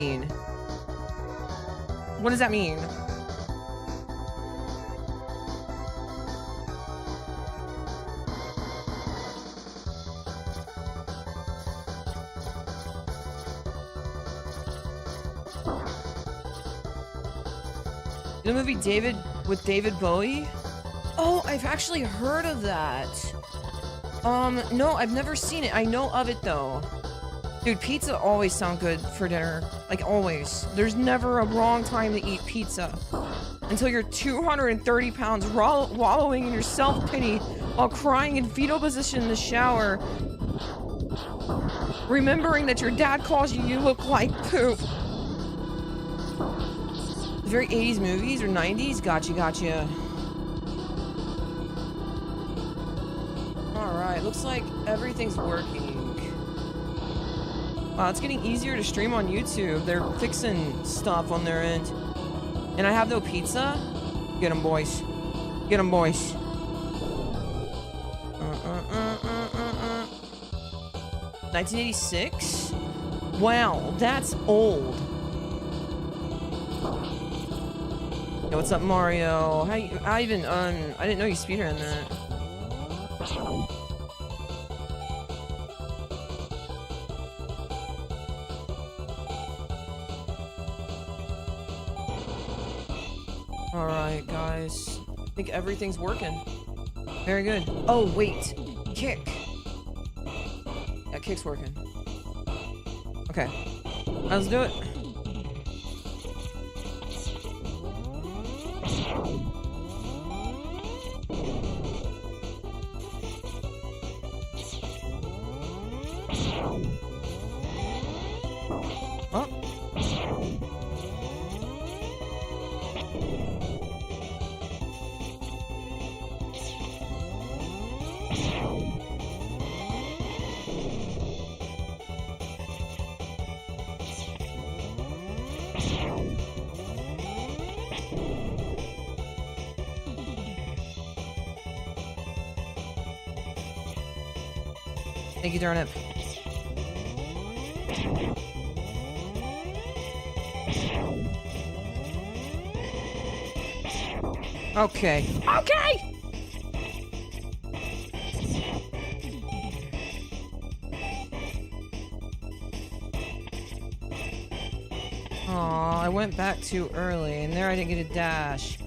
mean? What does that mean? The movie David with David Bowie? Oh, I've actually heard of that. No, I've never seen it. I know of it though. Dude, pizza always sound good for dinner. Like always. There's never a wrong time to eat pizza. Until you're 230 pounds wallowing in your self-pity while crying in fetal position in the shower. Remembering that your dad calls you look like poop. Very 80s movies or 90s? Gotcha. Alright, looks like everything's working. Wow, it's getting easier to stream on YouTube. They're fixing stuff on their end. And I have no pizza? Get them, boys. Get them, boys. 1986? Wow, that's old. Yo, what's up, Mario? I didn't know you speedrun that. Alright, guys. I think everything's working. Very good. Oh, wait. Kick. Yeah, kick's working. Okay. Let's do it. Oh. Thank you, Darnip. Okay. Okay! Aw, I went back too early, and there I didn't get a dash.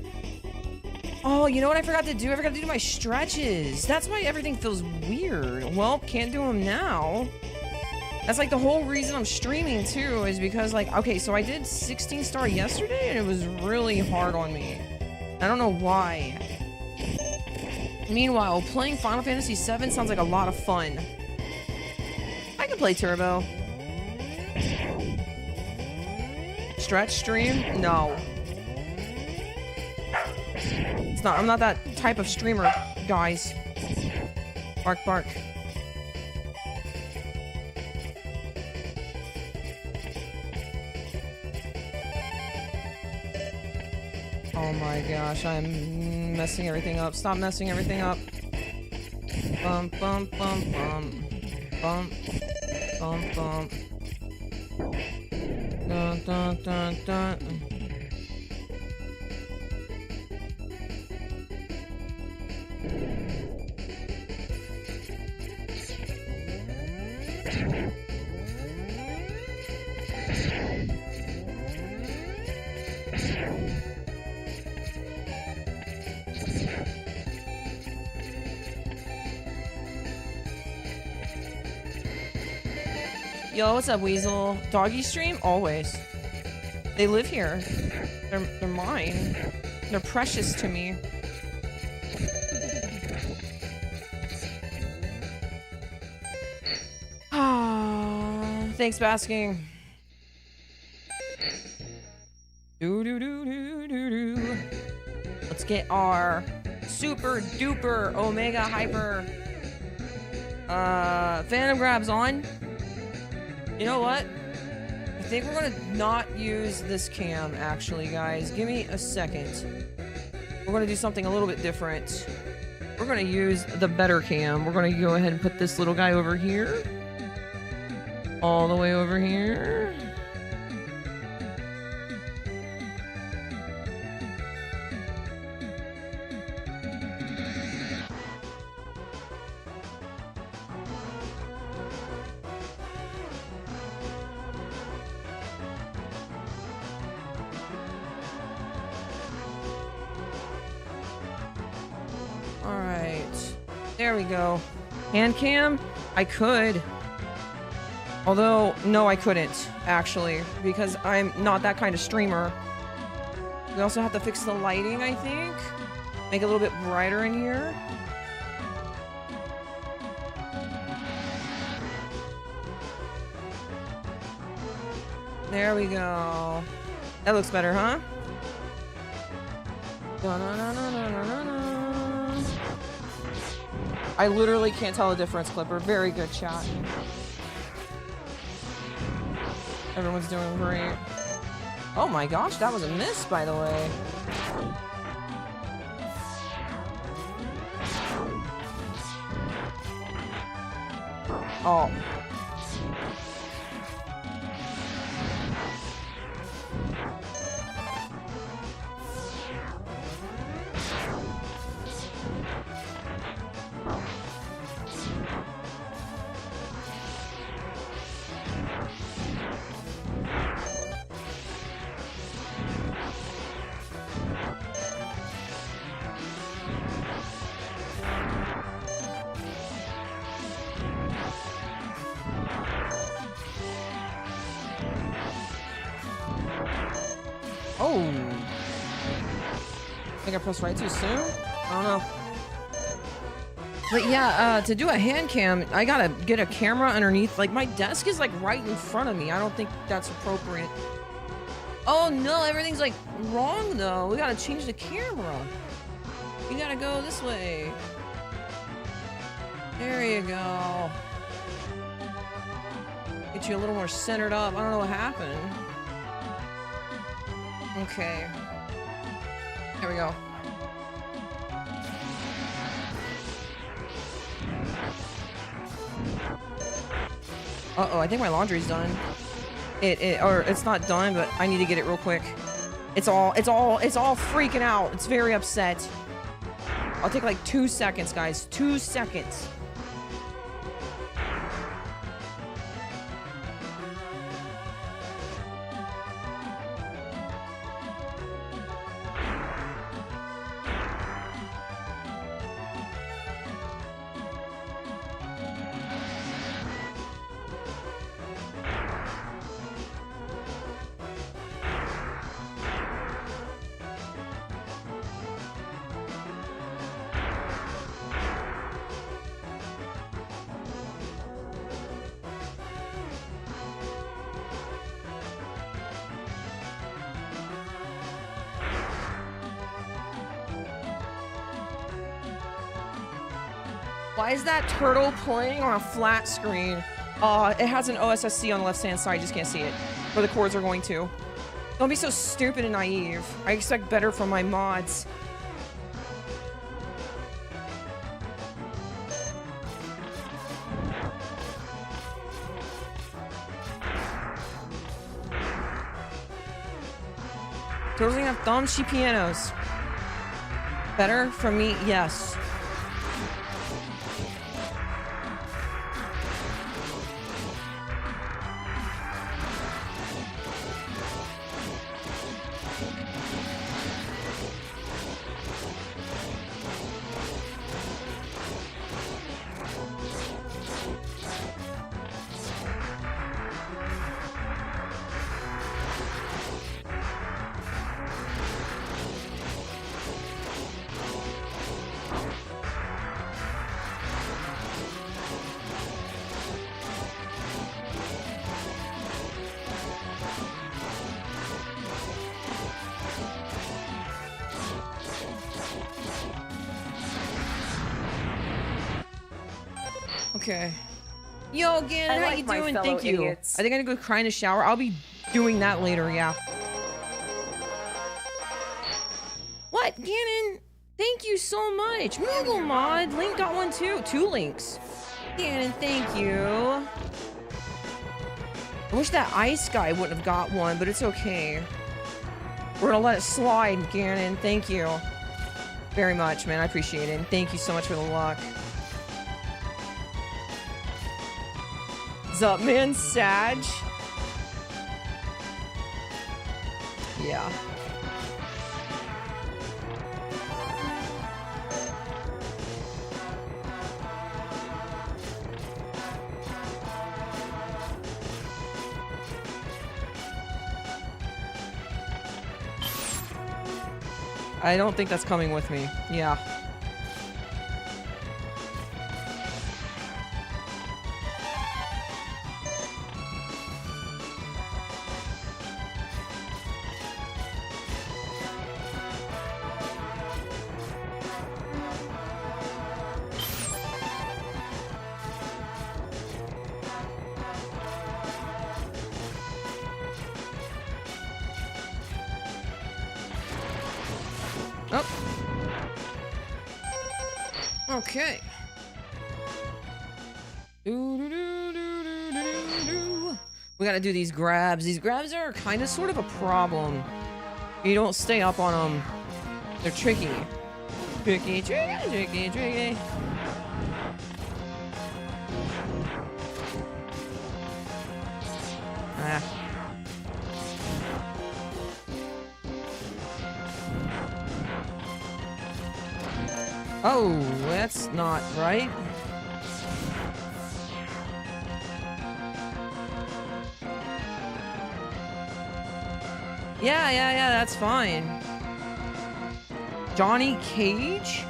Oh, you know what I forgot to do? I forgot to do my stretches. That's why everything feels weird. Well, can't do them now. That's like the whole reason I'm streaming too, is because like, okay, so I did 16 star yesterday and it was really hard on me. I don't know why. Meanwhile, playing Final Fantasy VII sounds like a lot of fun. I can play Turbo. Stretch stream? No. It's not. I'm not that type of streamer, guys. Bark, bark. Oh my gosh, I'm messing everything up. Stop messing everything up. Bump, bump, bump, bump. Bump, bump, bump. Dun, dun, dun, dun. Yo, what's up, Weasel? Doggy stream? Always. They live here. They're mine. They're precious to me. Ah, thanks, Basking. Do. Let's get our super duper omega hyper phantom grabs on. You know what? I think we're gonna not use this cam, actually, guys. Give me a second. We're gonna do something a little bit different. We're gonna use the better cam. We're gonna go ahead and put this little guy over here. All the way over here. There we go. Hand cam? I could. Although, no, I couldn't, actually, because I'm not that kind of streamer. We also have to fix the lighting, I think. Make it a little bit brighter in here. There we go. That looks better, huh? I literally can't tell the difference, Clipper. Very good chat. Everyone's doing great. Oh my gosh, that was a miss, by the way. Oh. Oh. I think I pressed right too soon? I don't know. But yeah, to do a hand cam, I gotta get a camera underneath. Like, my desk is like right in front of me. I don't think that's appropriate. Oh no, everything's like wrong though. We gotta change the camera. You gotta go this way. There you go. Get you a little more centered up. I don't know what happened. Okay. There we go. Uh-oh, I think my laundry's done. Or it's not done, but I need to get it real quick. It's all freaking out. It's very upset. I'll take like 2 seconds, guys. 2 seconds. Why is that turtle playing on a flat screen? It has an OSSC on the left-hand side. You just can't see it. Where the chords are going to. Don't be so stupid and naive. I expect better from my mods. Turtles have thumbs, she pianos. Better from me? Yes. Okay. Yo, Gannon, how you doing? Thank you. Idiots. I think I'm gonna go cry in the shower. I'll be doing that later, yeah. What, Gannon? Thank you so much. Moogle Mod. Link got one too. 2 links. Gannon, thank you. I wish that ice guy wouldn't have got one, but it's okay. We're gonna let it slide, Gannon. Thank you very much, man. I appreciate it. And thank you so much for the luck. What's up, man? Sag? Yeah. I don't think that's coming with me. Yeah. Okay. We gotta do these grabs. These grabs are kind of sort of a problem. You don't stay up on them. They're tricky. Tricky, tricky, tricky, tricky. Ah. Oh, that's not right. Yeah, that's fine. Johnny Cage?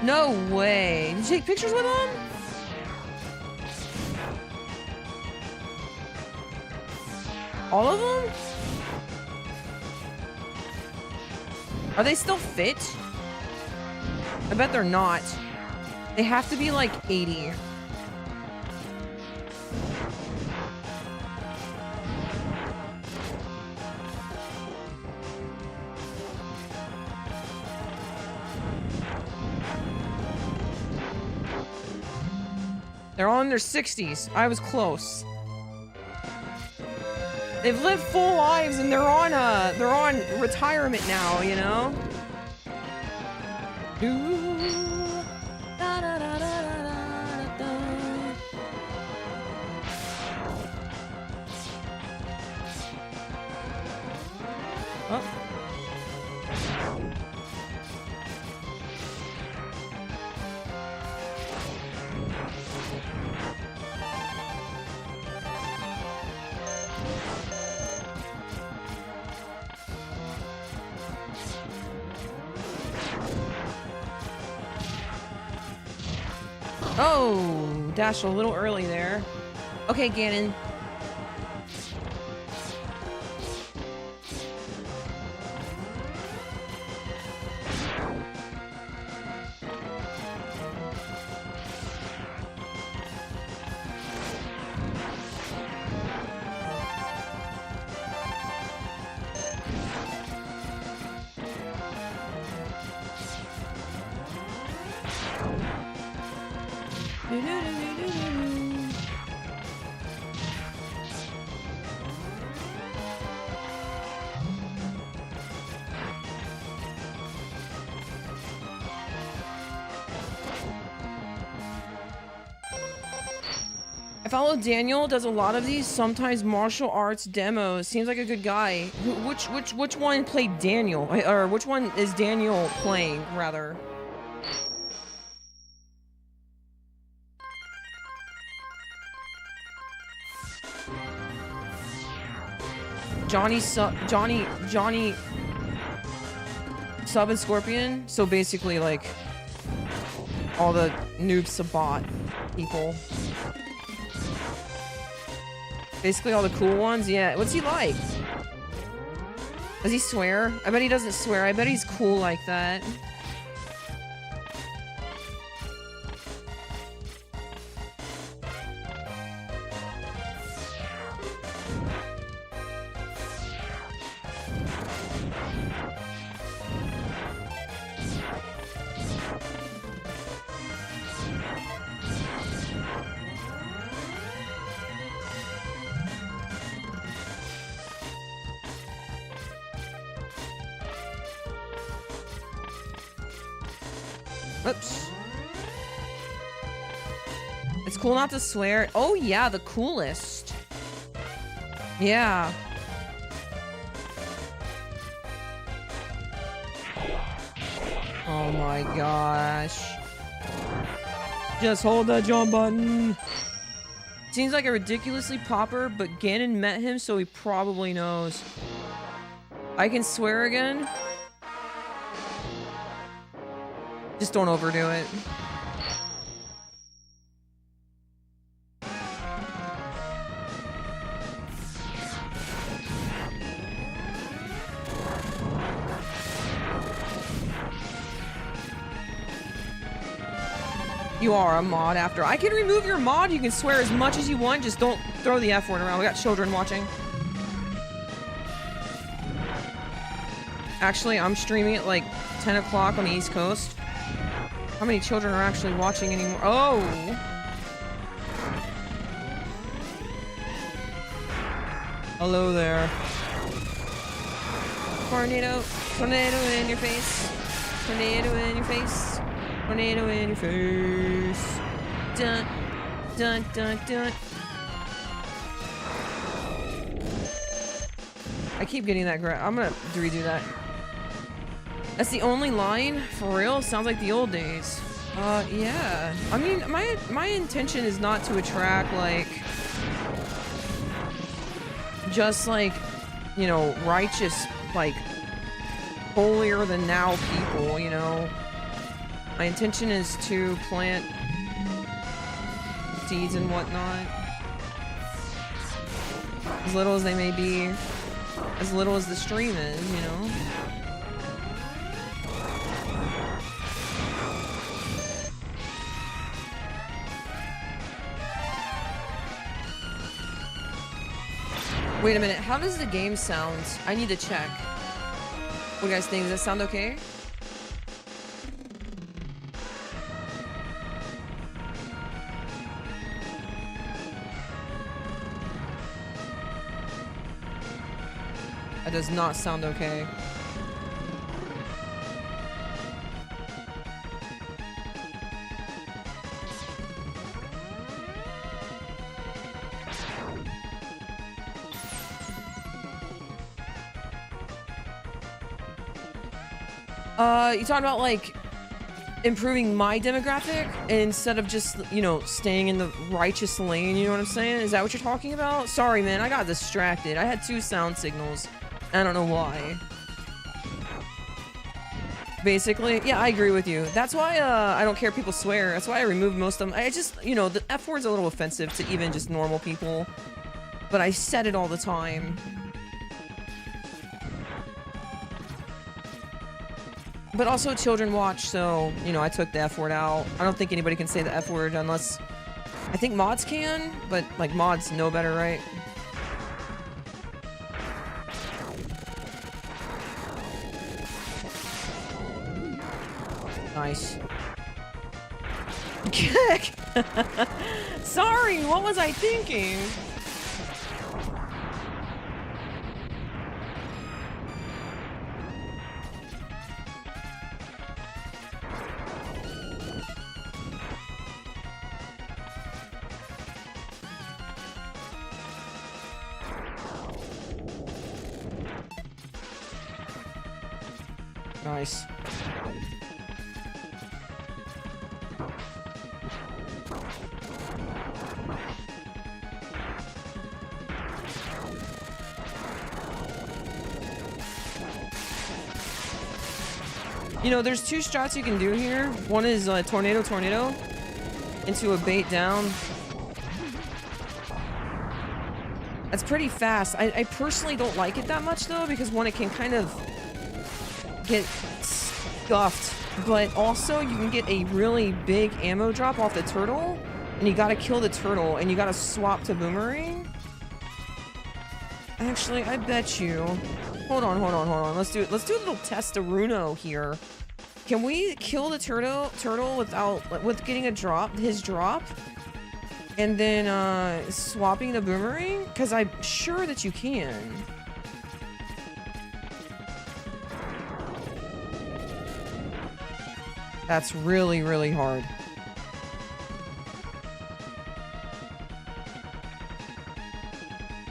No way. Did you take pictures with him? All of them? Are they still fit? I bet they're not. They have to be like 80. They're all in their 60s. I was close. They've lived full lives and they're on retirement now, you know? Oh, dashed a little early there. Okay, Ganon. I follow Daniel, does a lot of these, sometimes martial arts demos. Seems like a good guy. Which one played Daniel? Or which one is Daniel playing, rather? Johnny Sub and Scorpion. So basically, like, all the Noob Sabat people. Basically all the cool ones, yeah. What's he like? Does he swear? I bet he doesn't swear. I bet he's cool like that. Oops. It's cool not to swear. Oh yeah, the coolest. Yeah. Oh my gosh. Just hold the jump button. Seems like a ridiculously popper, but Ganon met him, so he probably knows. I can swear again. Just don't overdo it. You are a mod after. I can remove your mod. You can swear as much as you want. Just don't throw the F word around. We got children watching. Actually, I'm streaming at like 10 o'clock on the East Coast. How many children are actually watching anymore? Oh! Hello there. Tornado. Tornado in your face. Tornado in your face. Tornado in your face. Dun, dun, dun, dun. I keep getting that. I'm gonna redo that. That's the only line? For real? Sounds like the old days. Yeah. I mean, my intention is not to attract, like, just, like, you know, righteous, like, holier than now people, you know? My intention is to plant seeds and whatnot. As little as they may be. As little as the stream is, you know? Wait a minute, how does the game sound? I need to check. What do you guys think? Does that sound okay? That does not sound okay. You talking about, like, improving my demographic instead of just, you know, staying in the righteous lane, you know what I'm saying? Is that what you're talking about? Sorry, man, I got distracted. I had 2 sound signals. I don't know why. Basically, yeah, I agree with you. That's why, I don't care if people swear. That's why I removed most of them. I just, you know, the F word's a little offensive to even just normal people. But I said it all the time. But also children watch, so, you know, I took the F word out. I don't think anybody can say the F word unless... I think mods can, but, like, mods know better, right? Nice. Kick! Sorry, what was I thinking? Nice. You know, there's 2 strats you can do here. One is tornado into a bait down. That's pretty fast. I personally don't like it that much though, because one, it can kind of get scuffed, but also you can get a really big ammo drop off the turtle, and you gotta kill the turtle, and you gotta swap to boomerang. Actually, I bet you. Hold on. Let's do a little testaruno here. Can we kill the turtle with getting a drop, his drop, and then swapping the boomerang? Because I'm sure that you can. That's really, really hard.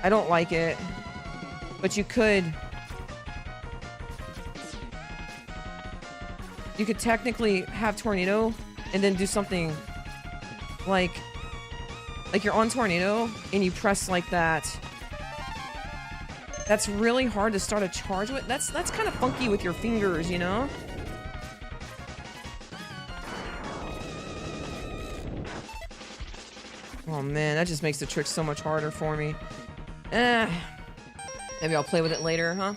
I don't like it, but you could technically have tornado and then do something like you're on tornado and you press like that That's really hard to start a charge with. That's kind of funky with your fingers, you know? Oh man, that just makes the trick so much harder for me. Maybe I'll play with it later, huh?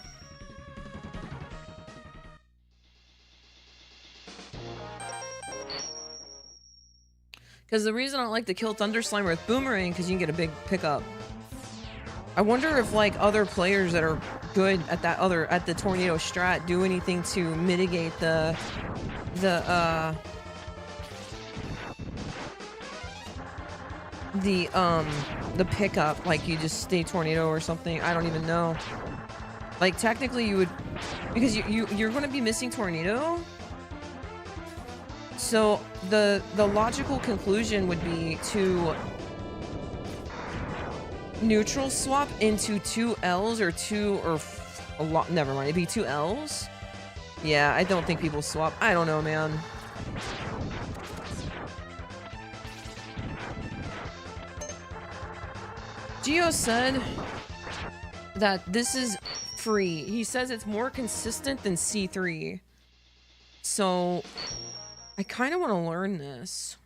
Because the reason I don't like to kill Thunder Slimer with Boomerang, because you can get a big pickup. I wonder if like other players that are good at that at the tornado strat do anything to mitigate the pickup, like you just stay tornado or something. I don't even know. Like technically you would, because you're going to be missing tornado. So the logical conclusion would be to neutral swap into 2 L's or a lot. Never mind. It'd be 2 L's. Yeah, I don't think people swap. I don't know, man. Gio said that this is free. He says it's more consistent than C3. So I kind of want to learn this.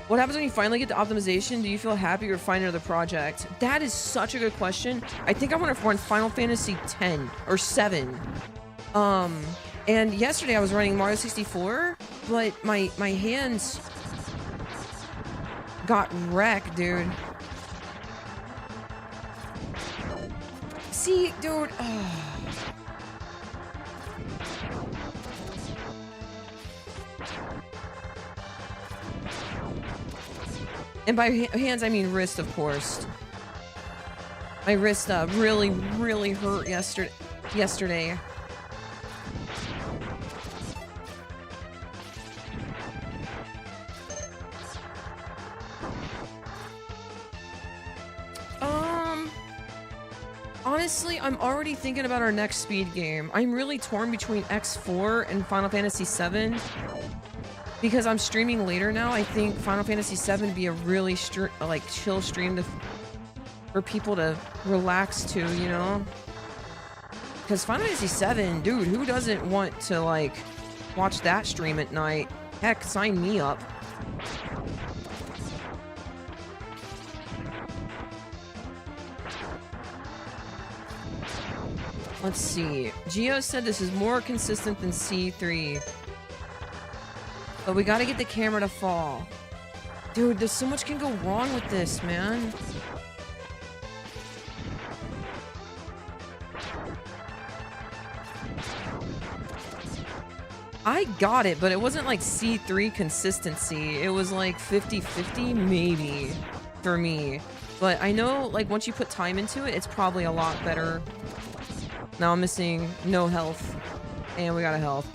What happens when you finally get the optimization? Do you feel happy or find another project? That is such a good question. I think I want to run Final Fantasy X or 7. And yesterday I was running Mario 64, but my hands got wrecked, dude. See, dude. And by hands, I mean wrist, of course. My wrist really, really hurt yesterday. Honestly, I'm already thinking about our next speed game. I'm really torn between X4 and Final Fantasy VII. Because I'm streaming later now, I think Final Fantasy VII would be a really chill stream for people to relax to, you know? Because Final Fantasy VII, dude, who doesn't want to like watch that stream at night? Heck, sign me up. Let's see. Gio said this is more consistent than C3. But we gotta get the camera to fall. Dude, there's so much can go wrong with this, man. I got it, but it wasn't like C3 consistency. It was like 50-50 maybe for me. But I know like once you put time into it, it's probably a lot better. Now I'm missing no health. And we got a health.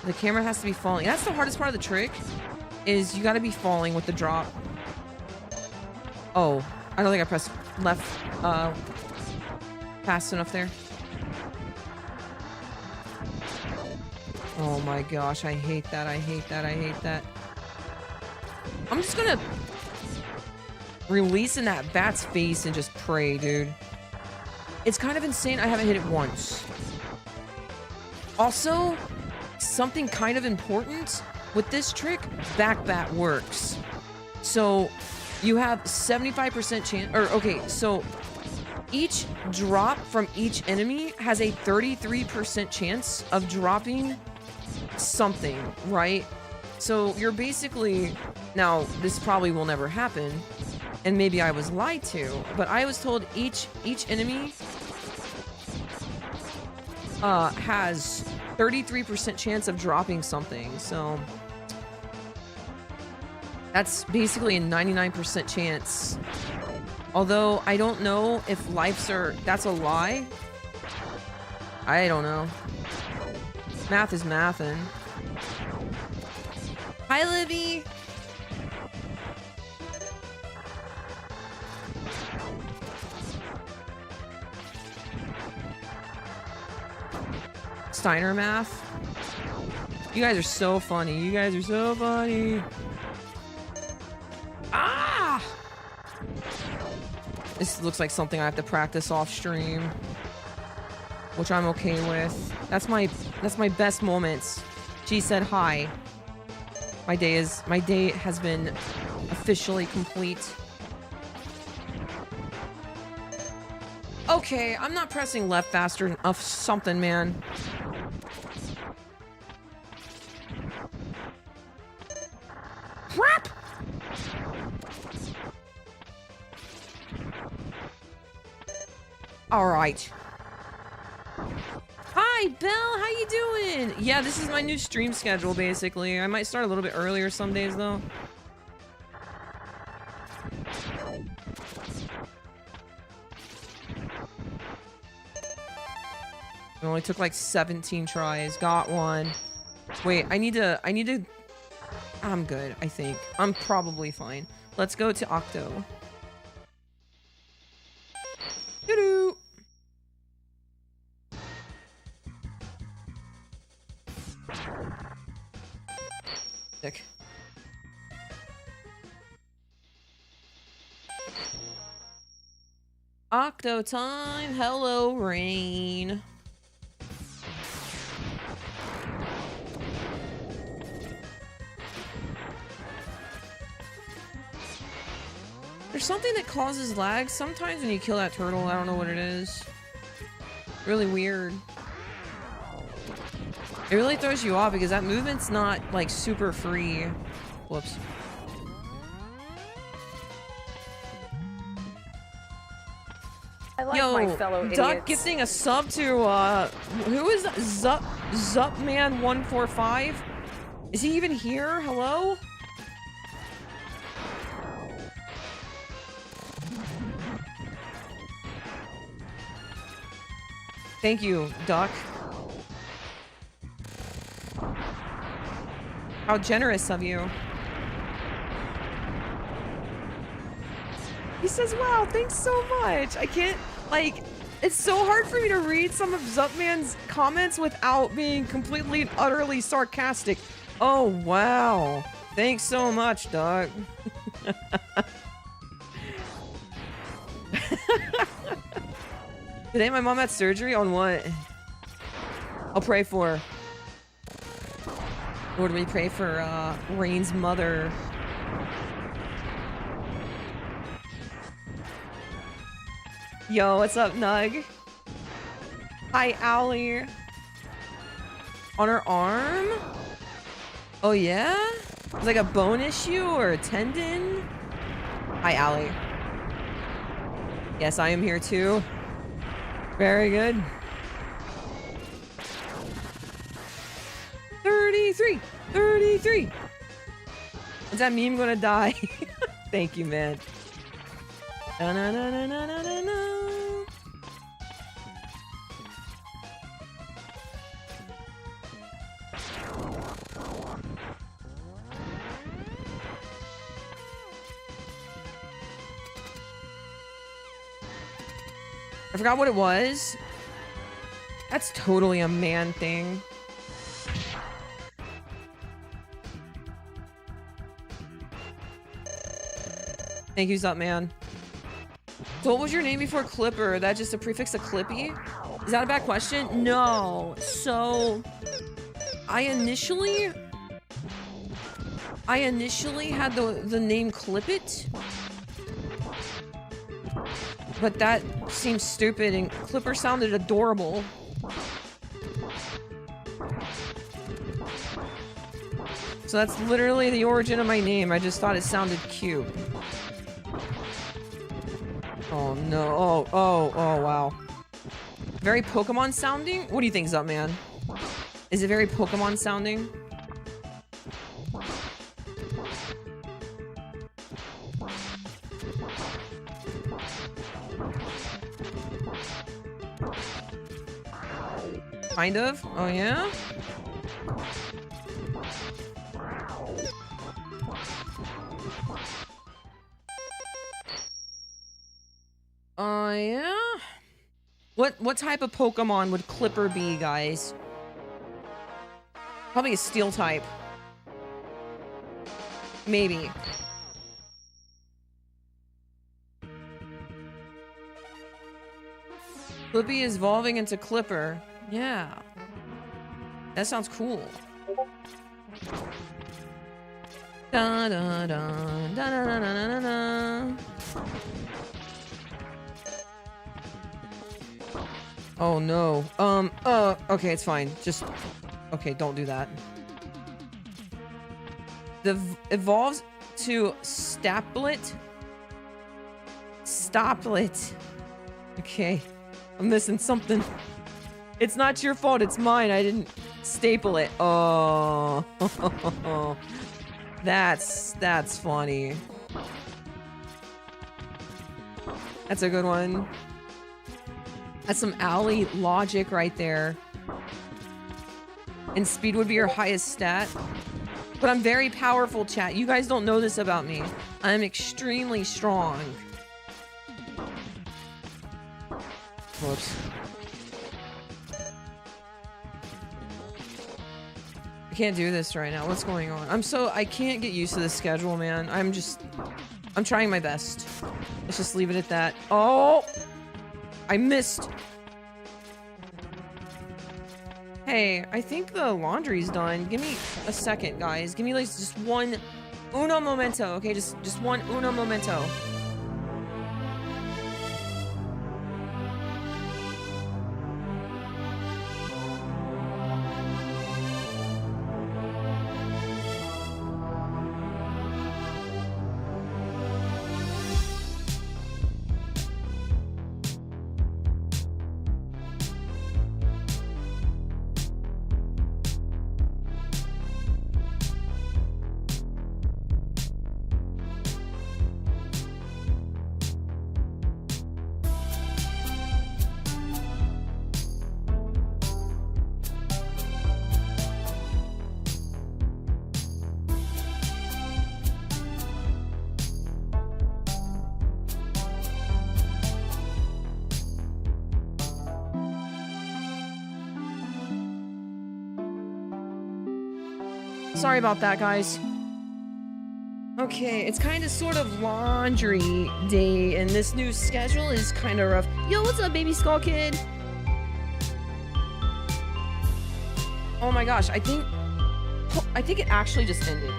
The camera has to be falling. That's the hardest part of the trick, is you gotta be falling with the drop. Oh, I don't think I pressed left fast enough there. Oh my gosh, I hate that, I hate that, I hate that. I'm just gonna release in that bat's face and just pray, dude. It's kind of insane I haven't hit it once. Also, something kind of important with this trick, back bat works. So you have 75% chance, or okay, so each drop from each enemy has a 33% chance of dropping something, right? So you're basically, now this probably will never happen, and maybe I was lied to, but I was told each enemy has 33% chance of dropping something, so that's basically a 99% chance. Although I don't know if lives are, that's a lie. I don't know. Math is mathin'. Hi, Libby. Steiner math. You guys are so funny. You guys are so funny. Ah! This looks like something I have to practice off stream, which I'm okay with. That's my best moments. She said hi. My day has been officially complete. Okay, I'm not pressing left faster enough something, man. Crap! All right. Hi, Belle. How you doing? Yeah, this is my new stream schedule, basically. I might start a little bit earlier some days, though. It only took like 17 tries. Got one. Wait, I need to... I'm good, I think. I'm probably fine. Let's go to Octo. Doo-doo! Sick. Octo time. Hello, Rain. There's something that causes lag sometimes when you kill that turtle. I don't know what it is. Really weird. It really throws you off because that movement's not like super free. Whoops. I like Yo, my fellow Duck idiots. gifting a sub to who is that? Zupman145? Is he even here? Hello? Thank you, Duck. How generous of you. He says, wow, thanks so much. I can't, like, it's so hard for me to read some of Zupman's comments without being completely and utterly sarcastic. Oh, wow. Thanks so much, Doug. Today my mom had surgery on what? I'll pray for her. Lord, we pray for Rain's mother. Yo, what's up, Nug? Hi, Owlie. On her arm? Oh, yeah? It's like a bone issue or a tendon? Hi, Owlie. Yes, I am here too. Very good. 33! 33! Is that meme gonna die? Thank you, man. Na na na na na na na. I forgot what it was. That's totally a man thing. Thank you, Zup, man. So what was your name before Clipper? That just a prefix to Clippy? Is that a bad question? No. So I initially had the name Clippit. But that seems stupid and Clipper sounded adorable. So that's literally the origin of my name. I just thought it sounded cute. Oh no. Oh, wow. Very Pokemon sounding? What do you think, Zupman? Is it very Pokemon sounding? Kind of? Oh yeah? Yeah? What type of Pokemon would Clipper be, guys? Probably a steel type. Maybe. Clippy is evolving into Clipper. Yeah. That sounds cool. Da da da da da da da da da. Oh no. Okay, it's fine. Just okay, don't do that. The evolves to Staplet. Stoplet. Okay. I'm missing something. It's not your fault, it's mine. I didn't staple it. Oh. That's funny. That's a good one. That's some alley logic right there. And speed would be your highest stat. But I'm very powerful, chat. You guys don't know this about me. I'm extremely strong. Whoops. I can't do this right now. What's going on? I can't get used to the schedule, man. I'm trying my best. Let's just leave it at that. Oh! I missed. Hey, I think the laundry's done. Give me a second, guys. Give me like just one uno momento, okay? Just one uno momento. Sorry about that, guys. Okay, it's kind of sort of laundry day, and this new schedule is kind of rough. Yo, what's up, baby skull kid? Oh my gosh, I think it actually just ended.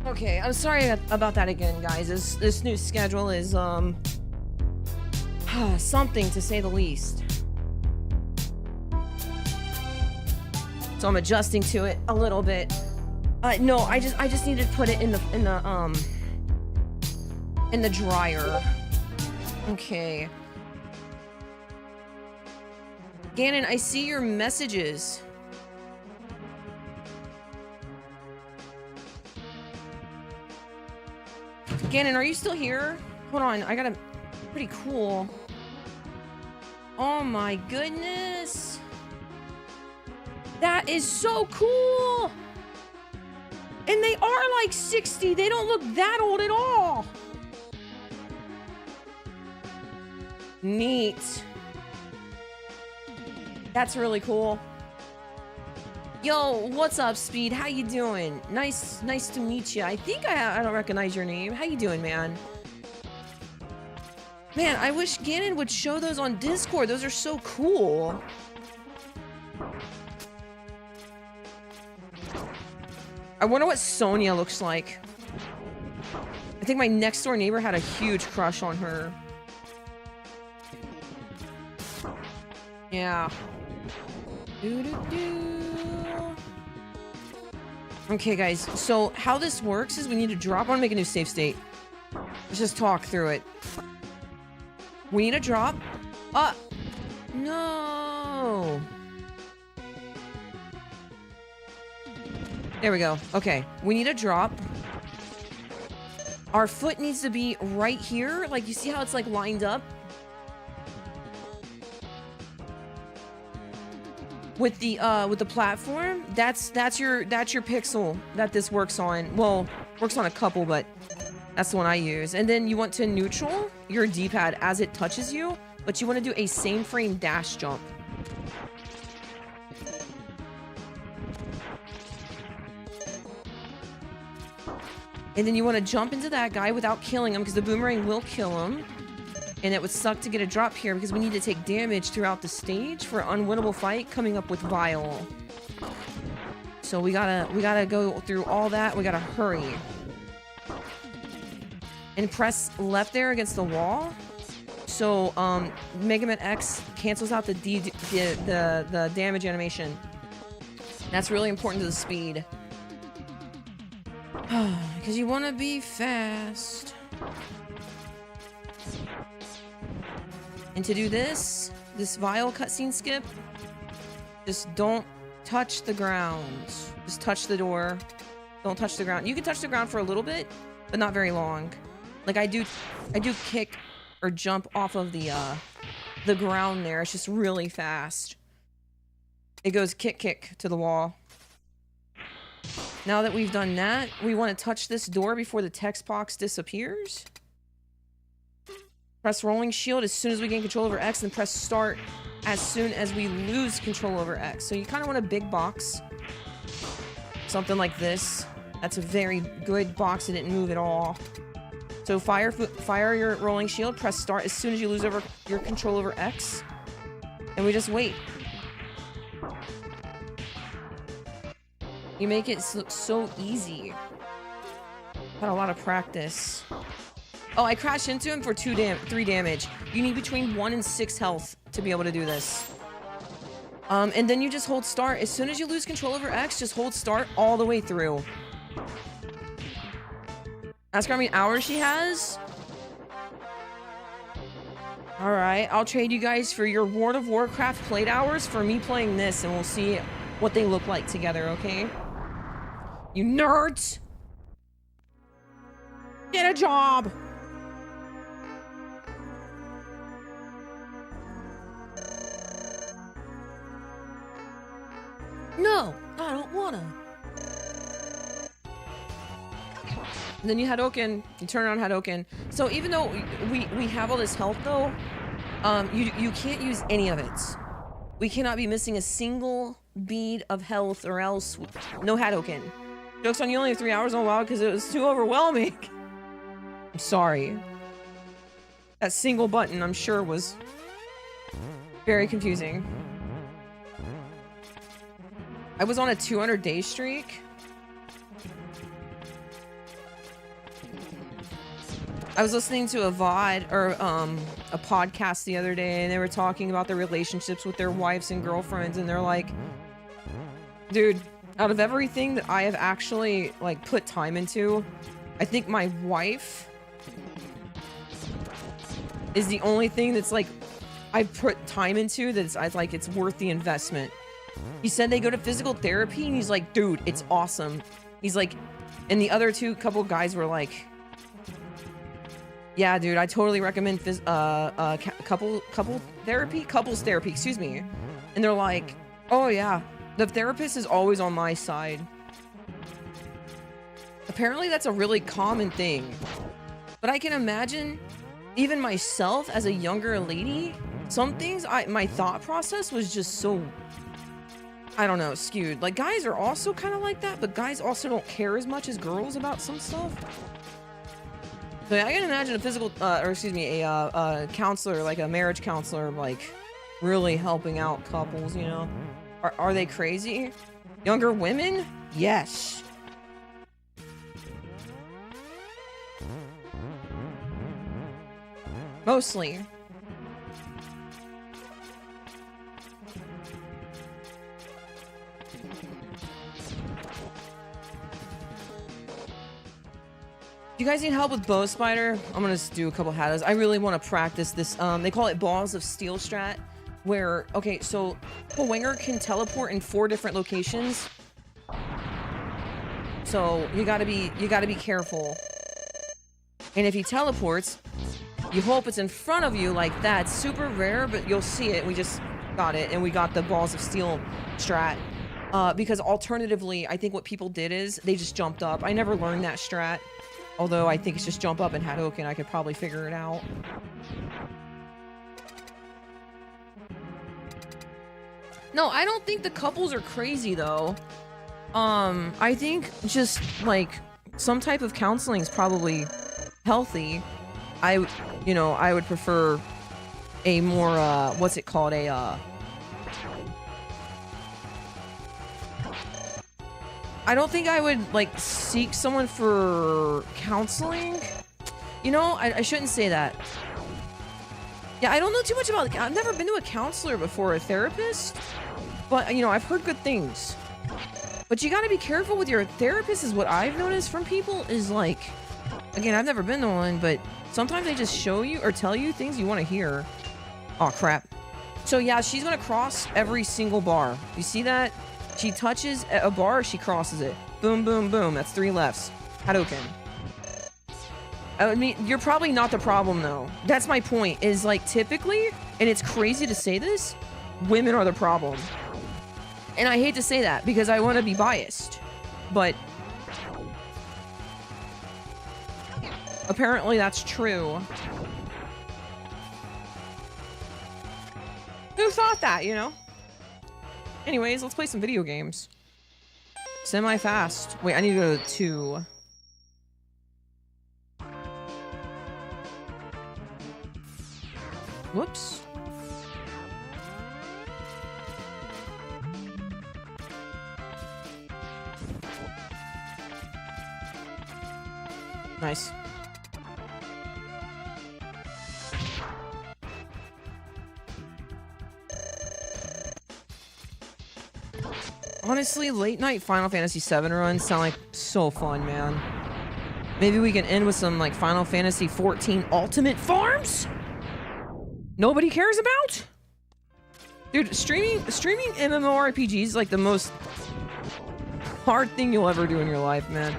Okay, I'm sorry about that again, guys. This new schedule is, something to say the least. So I'm adjusting to it a little bit. No, I just needed to put it in the dryer. Okay. Ganon, I see your messages. Ganon, are you still here? Hold on, I got a pretty cool. Oh my goodness. That is so cool. And they are like 60. They don't look that old at all. Neat. That's really cool. Yo, what's up, Speed? How you doing? Nice to meet you. I think I don't recognize your name. How you doing, man? Man, I wish Ganon would show those on Discord. Those are so cool. I wonder what Sonia looks like. I think my next door neighbor had a huge crush on her. Yeah. Okay, guys. So how this works is we need to drop. I want to make a new save state. Let's just talk through it. We need a drop. No. There we go. Okay. We need a drop. Our foot needs to be right here. Like, you see how it's like lined up? With the platform, that's your pixel that this works on. Well, works on a couple, but that's the one I use. And then you want to neutral your D-pad as it touches you, but you want to do a same frame dash jump. And then you want to jump into that guy without killing him, because the boomerang will kill him. And it would suck to get a drop here because we need to take damage throughout the stage for an unwinnable fight coming up with Vile. So we gotta go through all that. We gotta hurry. And press left there against the wall. So Mega Man X cancels out the damage animation. That's really important to the speed. Because you want to be fast. And to do this Vile cutscene skip, just don't touch the ground. Just touch the door. Don't touch the ground. You can touch the ground for a little bit, but not very long. Like I do kick or jump off of the ground there. It's just really fast. It goes kick to the wall. Now that we've done that, we want to touch this door before the text box disappears. Press rolling shield as soon as we gain control over X, and press start as soon as we lose control over X. So you kind of want a big box. Something like this. That's a very good box that didn't move at all. So fire your rolling shield, press start as soon as you lose your control over X. And we just wait. You make it look so easy. Had a lot of practice. Oh, I crashed into him for 3 damage. You need between 1 and 6 health to be able to do this. And then you just hold start. As soon as you lose control over X, just hold start all the way through. Ask her how many hours she has. Alright, I'll trade you guys for your World of Warcraft played hours for me playing this, and we'll see what they look like together, okay? You nerds! Get a job! No, I don't wanna. And then you Hadouken, you turn on Hadouken. So even though we have all this health though, you can't use any of it. We cannot be missing a single bead of health or else no Hadouken. Joke's on you, only have 3 hours on WoW because it was too overwhelming. I'm sorry. That single button, I'm sure, was very confusing. I was on a 200-day streak. I was listening to a VOD or a podcast the other day, and they were talking about their relationships with their wives and girlfriends, and they're like, dude, out of everything that I have actually like put time into, I think my wife is the only thing that's like I've put time into that's like it's worth the investment. He said they go to physical therapy, and he's like, dude, it's awesome. He's like, and the other couple guys were like, yeah, dude, I totally recommend couples therapy, excuse me. And they're like, oh yeah, the therapist is always on my side. Apparently that's a really common thing. But I can imagine even myself as a younger lady, some things my thought process was just so, I don't know, skewed. Like, guys are also kind of like that, but guys also don't care as much as girls about some stuff. So I can imagine a counselor, like a marriage counselor, like really helping out couples, you know? Are they crazy? Younger women? Yes. Mostly. You guys need help with bow spider? I'm gonna just do a couple hados. I really want to practice this. They call it balls of steel strat, where, okay, so a winger can teleport in 4 different locations. So you gotta be careful. And if he teleports, you hope it's in front of you like that. It's super rare, but you'll see it. We just got it, and we got the balls of steel strat. Because alternatively, I think what people did is they just jumped up. I never learned that strat. Although I think it's just jump up and Hadouken, I could probably figure it out. No, I don't think the couples are crazy though. I think just like some type of counseling is probably healthy. I would prefer a more what's it called, I don't think I would, like, seek someone for counseling. You know, I shouldn't say that. Yeah, I don't know too much about, I've never been to a counselor before, a therapist. But, you know, I've heard good things. But you gotta be careful with your therapist, is what I've noticed from people, is like, again, I've never been to one, but sometimes they just show you or tell you things you want to hear. Oh, crap. So, yeah, she's gonna cross every single bar. You see that? She touches a bar, she crosses it. Boom, boom, boom. That's 3 lefts. Hadouken. I mean, you're probably not the problem, though. That's my point, is, like, typically, and it's crazy to say this, women are the problem. And I hate to say that, because I want to be biased. But apparently that's true. Who thought that, you know? Anyways, let's play some video games. Semi-fast. Wait, I need to go to 2. Whoops. Nice. Honestly, late night Final Fantasy VII runs sound like so fun, man. Maybe we can end with some like Final Fantasy XIV Ultimate farms? Nobody cares about? Dude, streaming MMORPGs is like the most hard thing you'll ever do in your life, man.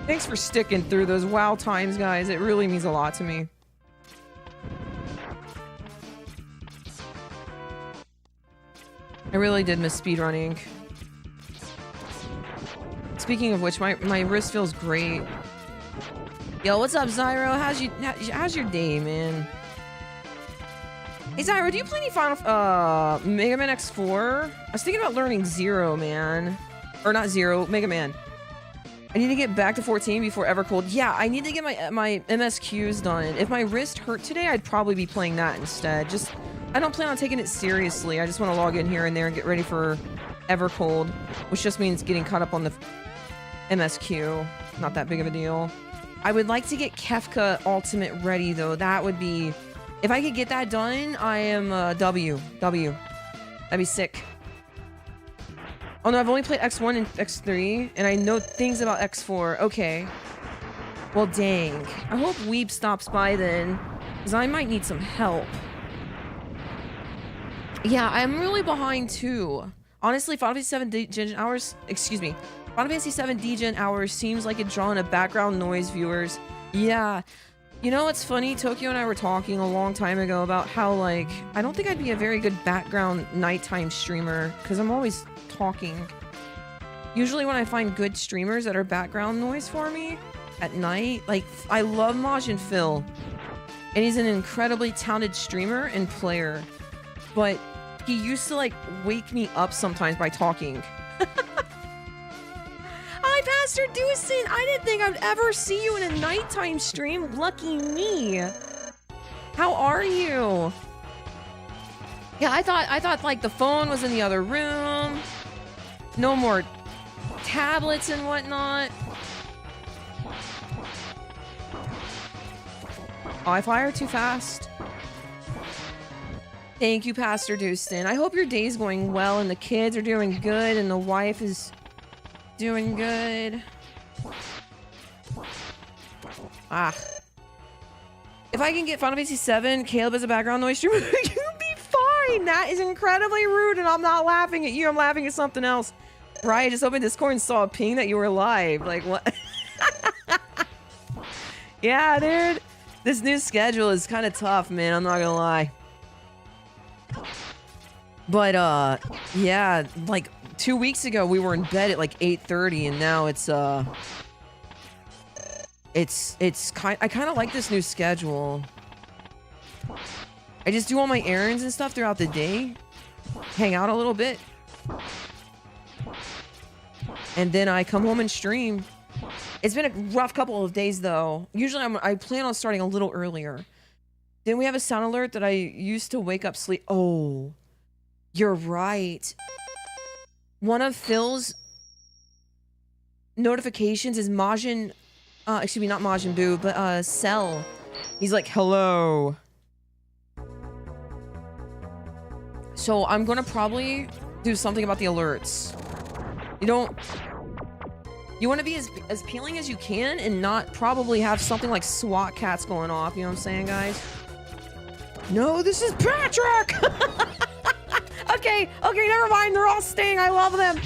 Thanks for sticking through those WoW times, guys. It really means a lot to me. I really did miss speedrunning. Speaking of which, my wrist feels great. Yo, what's up, Zyro? How's your day, man? Hey, Zyro, do you play any Mega Man X4? I was thinking about learning Zero, man. Or not Zero, Mega Man. I need to get back to 14 before Evercold. Yeah, I need to get my MSQs done. If my wrist hurt today, I'd probably be playing that instead. Just, I don't plan on taking it seriously. I just want to log in here and there and get ready for Evercold, which just means getting caught up on the MSQ. Not that big of a deal. I would like to get Kefka Ultimate ready, though. That would be... If I could get that done, I am W. That'd be sick. Oh no, I've only played X1 and X3, and I know things about X4. Okay. Well, dang. I hope Weeb stops by then, because I might need some help. Yeah, I'm really behind too. Honestly, Final Fantasy 7 Degen hours... Excuse me. Final Fantasy 7 Degen hours seems like it's drawing a background noise, viewers. Yeah. You know what's funny? Tokyo and I were talking a long time ago about how, like, I don't think I'd be a very good background nighttime streamer, because I'm always talking. Usually when I find good streamers that are background noise for me at night, like, I love Majin Phil, and he's an incredibly talented streamer and player, but he used to, like, wake me up sometimes by talking. Hi, Pastor Dewson! I didn't think I'd ever see you in a nighttime stream. Lucky me. How are you? Yeah, I thought like the phone was in the other room. No more tablets and whatnot. Oh, I fire too fast. Thank you, Pastor Dewson. I hope your day's going well and the kids are doing good and the wife is doing good. Ah. If I can get Final Fantasy 7, Caleb as a background noise streamer, you'll be fine. That is incredibly rude, and I'm not laughing at you. I'm laughing at something else. Right, I just opened Discord and saw a ping that you were live. Like, what? Yeah, dude. This new schedule is kind of tough, man. I'm not gonna lie. But, yeah, like 2 weeks ago, we were in bed at like 8:30, and now I kind of like this new schedule. I just do all my errands and stuff throughout the day, hang out a little bit, and then I come home and stream. It's been a rough couple of days, though. Usually I plan on starting a little earlier. Then we have a sound alert that I used to wake up sleep. Oh, you're right. One of Phil's notifications is Majin, excuse me, not Majin Buu, but Cell. He's like, hello. So I'm gonna probably do something about the alerts. You want to be as appealing as you can and not probably have something like SWAT cats going off. You know what I'm saying, guys? No, this is Patrick! Okay, never mind. They're all staying. I love them.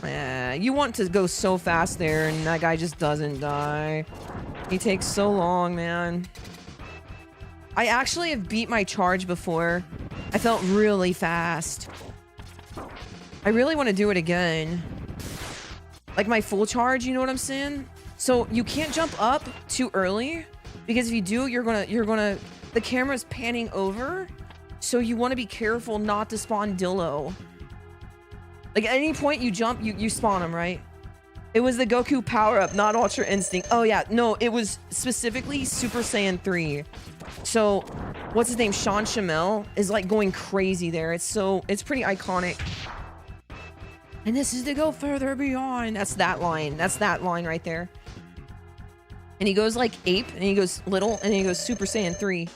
Yeah, you want to go so fast there, and that guy just doesn't die. He takes so long, man. I actually have beat my charge before. I felt really fast. I really want to do it again. Like my full charge, you know what I'm saying? So you can't jump up too early, because if you do, the camera's panning over. So you want to be careful not to spawn Dillo. Like at any point you jump, you spawn him, right? It was the Goku power-up, not Ultra Instinct. Oh yeah, no, it was specifically Super Saiyan 3. So, what's his name? Sean Shamel is like going crazy there. It's pretty iconic. And this is to go further beyond. That's that line. That's that line right there. And he goes like ape, and he goes little, and then he goes Super Saiyan 3.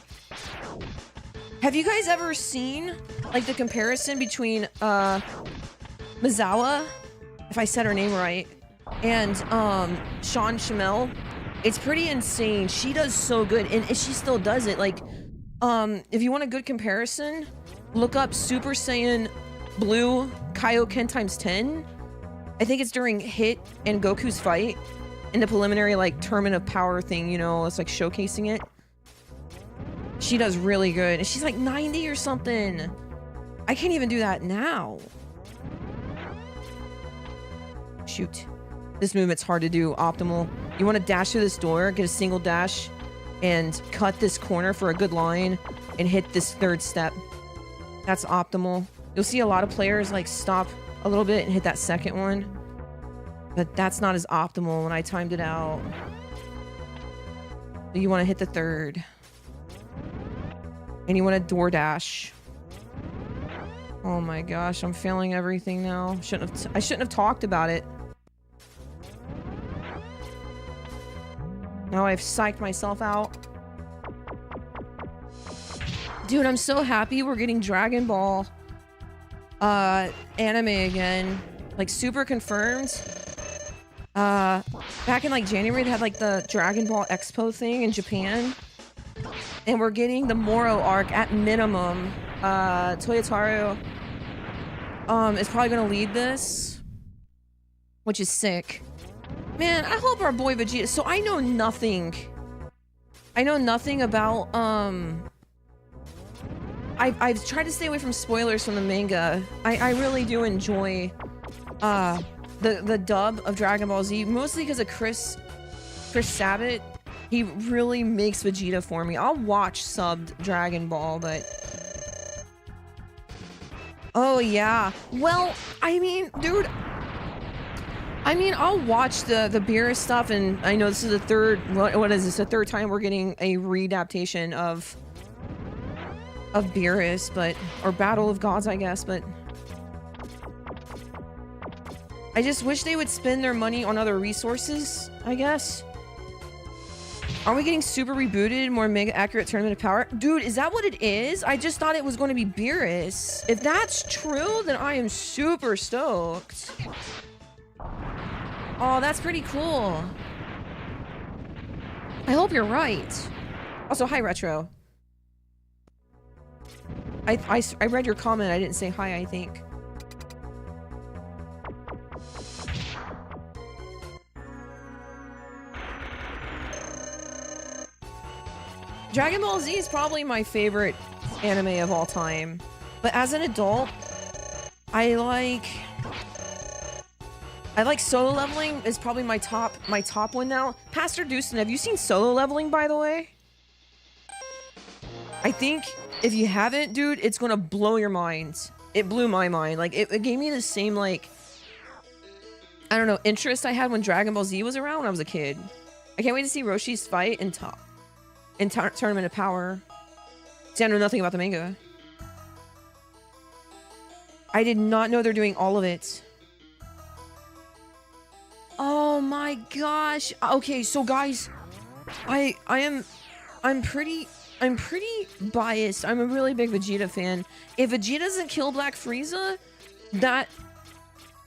Have you guys ever seen like the comparison between Mizawa, if I said her name right, and Sean Shamel? It's pretty insane. She does so good, and she still does it. Like, if you want a good comparison, look up Super Saiyan Blue Kaioken times 10. I think it's during Hit and Goku's fight in the preliminary like tournament of power thing. You know, it's like showcasing it. She does really good, and she's like 90 or something. I can't even do that now. Shoot. This movement's hard to do optimal. You want to dash through this door, get a single dash, and cut this corner for a good line, and hit this third step. That's optimal. You'll see a lot of players like stop a little bit and hit that second one, but that's not as optimal when I timed it out. But you want to hit the third, and you want to door dash. Oh my gosh, I'm failing everything now. I shouldn't have talked about it. Now I've psyched myself out. Dude, I'm so happy we're getting Dragon Ball anime again. Like super confirmed. Back in like January, they had like the Dragon Ball Expo thing in Japan. And we're getting the Moro arc at minimum. Toyotaru is probably gonna lead this, which is sick. Man, I hope our boy Vegeta. So I know nothing. I know nothing about I've tried to stay away from spoilers from the manga. I really do enjoy the dub of Dragon Ball Z, mostly because of Chris Sabat. He really makes Vegeta for me. I'll watch subbed Dragon Ball, but oh yeah. Well, I mean, dude, I'll watch the Beerus stuff, and I know this is the third, what is this, the third time we're getting a readaptation of Beerus, but, or Battle of Gods, I guess, but I just wish they would spend their money on other resources, I guess. Are we getting super rebooted, more mega accurate tournament of power? Dude, is that what it is? I just thought it was going to be Beerus. If that's true, then I am super stoked. Oh, that's pretty cool. I hope you're right. Also, hi, Retro. I read your comment. I didn't say hi, I think. Dragon Ball Z is probably my favorite anime of all time. But as an adult, I like Solo Leveling is probably my top one now. Pastor Dustin, have you seen Solo Leveling, by the way? I think if you haven't, dude, it's gonna blow your mind. It blew my mind. Like it gave me the same, like, I don't know, interest I had when Dragon Ball Z was around when I was a kid. I can't wait to see Roshi's fight in Tournament of Power. See, I know nothing about the manga. I did not know they're doing all of it. Oh my gosh. Okay, so guys, I'm pretty biased. I'm a really big Vegeta fan. If Vegeta doesn't kill Black Frieza, that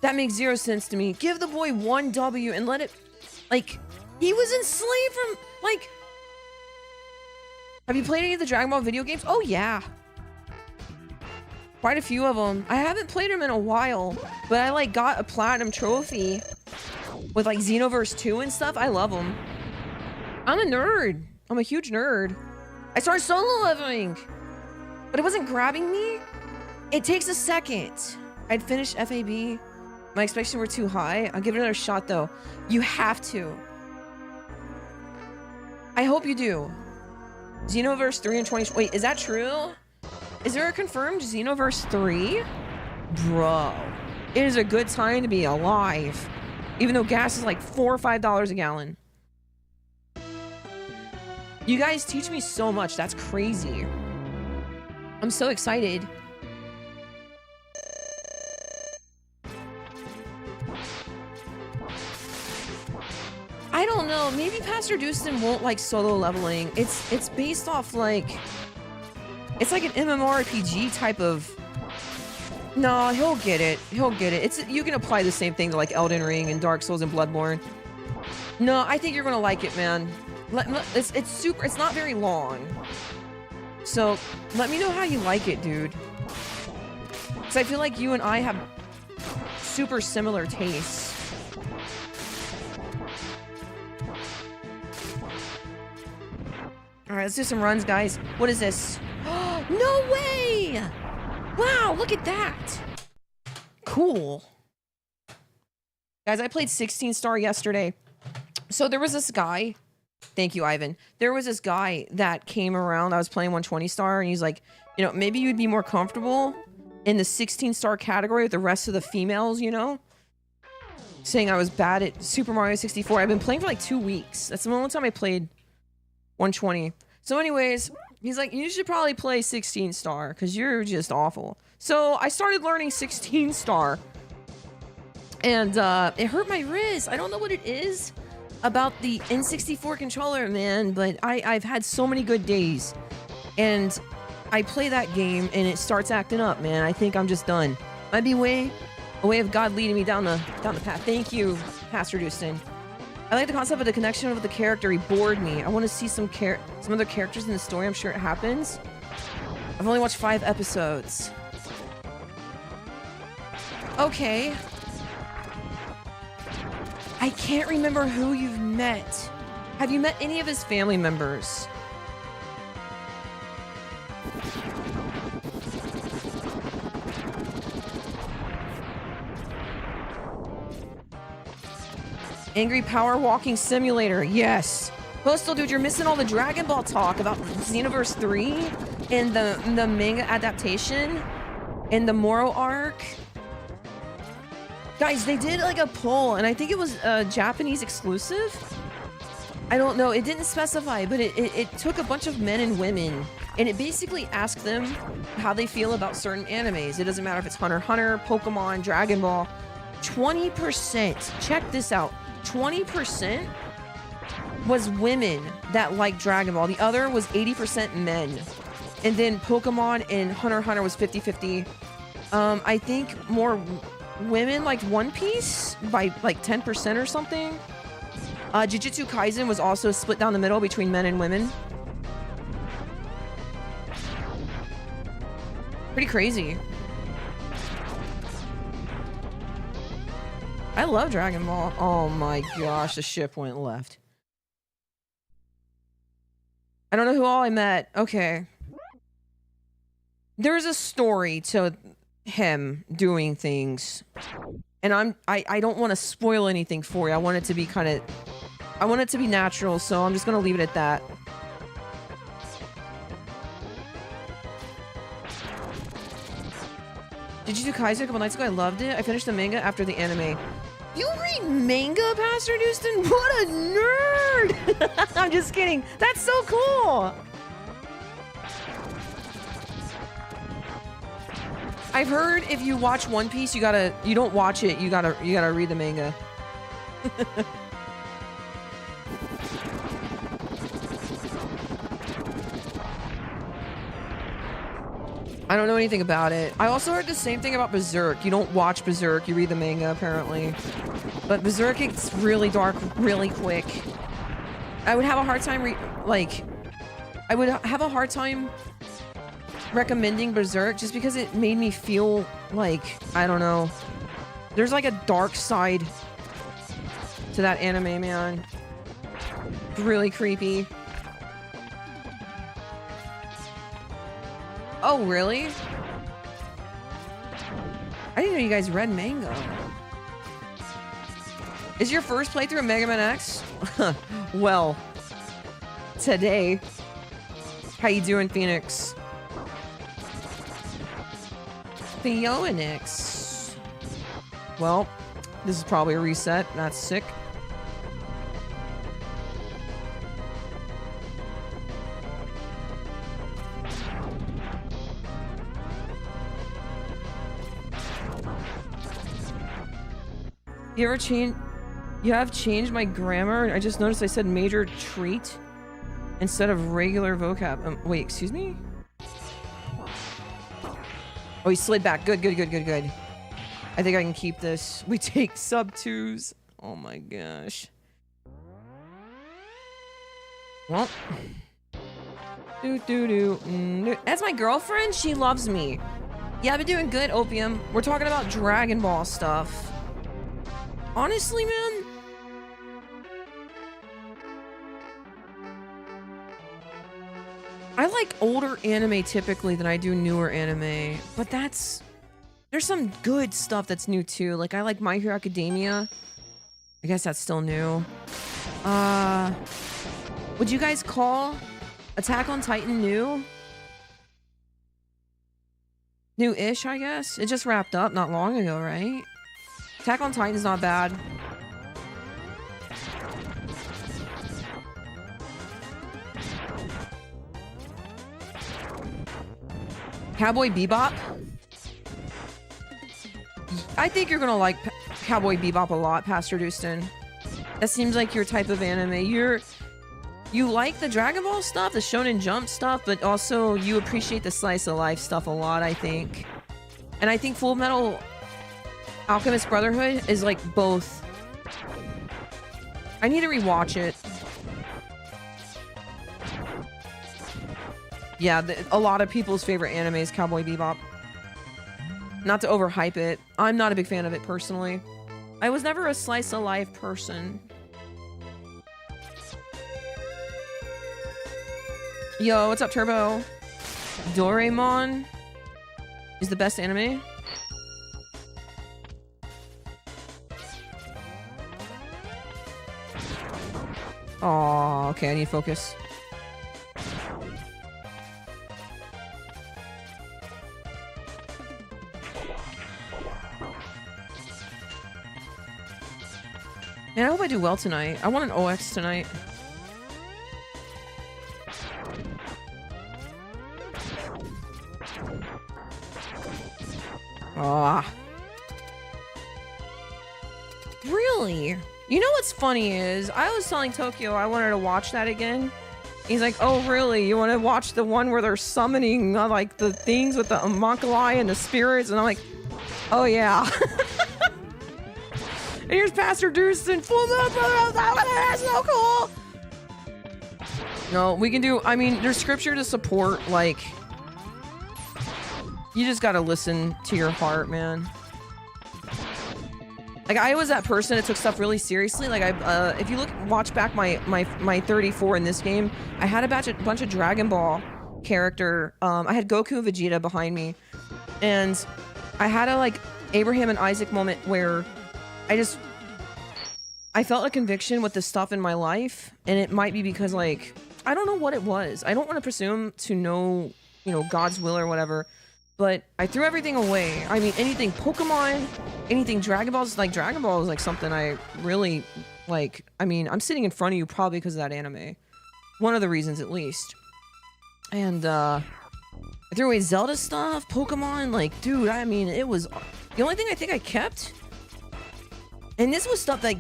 makes zero sense to me. Give the boy one W and let it, like, he was enslaved from, like, have you played any of the Dragon Ball video games? Oh yeah. Quite a few of them. I haven't played them in a while, but I like got a platinum trophy with like Xenoverse 2 and stuff. I love them. I'm a nerd. I'm a huge nerd. I started solo leveling, but it wasn't grabbing me. It takes a second. I'd finished FAB. My expectations were too high. I'll give it another shot though. You have to. I hope you do. Xenoverse 3 and 20. Wait, is that true? Is there a confirmed Xenoverse 3? Bro, it is a good time to be alive. Even though gas is like $4 or $5 a gallon. You guys teach me so much. That's crazy. I'm so excited. I don't know. Maybe Pastor Dustin won't like solo leveling. It's based off like, it's like an MMORPG type of. No, he'll get it. He'll get it. You can apply the same thing to like Elden Ring and Dark Souls and Bloodborne. No, I think you're gonna like it, man. It's super. It's not very long. So let me know how you like it, dude. Because I feel like you and I have super similar tastes. All right, let's do some runs, guys. What is this? No way! Wow, look at that. Cool. Guys, I played 16 star yesterday. So there was this guy. Thank you, Ivan. There was this guy that came around. I was playing 120 star, and he's like, you know, maybe you'd be more comfortable in the 16 star category with the rest of the females, you know? Saying I was bad at Super Mario 64. I've been playing for like 2 weeks. That's the only time I played 120. So anyways, he's like, you should probably play 16 star because you're just awful. So I started learning 16 star, and it hurt my wrist. I don't know what it is about the N64 controller, man, but I've had so many good days, and I play that game and it starts acting up, man. I think I'm just done. Might be a way of God leading me down the path. Thank you, Pastor Dustin. I like the concept of the connection with the character. He bored me. I want to see some other characters in the story. I'm sure it happens. I've only watched 5 episodes. Okay. I can't remember who you've met. Have you met any of his family members? Angry Power Walking Simulator, yes. Postal dude, you're missing all the Dragon Ball talk about Xenoverse 3 and the manga adaptation and the Moro arc. Guys, they did like a poll, and I think it was Japanese exclusive. I don't know, it didn't specify, but it took a bunch of men and women, and it basically asked them how they feel about certain animes. It doesn't matter if it's Hunter x Hunter, Pokemon, Dragon Ball. 20%, check this out. 20% was women that liked Dragon Ball. The other was 80% men. And then Pokemon and Hunter x Hunter was 50-50. I think more women liked One Piece by like 10% or something. Jujutsu Kaisen was also split down the middle between men and women. Pretty crazy. I love Dragon Ball. Oh my gosh, the ship went left. I don't know who all I met. Okay. There's a story to him doing things. And I don't want to spoil anything for you. I want it to be I want it to be natural, so I'm just gonna leave it at that. Did you do Kaiser a couple nights ago? I loved it. I finished the manga after the anime. You read manga, Pastor Houston? What a nerd! I'm just kidding. That's so cool. I've heard if you watch One Piece, you don't watch it, you gotta read the manga. I don't know anything about it. I also heard the same thing about Berserk. You don't watch Berserk, you read the manga apparently. But Berserk gets really dark really quick. I would have a hard time recommending Berserk just because it made me feel like, I don't know. There's like a dark side to that anime, man. It's really creepy. Oh, really? I didn't know you guys read manga. Is your first playthrough of Mega Man X? Well, today. How you doing, Phoenix? Phoenix. Well, this is probably a reset. That's sick. You have changed my grammar. I just noticed I said major treat instead of regular vocab. Wait, excuse me? Oh, he slid back. Good. I think I can keep this. We take sub 2s. Oh my gosh. Well. That's my girlfriend? She loves me. Yeah, I've been doing good, Opium. We're talking about Dragon Ball stuff. Honestly, man. I like older anime typically than I do newer anime, but there's some good stuff that's new too. Like I like My Hero Academia. I guess that's still new. Would you guys call Attack on Titan new? New-ish, I guess. It just wrapped up not long ago, right? Attack on Titan's not bad. Cowboy Bebop? I think you're gonna like Cowboy Bebop a lot, Pastor Dustin. That seems like your type of anime. You like the Dragon Ball stuff, the Shonen Jump stuff, but also you appreciate the slice of life stuff a lot, I think. And I think Full Metal Alchemist Brotherhood is like both. I need to rewatch it. Yeah, a lot of people's favorite anime is Cowboy Bebop. Not to overhype it. I'm not a big fan of it personally. I was never a slice of life person. Yo, what's up, Turbo? Doraemon is the best anime. Oh, okay, I need focus. Man, I hope I do well tonight. I want an OX tonight. Ah. Really? You know what's funny is, I was telling Tokyo I wanted to watch that again. He's like, oh really? You want to watch the one where they're summoning like the things with the homunculi and the spirits? And I'm like, oh yeah. And here's Pastor Deuce and full moon, that's so cool. No, we can do, I mean, there's scripture to support, like, you just gotta listen to your heart, man. Like, I was that person that took stuff really seriously. Like, if you watch back my 34 in this game, I had a bunch of Dragon Ball character. I had Goku and Vegeta behind me, and I had a like Abraham and Isaac moment where I felt a conviction with the stuff in my life, and it might be because like I don't know what it was. I don't want to presume to know, you know, God's will or whatever. But I threw everything away. I mean, anything Pokemon, anything Dragon Balls. Like, Dragon Ball is like something I really like. I mean, I'm sitting in front of you probably because of that anime. One of the reasons, at least. And, I threw away Zelda stuff, Pokemon. Like, dude, I mean, it was... The only thing I think I kept... And this was stuff that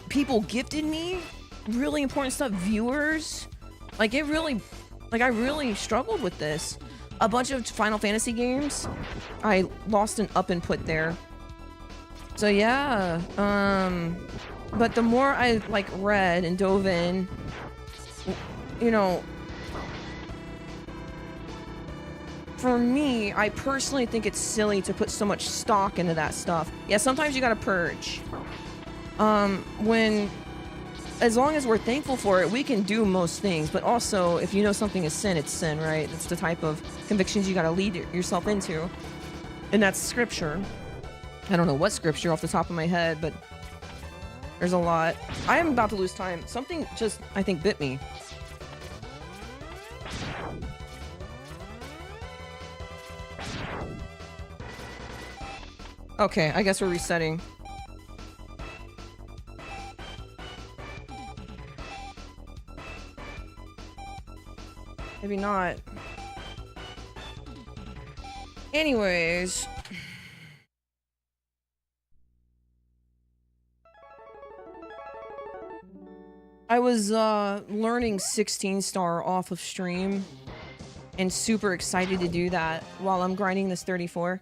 people gifted me. Really important stuff. Viewers. Like, it really... Like, I really struggled with this. A bunch of Final Fantasy games. I lost an up input there. So yeah, but the more I like read and dove in, you know, for me, I personally think it's silly to put so much stock into that stuff. Yeah, sometimes you gotta purge. As long as we're thankful for it, we can do most things. But also, if you know something is sin, it's sin, right? That's the type of convictions you gotta lead yourself into. And that's scripture. I don't know what scripture off the top of my head, but there's a lot. I am about to lose time. Something just, I think, bit me. Okay, I guess we're resetting. Maybe not. Anyways. I was learning 16 star off of stream and super excited to do that while I'm grinding this 34.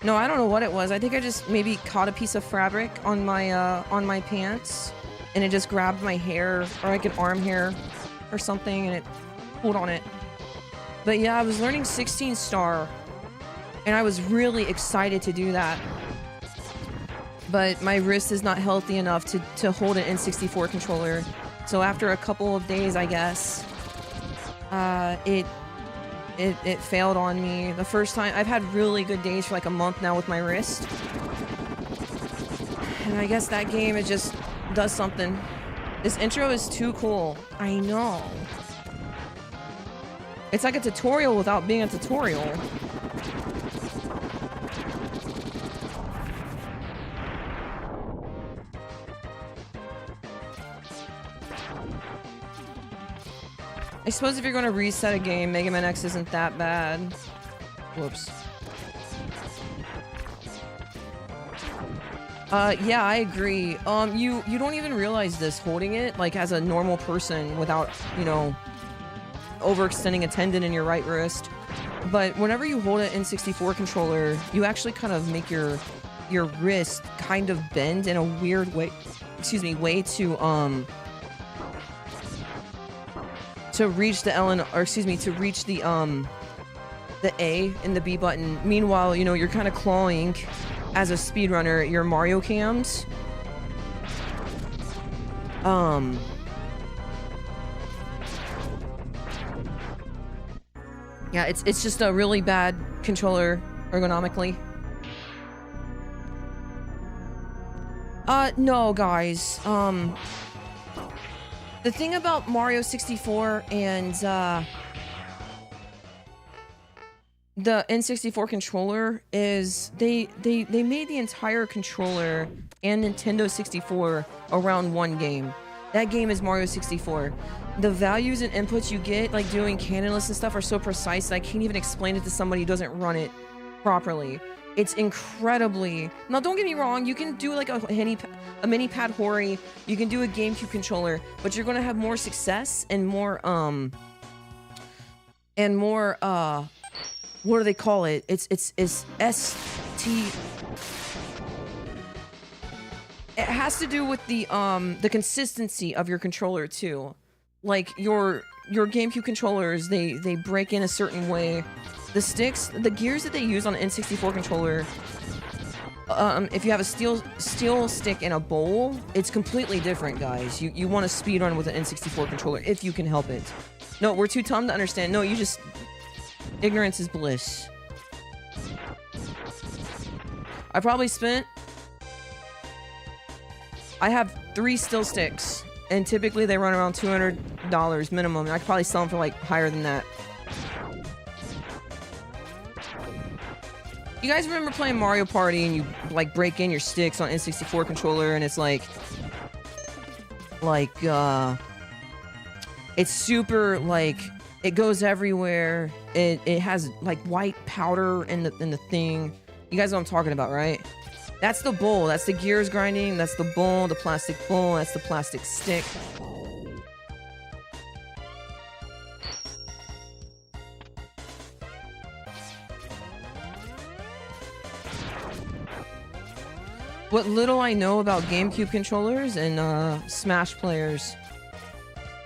No, I don't know what it was. I think I just maybe caught a piece of fabric on my pants and it just grabbed my hair or like an arm hair or something and it pulled on it. But yeah, I was learning 16 star and I was really excited to do that. But my wrist is not healthy enough to hold an N64 controller. So after a couple of days, I guess, it failed on me. The first time, I've had really good days for like a month now with my wrist. And I guess that game, it just does something. This intro is too cool. I know. It's like a tutorial without being a tutorial. I suppose if you're going to reset a game, Mega Man X isn't that bad. Whoops. Yeah, I agree. You don't even realize this holding it, like, as a normal person without, you know, overextending a tendon in your right wrist. But whenever you hold an N64 controller, you actually kind of make your wrist kind of bend in a weird way, way to reach the L and, or excuse me, to reach the A and the B button. Meanwhile, you know, you're kind of clawing as a speedrunner your Mario cams. Yeah, it's just a really bad controller ergonomically. No, guys. The thing about Mario 64 and the N64 controller is they made the entire controller and Nintendo 64 around one game. That game is Mario 64. The values and inputs you get, like doing canonless and stuff, are so precise that I can't even explain it to somebody who doesn't run it. properly. It's incredibly... Now, don't get me wrong. You can do like a mini pad Hori. You can do a GameCube controller, but you're going to have more success and more, what do they call it? It's ST... It has to do with the consistency of your controller too. Like your GameCube controllers, they break in a certain way. The sticks, the gears that they use on an N64 controller, if you have a steel stick in a bowl, it's completely different, guys. You want to speedrun with an N64 controller if you can help it. No, we're too dumb to understand. No, you just... Ignorance is bliss. I probably spent... I have 3 still sticks, and typically they run around $200 minimum, and I could probably sell them for like higher than that. You guys remember playing Mario Party and you like break in your sticks on N64 controller and it's it's super like it goes everywhere. It has like white powder in the thing. You guys know what I'm talking about, right? That's the bowl. That's the gears grinding. That's the bowl, the plastic bowl. That's the plastic stick. What little I know about GameCube controllers and Smash players,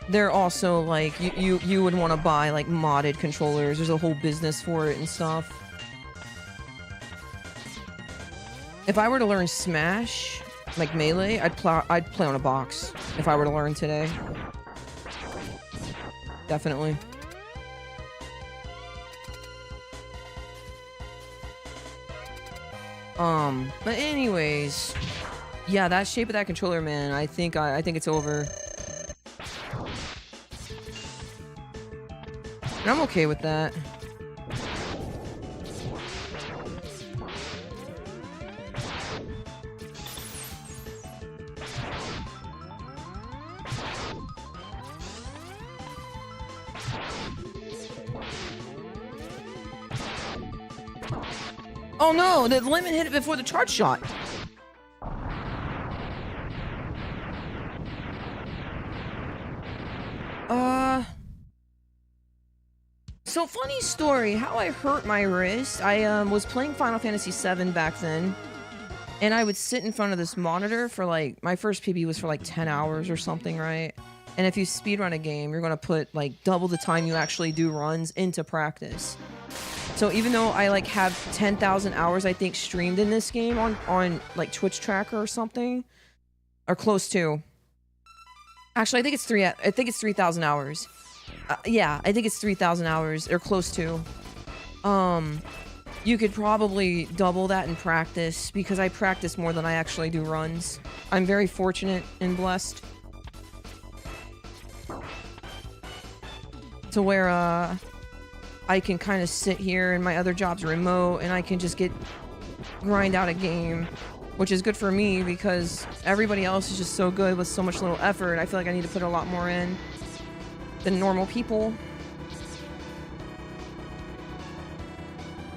they're also like you would want to buy like modded controllers. There's a whole business for it and stuff. If I were to learn Smash, like Melee, I'd play on a box. If I were to learn today, definitely. But anyways, yeah, that shape of that controller, man, I think it's over. And I'm okay with that. Oh no, the lemon hit it before the charge shot. So funny story, how I hurt my wrist. I was playing Final Fantasy VII back then, and I would sit in front of this monitor for like, my first PB was for like 10 hours or something, right? And if you speedrun a game, you're gonna put like double the time you actually do runs into practice. So even though I like have 10,000 hours, I think, streamed in this game on like Twitch Tracker or something, or close to. Actually, I think it's 3,000 hours. Yeah, I think it's 3,000 hours, or close to. You could probably double that in practice because I practice more than I actually do runs. I'm very fortunate and blessed to where I can kind of sit here and my other job's remote and I can just grind out a game, which is good for me because everybody else is just so good with so much little effort. I feel like I need to put a lot more in than normal people.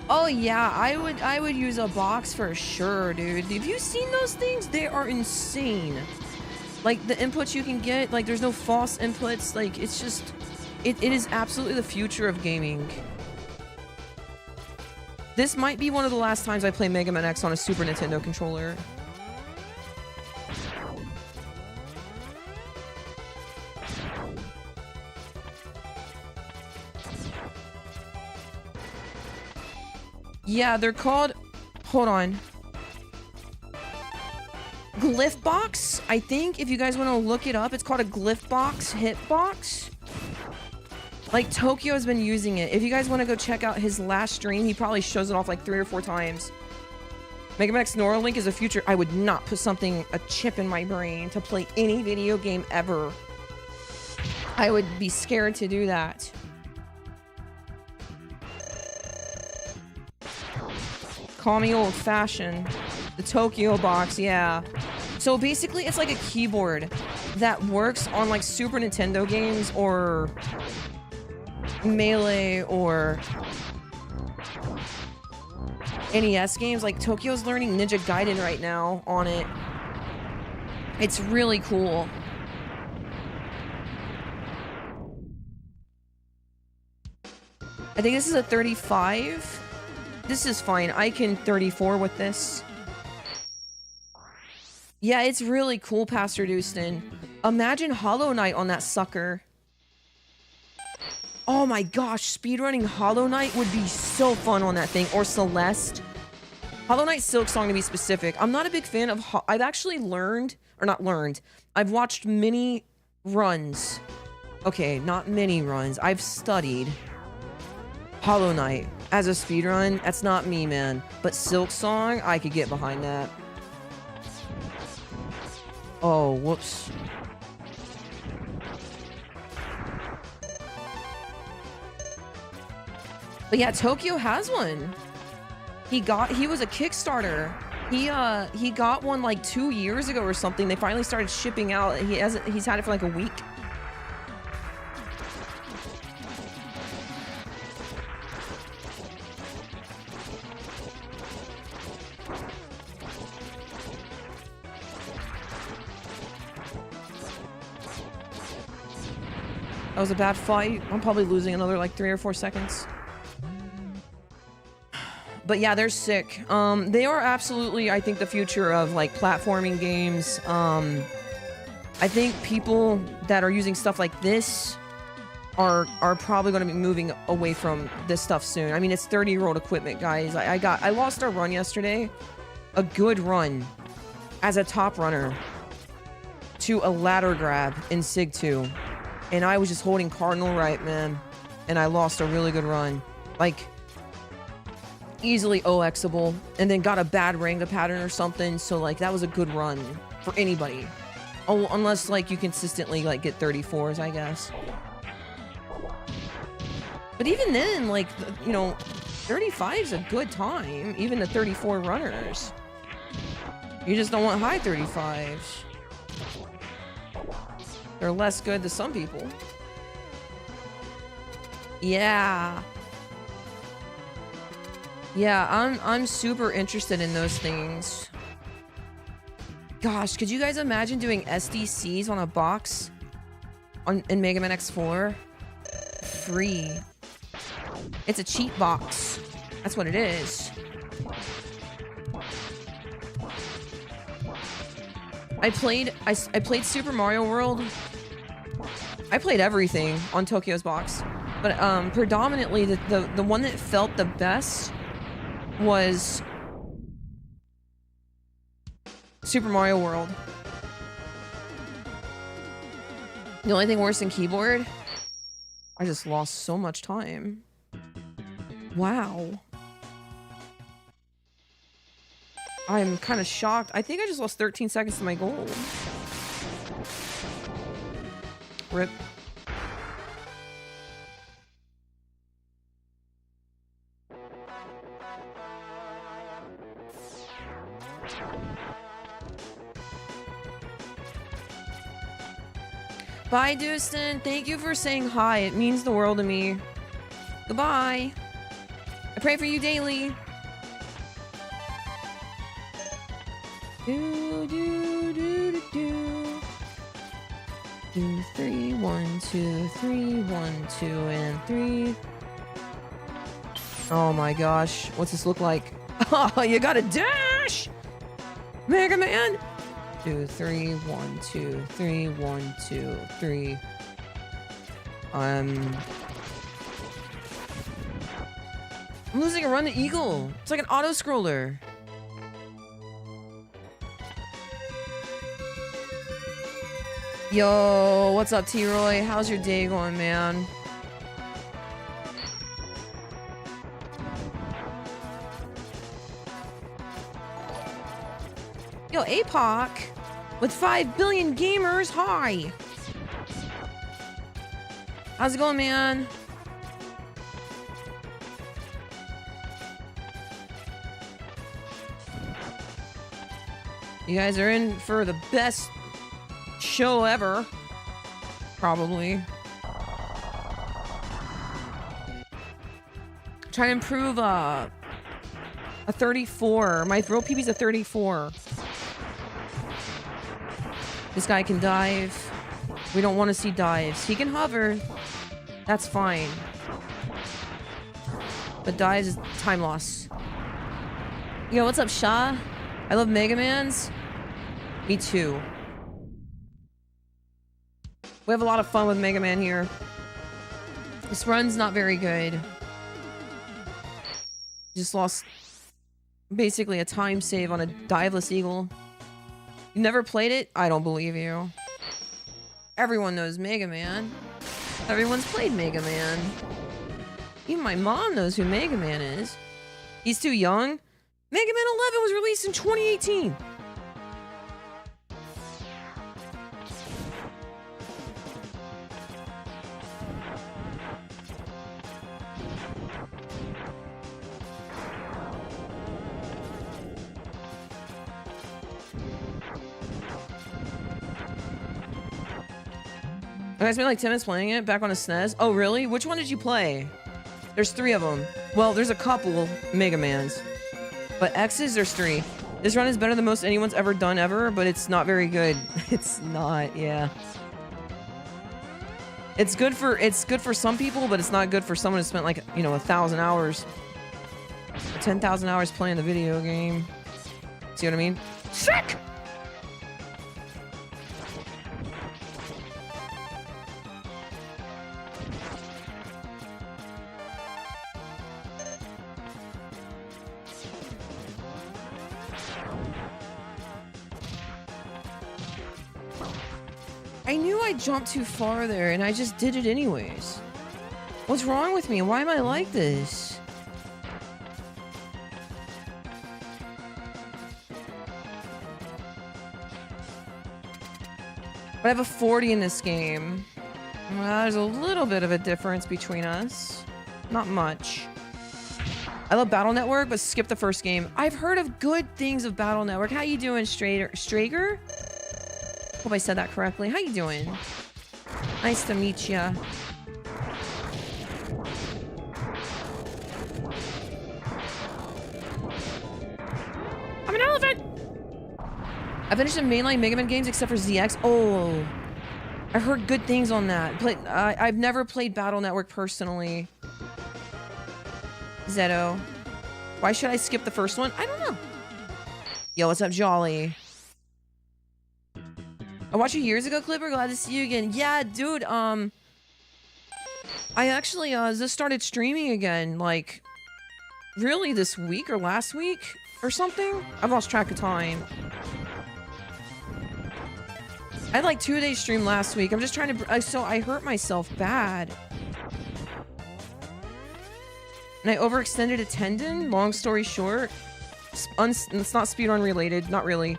Oh yeah, I would use a box for sure, dude. Have you seen those things? They are insane. Like the inputs you can get, like there's no false inputs, like it's just it is absolutely the future of gaming. This might be one of the last times I play Mega Man X on a Super Nintendo controller. Yeah, they're called... Hold on. Glyph box, I think. If you guys want to look it up, it's called a glyph box hitbox. Like, Tokyo's been using it. If you guys want to go check out his last stream, he probably shows it off like 3 or 4 times. Mega Man X Neuralink is a future. I would not put a chip in my brain to play any video game ever. I would be scared to do that. Call me old-fashioned. The Tokyo box, yeah. So basically, it's like a keyboard that works on like Super Nintendo games or Melee or NES games. Like, Tokyo's learning Ninja Gaiden right now on it. It's really cool. I think this is a 35. This is fine. I can 34 with this. Yeah, it's really cool, Pastor Dustin. Imagine Hollow Knight on that sucker. Oh my gosh, speedrunning Hollow Knight would be so fun on that thing. Or Celeste. Hollow Knight Silk Song to be specific. I'm not a big fan of... I've actually learned... Or not learned. I've watched many runs. Okay, not many runs. I've studied Hollow Knight as a speedrun. That's not me, man. But Silk Song, I could get behind that. Oh, whoops. But yeah, Tokyo has one. He was a Kickstarter. He got one like 2 years ago or something. They finally started shipping out. He's had it for like a week. That was a bad fight. I'm probably losing another like 3 or 4 seconds. But yeah, they're sick. They are absolutely, I think, the future of like platforming games. I think people that are using stuff like this are probably going to be moving away from this stuff soon. I mean, it's 30-year-old equipment, guys. I lost a run yesterday, a good run, as a top runner to a ladder grab in Sig 2, and I was just holding cardinal right, man, and I lost a really good run, like easily OXable, and then got a bad Ranga pattern or something. So like that was a good run for anybody. Oh, unless like you consistently like get 34s, I guess. But even then, like, you know, 35 is a good time, even the 34 runners. You just don't want high 35s. They're less good to some people. Yeah. Yeah, I'm super interested in those things. Gosh, could you guys imagine doing SDCs on a box in Mega Man X4? Free. It's a cheat box. That's what it is. I played Super Mario World. I played everything on Tokyo's box, but predominantly the one that felt the best was Super Mario World. The only thing worse than keyboard, I just lost so much time. Wow. I'm kind of shocked. I think I just lost 13 seconds to my goal. Rip. Bye, Dustin. Thank you for saying hi. It means the world to me. Goodbye. I pray for you daily. Do, do, do, do, do. 2, 3, 1, 2, 3, 1, 2, and 3. Oh my gosh. What's this look like? Oh, you got a dash! Mega Man! 2, 3, 1, 2, 3, 1, 2, 3. I'm losing a run to Eagle. It's like an auto scroller. Yo, what's up, T-Roy? How's your day going, man? Yo, APOC with 5 billion gamers. Hi. How's it going, man? You guys are in for the best show ever. Probably. Trying to improve A 34. My real PB's a 34. This guy can dive. We don't want to see dives. He can hover. That's fine. But dives is time loss. Yo, what's up, Sha? I love Mega Mans. Me too. We have a lot of fun with Mega Man here. This run's not very good. Just lost basically a time save on a diveless eagle. You never played it? I don't believe you. Everyone knows Mega Man. Everyone's played Mega Man. Even my mom knows who Mega Man is. He's too young. Mega Man 11 was released in 2018. I spent like 10 minutes playing it back on a SNES. Oh, really? Which one did you play? There's 3 of them. Well, there's a couple Mega Mans. But X's, there's 3. This run is better than most anyone's ever done ever, but it's not very good. It's not, yeah. It's good for some people, but it's not good for someone who spent like, you know, 1,000 hours. 10,000 hours playing the video game. See what I mean? Sick! I knew I jumped too far there, and I just did it anyways. What's wrong with me? Why am I like this? But I have a 40 in this game. Well, there's a little bit of a difference between us. Not much. I love Battle Network, but skip the first game. I've heard of good things of Battle Network. How you doing, Strager? Hope I said that correctly. How you doing? Nice to meet ya. I'm an elephant! I finished the mainline Mega Man games except for ZX. Oh, I heard good things on that. I've never played Battle Network personally. Zeto. Why should I skip the first one? I don't know. Yo, what's up, Jolly? I watched you years ago, Clipper. Glad to see you again. Yeah, dude, I actually, just started streaming again, like, really this week or last week or something? I've lost track of time. I had like 2-day stream last week. I'm just trying to, so I hurt myself bad. And I overextended a tendon, long story short. It's not speedrun related, not really.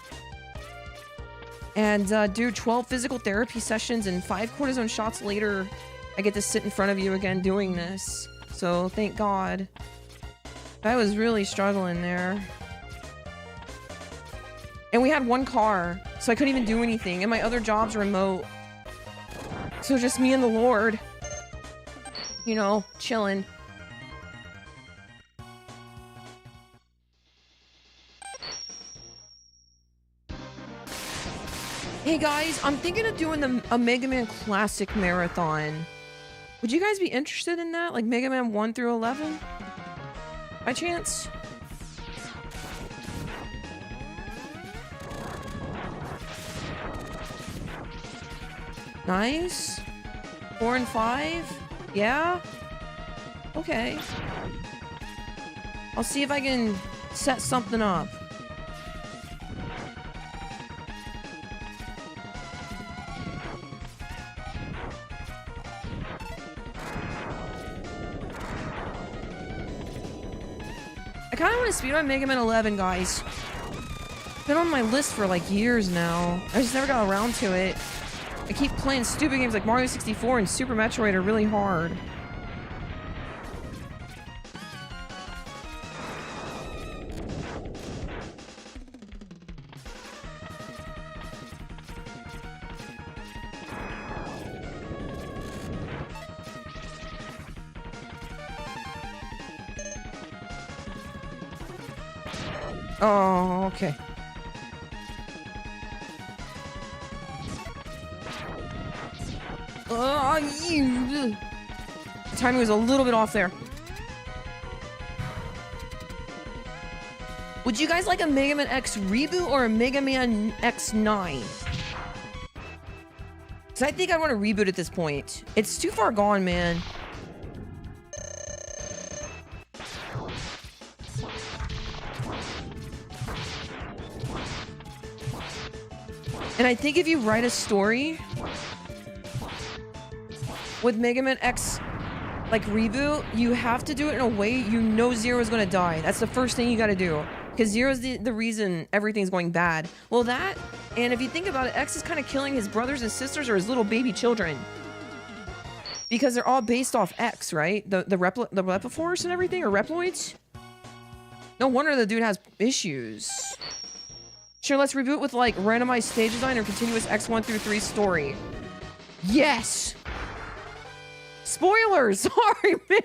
And dude, 12 physical therapy sessions and 5 cortisone shots later, I get to sit in front of you again doing this. So thank God. I was really struggling there. And we had 1 car, so I couldn't even do anything. And my other job's remote. So just me and the Lord. You know, chilling. Hey guys, I'm thinking of doing a Mega Man Classic Marathon. Would you guys be interested in that? Like Mega Man 1 through 11? By chance? Nice. 4 and 5? Yeah? Okay. I'll see if I can set something up. I kind of want to speedrun Mega Man 11, guys. It's been on my list for like years now. I just never got around to it. I keep playing stupid games like Mario 64 and Super Metroid are really hard. Oh, okay. You. The timing was a little bit off there. Would you guys like a Mega Man X reboot or a Mega Man X9? Because I think I want to reboot at this point. It's too far gone, man. And I think if you write a story with Mega Man X, like, reboot, you have to do it in a way you know Zero is going to die. That's the first thing you got to do. Because Zero's the reason everything's going bad. Well, that, and if you think about it, X is kind of killing his brothers and sisters or his little baby children. Because they're all based off X, right? The Repliforce and everything, or Reploids? No wonder the dude has issues. Sure, let's reboot with, like, randomized stage design or continuous X1 through 3 story. Yes! Spoilers! Sorry, man!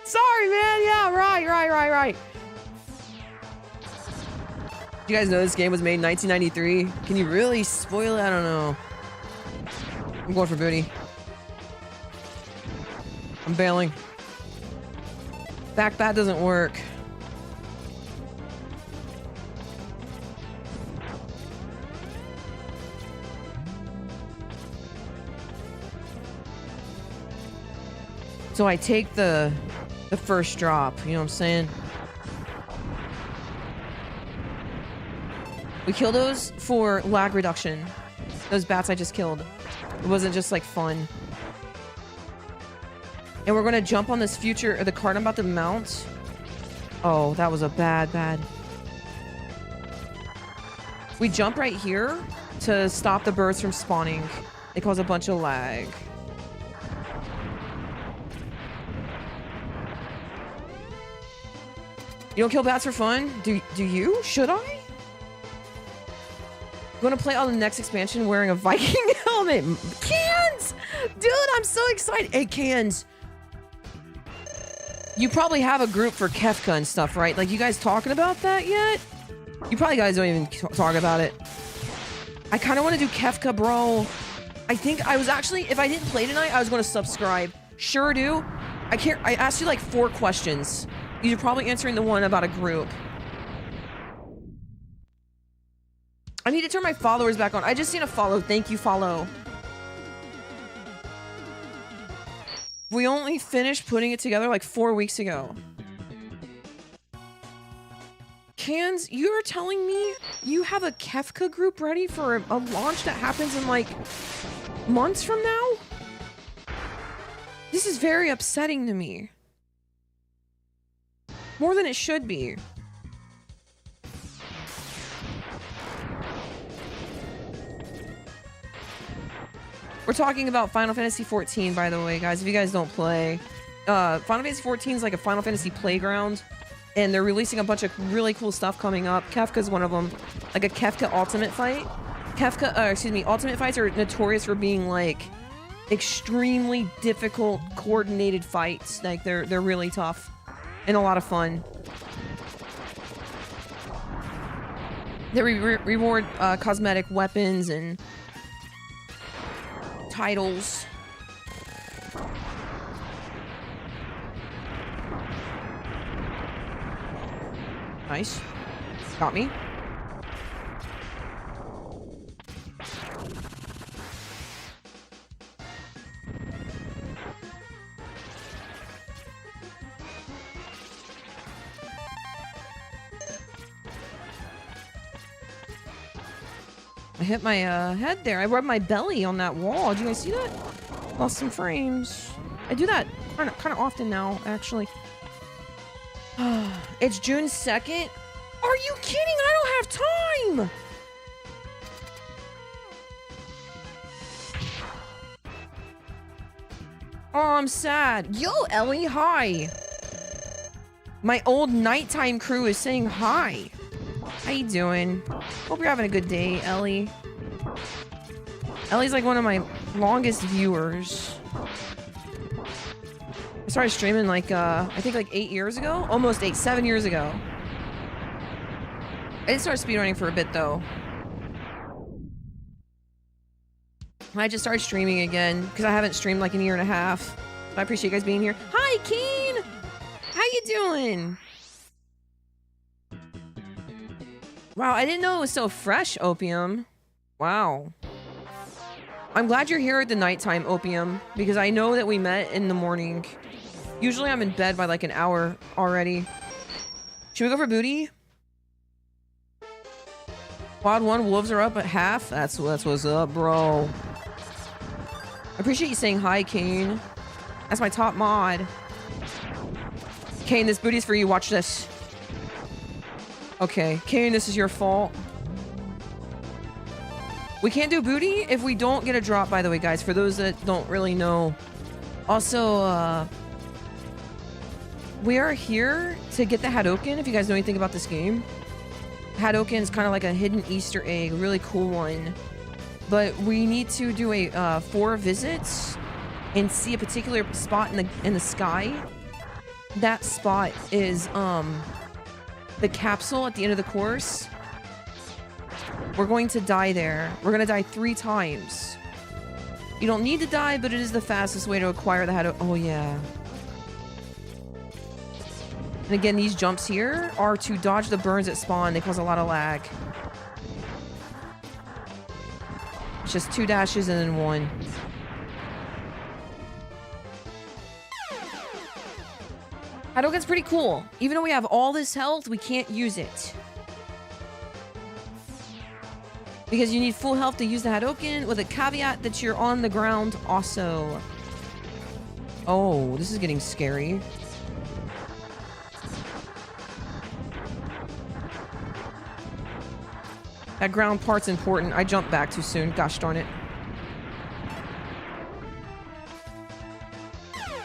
Sorry, man! Yeah, right. Do you guys know this game was made in 1993? Can you really spoil it? I don't know. I'm going for booty. I'm bailing. Back bat doesn't work. So I take the first drop, you know what I'm saying? We kill those for lag reduction. Those bats I just killed. It wasn't just like fun. And we're gonna jump on this future, or the card I'm about to mount. Oh, that was a bad. We jump right here to stop the birds from spawning. They cause a bunch of lag. You don't kill bats for fun? Do you? Should I? I'm gonna play on the next expansion wearing a Viking helmet. Cans! Dude, I'm so excited. Hey, Cans. You probably have a group for Kefka and stuff, right? Like, you guys talking about that yet? You probably guys don't even talk about it. I kind of want to do Kefka, bro. I think I was actually, if I didn't play tonight, I was going to subscribe. Sure do. I asked you like 4 questions. You're probably answering the one about a group. I need to turn my followers back on. I just seen a follow. Thank you, follow. We only finished putting it together like 4 weeks ago. Cans, you're telling me you have a Kefka group ready for a launch that happens in like months from now? This is very upsetting to me. More than it should be. We're talking about Final Fantasy XIV, by the way, guys. If you guys don't play, Final Fantasy XIV is like a Final Fantasy playground, and they're releasing a bunch of really cool stuff coming up. Kefka's one of them, like a Kefka Ultimate Fight. Ultimate Fights are notorious for being like extremely difficult, coordinated fights. Like they're really tough and a lot of fun. They reward cosmetic weapons and titles. Nice. Got me. I hit my head there. I rubbed my belly on that wall. Did you guys see that? Lost some frames. I do that kind of often now, actually. It's June 2nd? Are you kidding? I don't have time! Oh, I'm sad. Yo, Ellie, hi. My old nighttime crew is saying hi. How you doing? Hope you're having a good day, Ellie. Ellie's like one of my longest viewers. I started streaming like, I think like 8 years ago? Almost 7 years ago. I did start speedrunning for a bit, though. I just started streaming again, because I haven't streamed like in a year and a half. I appreciate you guys being here. Hi, Keen! How you doing? Wow, I didn't know it was so fresh, Opium. Wow. I'm glad you're here at the nighttime, Opium, because I know that we met in the morning. Usually I'm in bed by like an hour already. Should we go for booty? Quad 1, wolves are up at half. That's what's up, bro. I appreciate you saying hi, Kane. That's my top mod. Kane, this booty's for you. Watch this. Okay, Kane, this is your fault. We can't do booty if we don't get a drop, by the way, guys, for those that don't really know. Also, we are here to get the Hadoken, if you guys know anything about this game. Hadoken is kind of like a hidden Easter egg, a really cool one. But we need to do a 4 visits and see a particular spot in the sky. That spot is the capsule at the end of the course. We're going to die there. We're going to die 3 times. You don't need to die, but it is the fastest way to acquire the Hadoken. Oh, yeah. And again, these jumps here are to dodge the burns that spawn. They cause a lot of lag. It's just 2 dashes and then 1. Hadoken's pretty cool. Even though we have all this health, we can't use it. Because you need full health to use the Hadoken, with a caveat that you're on the ground also. Oh, this is getting scary. That ground part's important. I jumped back too soon. Gosh darn it.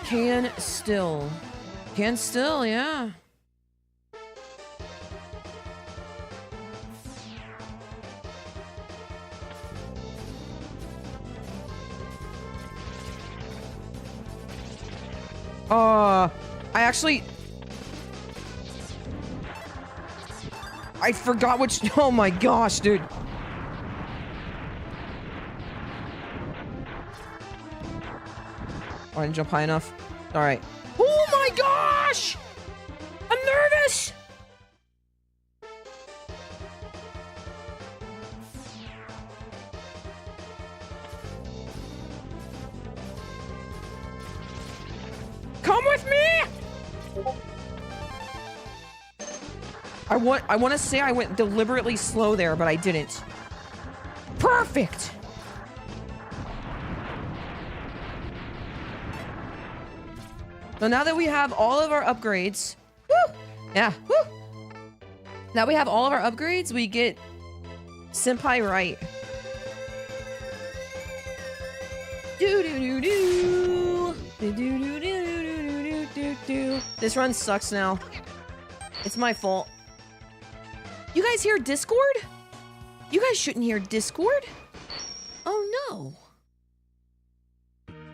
Can still. Can still, yeah. I forgot which. Oh my gosh, dude. Oh, I didn't jump high enough. All right. Oh my gosh! I'm nervous! Come with me! I want to say I went deliberately slow there, but I didn't. Perfect! So now that we have all of our upgrades, woo, yeah, woo. Now we have all of our upgrades, we get Senpai right. Do do do do do do do do do do do. This run sucks now. It's my fault. You guys hear Discord? You guys shouldn't hear Discord. Oh no.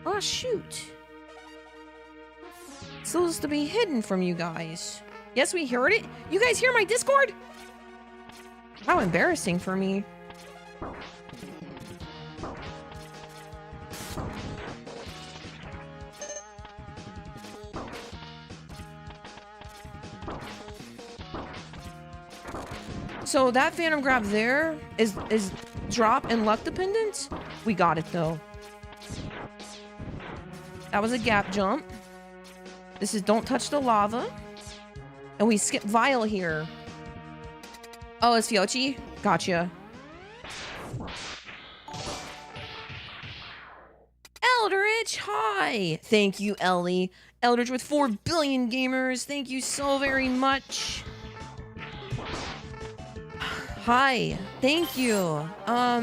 Oh shoot. It's supposed to be hidden from you guys. Yes, we heard it. You guys hear my Discord? How embarrassing for me. So that Phantom Grab there is drop and luck dependent. We got it though. That was a gap jump. This is don't touch the lava. And we skip Vile here. Oh, it's Fiochi? Gotcha. Eldritch, hi! Thank you, Ellie. Eldritch with 4 billion gamers. Thank you so very much. Hi, thank you.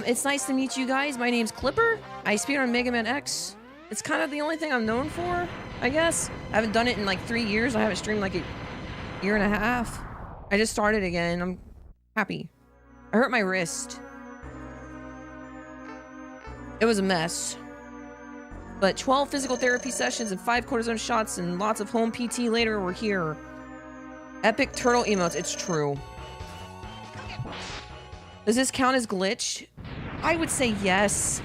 It's nice to meet you guys. My name's Clipper. I speedrun Mega Man X. It's kind of the only thing I'm known for, I guess. I haven't done it in like 3 years. I haven't streamed like a year and a half. I just started again. I'm happy. I hurt my wrist. It was a mess. But 12 physical therapy sessions and 5 cortisone shots and lots of home PT later, we're here. Epic turtle emotes. It's true. Does this count as glitch? I would say yes.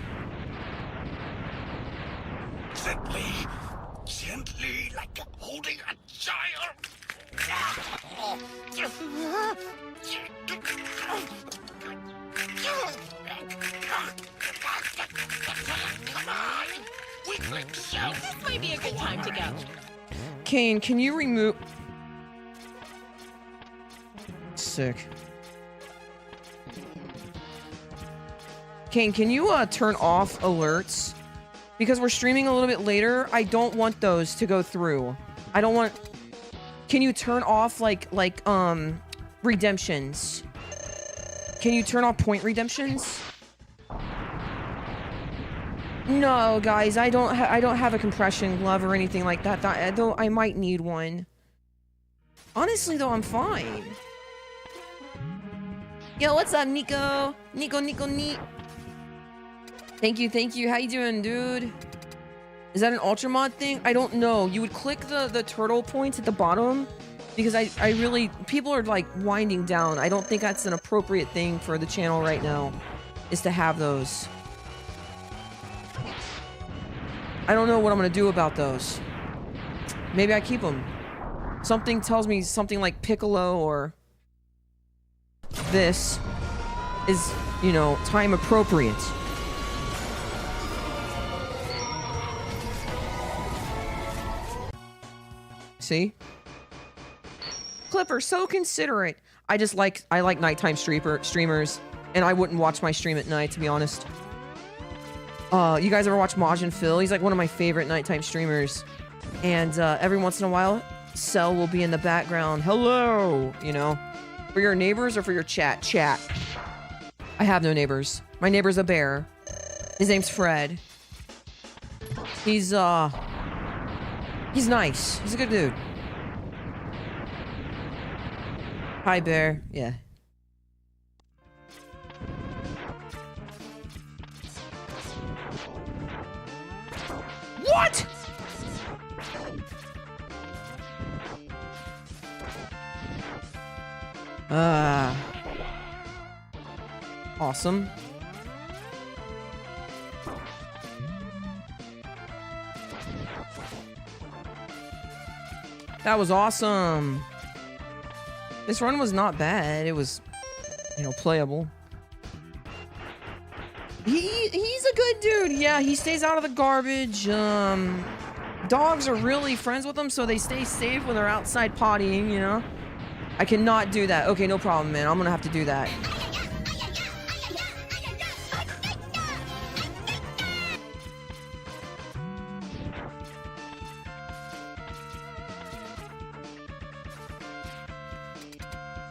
Gently, gently, like holding a child. Come on, weaklings. This might be a good time to go. Kane, can you remove... Sick. Kane, can you turn off alerts? Because we're streaming a little bit later, I don't want those to go through. I don't want... Can you turn off, like, redemptions? Can you turn off point redemptions? No, guys, I don't have a compression glove or anything like that. Though I might need one. Honestly, though, I'm fine. Yo, what's up, Nico? Nico. Thank you. How you doing, dude? Is that an ultra mod thing? I don't know. You would click the turtle points at the bottom because I really... People are, like, winding down. I don't think that's an appropriate thing for the channel right now, is to have those. I don't know what I'm gonna do about those. Maybe I keep them. Something tells me something like Piccolo or this is, you know, time appropriate. See? Clipper, so considerate. I like nighttime streamers, and I wouldn't watch my stream at night, to be honest. You guys ever watch Majin Phil? He's like one of my favorite nighttime streamers. And every once in a while, Cell will be in the background. Hello! You know? For your neighbors or for your chat? Chat. I have no neighbors. My neighbor's a bear. His name's Fred. He's nice. He's a good dude. Hi, bear. Yeah. What? Awesome. That was awesome. This run was not bad. It was, you know, playable. He's a good dude. Yeah, he stays out of the garbage. Dogs are really friends with him, so they stay safe when they're outside pottying, you know? I cannot do that. Okay, no problem, man. I'm gonna have to do that.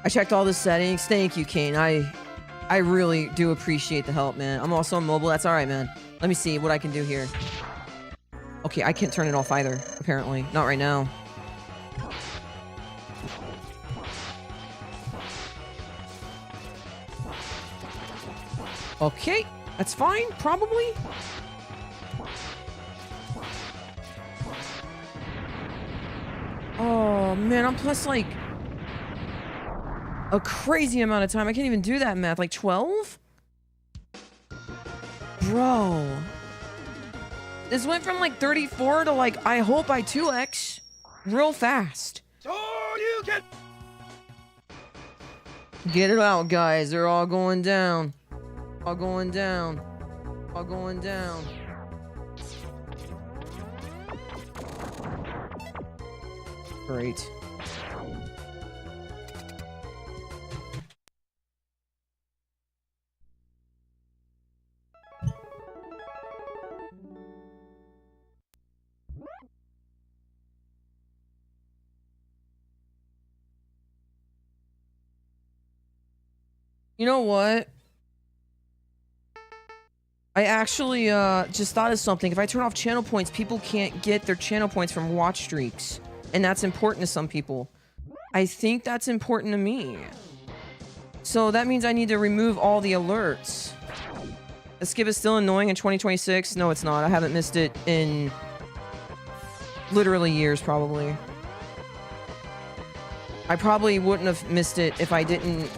I checked all the settings. Thank you, Kane. I really do appreciate the help, man. I'm also on mobile. That's all right, man. Let me see what I can do here. Okay, I can't turn it off either, apparently. Not right now. Okay, that's fine, probably. Oh, man, I'm plus, like, a crazy amount of time. I can't even do that math. Like 12? Bro. This went from like 34 to like, I hope I 2x real fast. So you can... Get it out, guys. They're all going down. All going down. All going down. Great. You know what? I actually just thought of something. If I turn off channel points, people can't get their channel points from watch streaks. And that's important to some people. I think that's important to me. So that means I need to remove all the alerts. The skip is still annoying in 2026? No, it's not. I haven't missed it in literally years, probably. I probably wouldn't have missed it if I didn't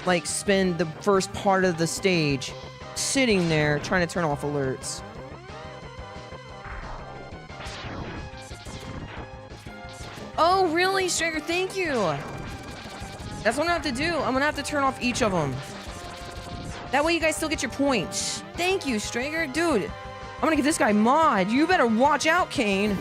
like spend the first part of the stage sitting there trying to turn off alerts. Oh, really, Striker? Thank you. That's what I'm gonna have to do. I'm gonna have to turn off each of them. That way you guys still get your points. Thank you, Striker. Dude, I'm gonna give this guy mod. You better watch out, Kane.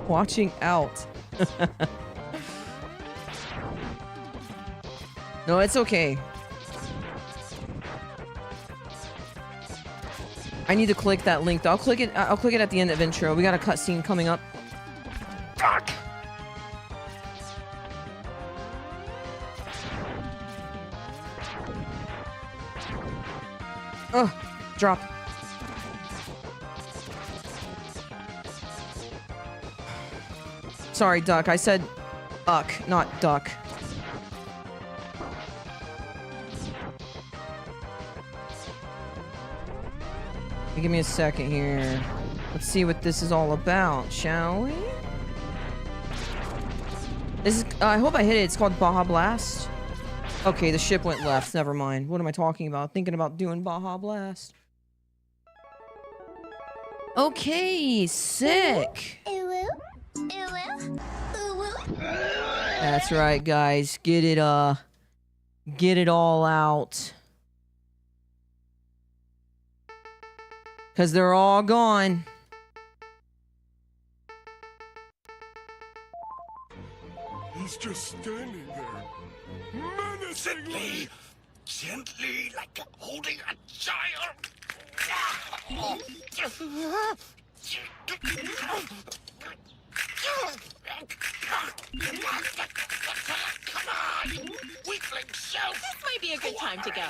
Watching out. No, it's okay. I need to click that link though. I'll click it at the end of intro. We got a cutscene coming up. Fuck. Oh, drop. Sorry, duck. I said uck, not duck. Give me a second here. Let's see what this is all about, shall we? This is, I hope I hit it. It's called Baja Blast. Okay, the ship went left. Never mind. What am I talking about? Thinking about doing Baja Blast. Okay, sick. That's right, guys. Get it all out. Because they're all gone. He's just standing there, menacingly, gently, like holding a child. Come on, weakling self. This might be a good time to go.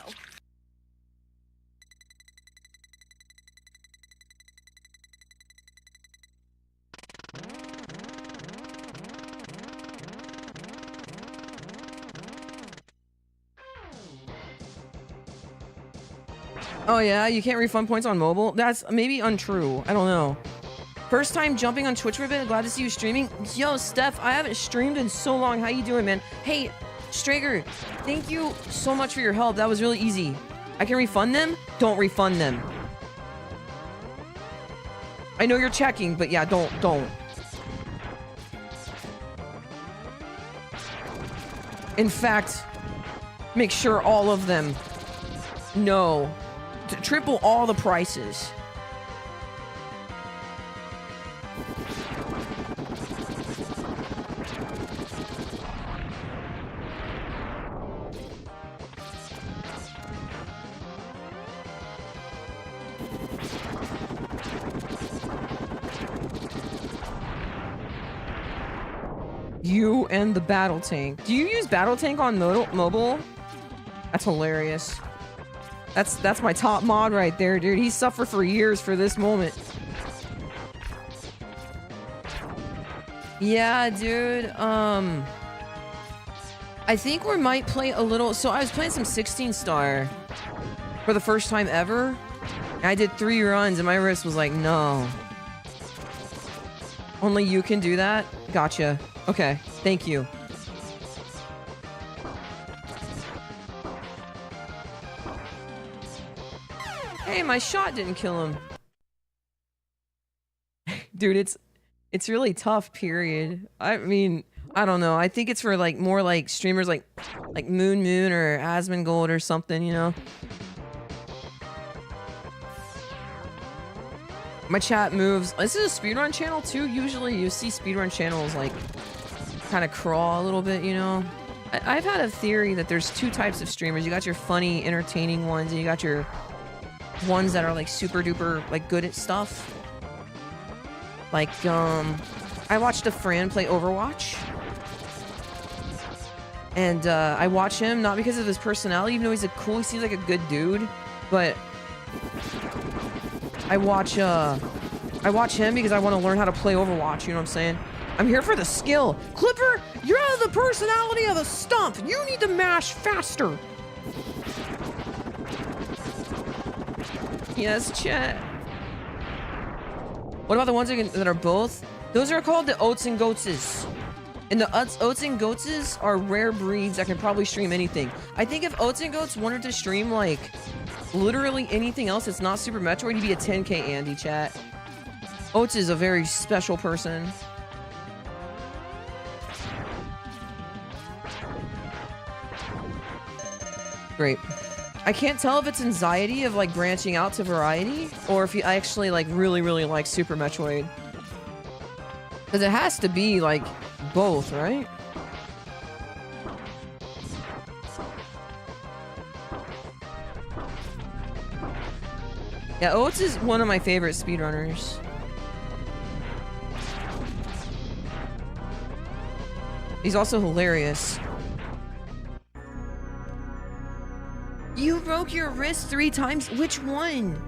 Oh yeah, you can't refund points on mobile? That's maybe untrue. I don't know. First time jumping on Twitch for a bit. Glad to see you streaming. Yo, Steph, I haven't streamed in so long. How you doing, man? Hey, Strager, thank you so much for your help. That was really easy. I can refund them? Don't refund them. I know you're checking, but yeah, don't. In fact, make sure all of them know. Triple all the prices. You and the battle tank. Do you use battle tank on mobile? That's hilarious. That's my top mod right there, dude. He suffered for years for this moment. Yeah, dude. I think we might play a little. So I was playing some 16 star for the first time ever. And I did 3 runs and my wrist was like, no. Only you can do that? Gotcha. Okay, thank you. Hey, my shot didn't kill him. Dude, it's really tough, period. I mean, I don't know. I think it's for like more like streamers like Moon or Asmongold or something, you know? My chat moves. This is a speedrun channel too. Usually you see speedrun channels like kind of crawl a little bit, you know? I've had a theory that there's 2 types of streamers. You got your funny, entertaining ones, and you got your ones that are like super duper like good at stuff. Like I watched a friend play Overwatch, and I watch him not because of his personality, even though he seems like a good dude, but I watch him because I want to learn how to play Overwatch, you know what I'm saying? I'm here for the skill. Clipper, you have the personality of a stump. You need to mash faster. Yes, chat. What about the ones that are both? Those are called the Oats and Goatses. And the Oats and Goatses are rare breeds that can probably stream anything. I think if Oats and Goats wanted to stream, like, literally anything else that's not Super Metroid, he'd be a 10K Andy, chat. Oats is a very special person. Great. I can't tell if it's anxiety of, like, branching out to variety, or if you actually, like, really, really like Super Metroid. Because it has to be, like, both, right? Yeah, Oats is one of my favorite speedrunners. He's also hilarious. You broke your wrist 3 times? Which one?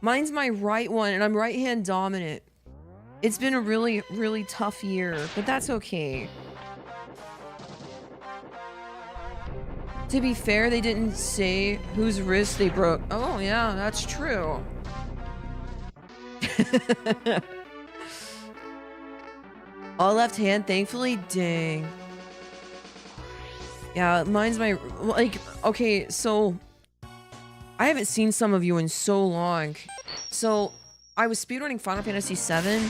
Mine's my right one, and I'm right-hand dominant. It's been a really, really tough year, but that's okay. To be fair, they didn't say whose wrist they broke. Oh, yeah, that's true. All left hand, thankfully. Dang. Yeah, mine's my... Like, okay, so... I haven't seen some of you in so long. So, I was speedrunning Final Fantasy VII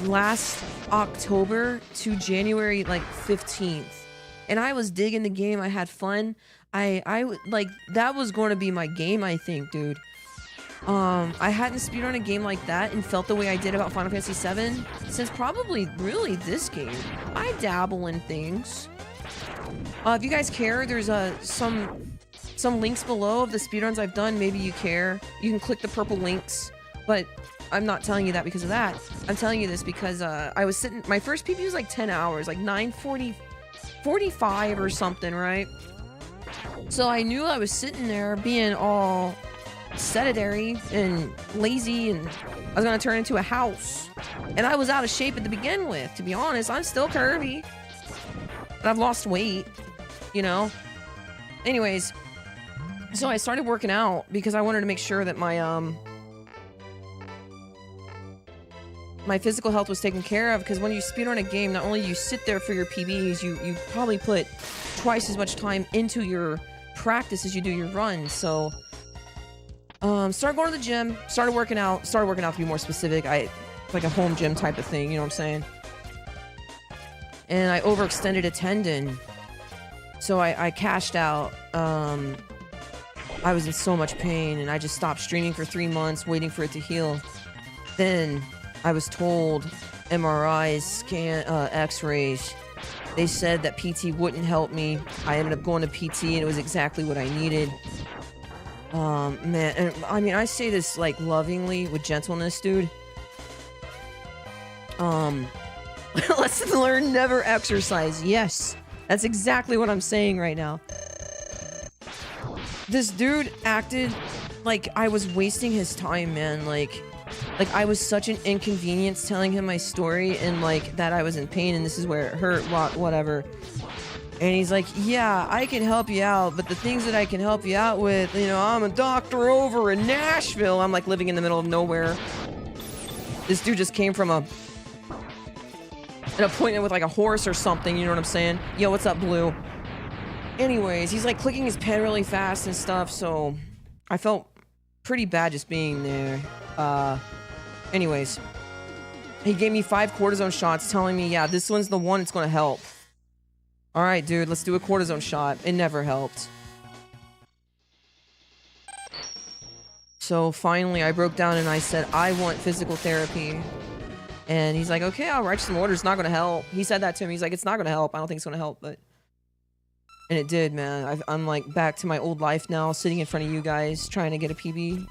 last October to January, like, 15th. And I was digging the game. I had fun. Like, that was going to be my game, I think, dude. I hadn't speedrun a game like that and felt the way I did about Final Fantasy VII since probably, really, this game. I dabble in things. If you guys care, there's some links below of the speedruns I've done. Maybe you care. You can click the purple links, but I'm not telling you that because of that. I'm telling you this because I was sitting... My first PB was like 10 hours, like 9:45 or something, right? So I knew I was sitting there being all sedentary and lazy, and I was gonna turn into a house. And I was out of shape at the begin with, to be honest. I'm still curvy, but I've lost weight, you know? Anyways, so I started working out because I wanted to make sure that my my physical health was taken care of, because when you speedrun a game, not only you sit there for your PBs, you probably put twice as much time into your practice as you do your runs. So started going to the gym, started working out to be more specific. Like a home gym type of thing, you know what I'm saying? And I overextended a tendon. So I cashed out. I was in so much pain, and I just stopped streaming for 3 months, waiting for it to heal. Then I was told MRIs, x-rays. They said that PT wouldn't help me. I ended up going to PT, and it was exactly what I needed. Man, and I mean, I say this, like, lovingly, with gentleness, dude. Lesson learned, never exercise. Yes, that's exactly what I'm saying right now. This dude acted like I was wasting his time, man. Like I was such an inconvenience telling him my story, and like that I was in pain and this is where it hurt, whatever. And he's like, yeah, I can help you out, but the things that I can help you out with, you know, I'm a doctor over in Nashville. I'm like living in the middle of nowhere. This dude just came from an appointment with like a horse or something, you know what I'm saying? Yo, what's up, Blue? Anyways, he's like clicking his pen really fast and stuff, so I felt pretty bad just being there. Anyways, he gave me 5 cortisone shots telling me, yeah, this one's the one that's gonna help. Alright, dude, let's do a cortisone shot. It never helped. So finally, I broke down and I said, I want physical therapy. And he's like, okay, I'll write you some orders. It's not gonna help. He said that to me. He's like, it's not gonna help. I don't think it's gonna help, but... And it did, man. I'm like back to my old life now, sitting in front of you guys, trying to get a PB.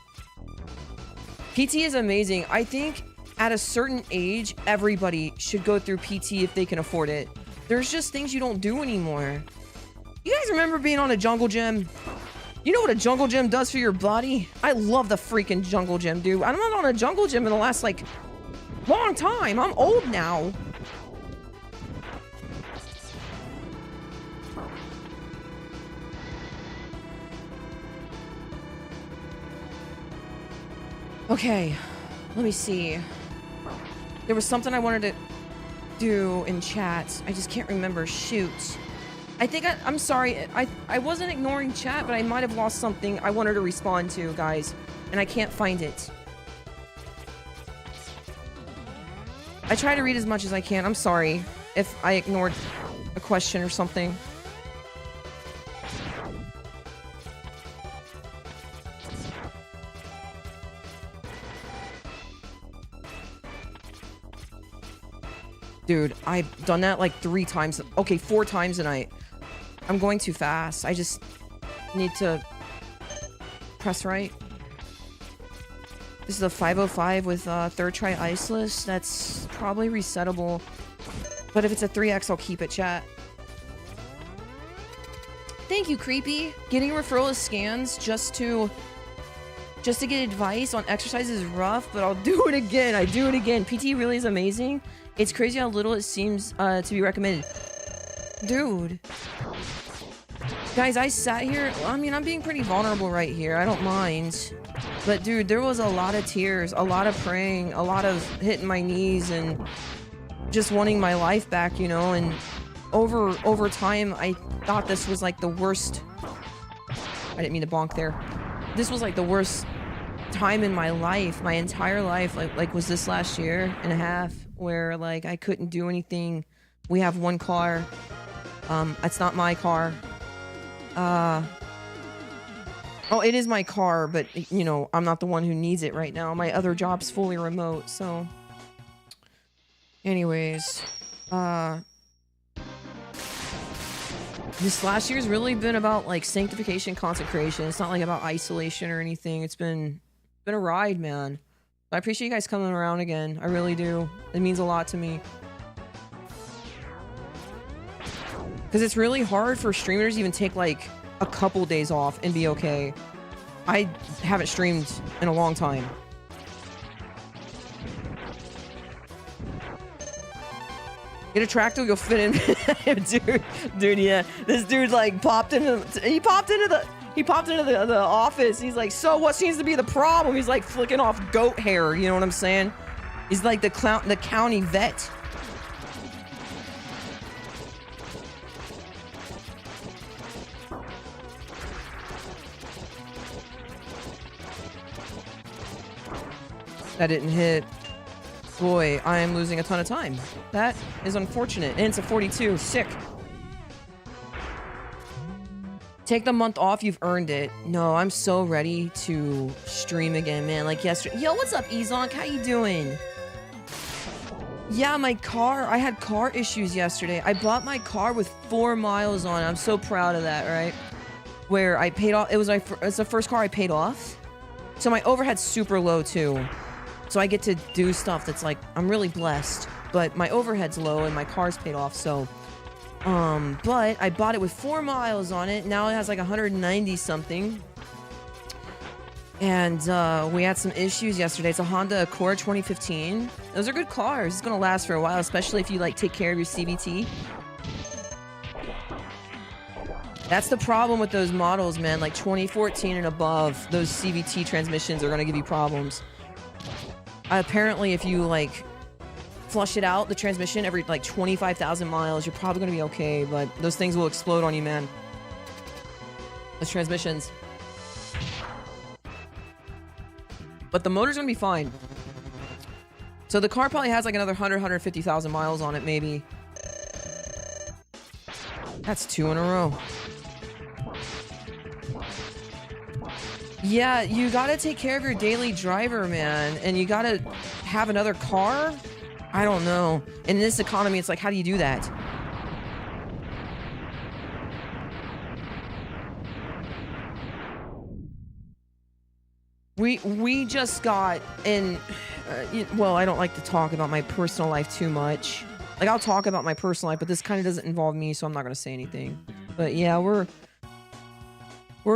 PT is amazing. I think at a certain age, everybody should go through PT if they can afford it. There's just things you don't do anymore. You guys remember being on a jungle gym? You know what a jungle gym does for your body? I love the freaking jungle gym, dude. I'm not on a jungle gym in the last, like, long time. I'm old now. Okay, let me see. There was something I wanted to do in chat. I just can't remember. Shoot. I think I'm sorry. I wasn't ignoring chat, but I might have lost something I wanted to respond to, guys. And I can't find it. I try to read as much as I can. I'm sorry if I ignored a question or something. Dude, I've done that like 3 times. Okay, 4 times tonight. I'm going too fast. I just need to press right. This is a 505 with third try iceless. That's probably resettable. But if it's a 3x, I'll keep it, chat. Thank you, Creepy. Getting referral scans just to get advice on exercise is rough, but I'll do it again. I do it again. PT really is amazing. It's crazy how little it seems to be recommended. Dude. Guys, I sat here. I mean, I'm being pretty vulnerable right here. I don't mind. But, dude, there was a lot of tears, a lot of praying, a lot of hitting my knees and just wanting my life back, you know? And over time, I thought this was, like, the worst... I didn't mean to bonk there. This was, like, the worst time in my life, my entire life. Like was this last year and a half where, like, I couldn't do anything. We have one car. It's not my car. Oh, it is my car, but, you know, I'm not the one who needs it right now. My other job's fully remote, so... Anyways, this last year's really been about, like, sanctification, consecration. It's not, like, about isolation or anything. It's been a ride, man. I appreciate you guys coming around again. I really do. It means a lot to me. Because it's really hard for streamers to even take, like, a couple days off and be okay. I haven't streamed in a long time. Get a tractor, you'll fit in. dude, yeah. This dude, like, popped into the office. He's like, so what seems to be the problem? He's like flicking off goat hair, you know what I'm saying? He's like the county vet. That didn't hit. Boy, I am losing a ton of time. That is unfortunate. And it's a 42. Sick. Take the month off. You've earned it. No, I'm so ready to stream again, man. Like yesterday. Yo, what's up, Ezonk? How you doing? Yeah, my car. I had car issues yesterday. I bought my car with 4 miles on it. I'm so proud of that, right? Where I paid off. It's the first car I paid off. So my overhead's super low, too. So I get to do stuff that's like, I'm really blessed, but my overhead's low and my car's paid off, so, but I bought it with 4 miles on it. Now it has like 190 something. And, we had some issues yesterday. It's a Honda Accord 2015. Those are good cars. It's gonna last for a while, especially if you like take care of your CVT. That's the problem with those models, man. Like 2014 and above, those CVT transmissions are gonna give you problems. Apparently, if you, like, flush it out, the transmission, every, like, 25,000 miles, you're probably gonna be okay, but those things will explode on you, man. Those transmissions. But the motor's gonna be fine. So the car probably has, like, another 150,000 miles on it, maybe. That's 2 in a row. Yeah, you gotta take care of your daily driver, man. And you gotta have another car? I don't know. In this economy, it's like, how do you do that? We just got in... well, I don't like to talk about my personal life too much. Like, I'll talk about my personal life, but this kind of doesn't involve me, so I'm not gonna say anything. But yeah, we're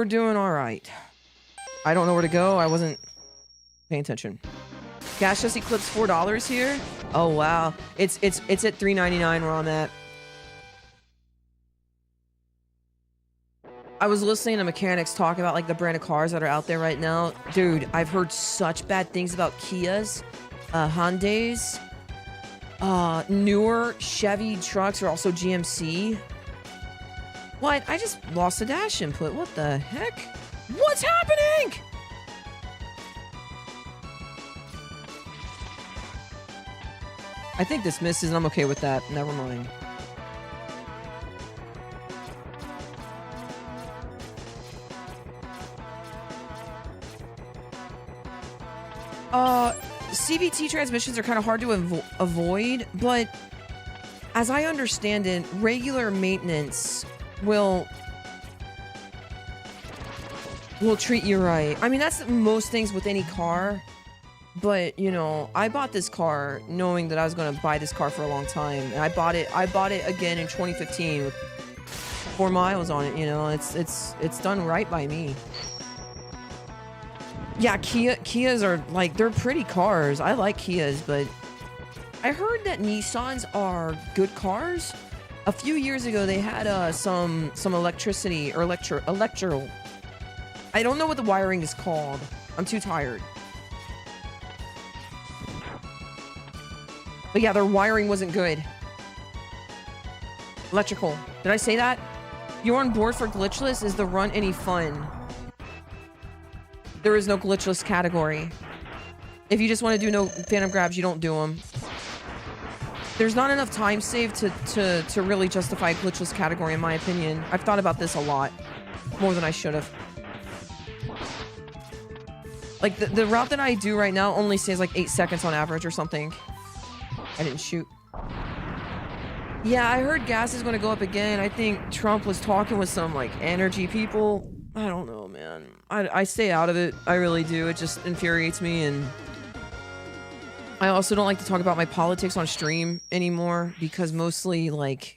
doing all right. I don't know where to go. I wasn't paying attention. Gas just eclipsed $4 here. Oh wow, it's at $3.99 where I'm at. I was listening to mechanics talk about like the brand of cars that are out there right now. Dude, I've heard such bad things about Kias, Hyundais, newer Chevy trucks are also GMC. What? I just lost the dash input. What the heck? What's happening? I think this misses and I'm okay with that. Never mind. CVT transmissions are kind of hard to avoid, but as I understand it, regular maintenance will treat you right. I mean, that's most things with any car, but you know, I bought this car knowing that I was going to buy this car for a long time, and I bought it again in 2015 with 4 miles on it. You know, it's done right by me. Yeah, Kias are like, they're pretty cars. I like Kias, but I heard that Nissans are good cars. A few years ago, they had some electricity or electrical. I don't know what the wiring is called. I'm too tired. But yeah, their wiring wasn't good. Electrical. Did I say that? You're on board for glitchless? Is the run any fun? There is no glitchless category. If you just want to do no phantom grabs, you don't do them. There's not enough time saved to really justify a glitchless category, in my opinion. I've thought about this a lot. More than I should have. Like, the route that I do right now only stays like 8 seconds on average or something. I didn't shoot. Yeah, I heard gas is going to go up again. I think Trump was talking with some, like, energy people. I don't know, man. I stay out of it. I really do. It just infuriates me, and I also don't like to talk about my politics on stream anymore because mostly, like,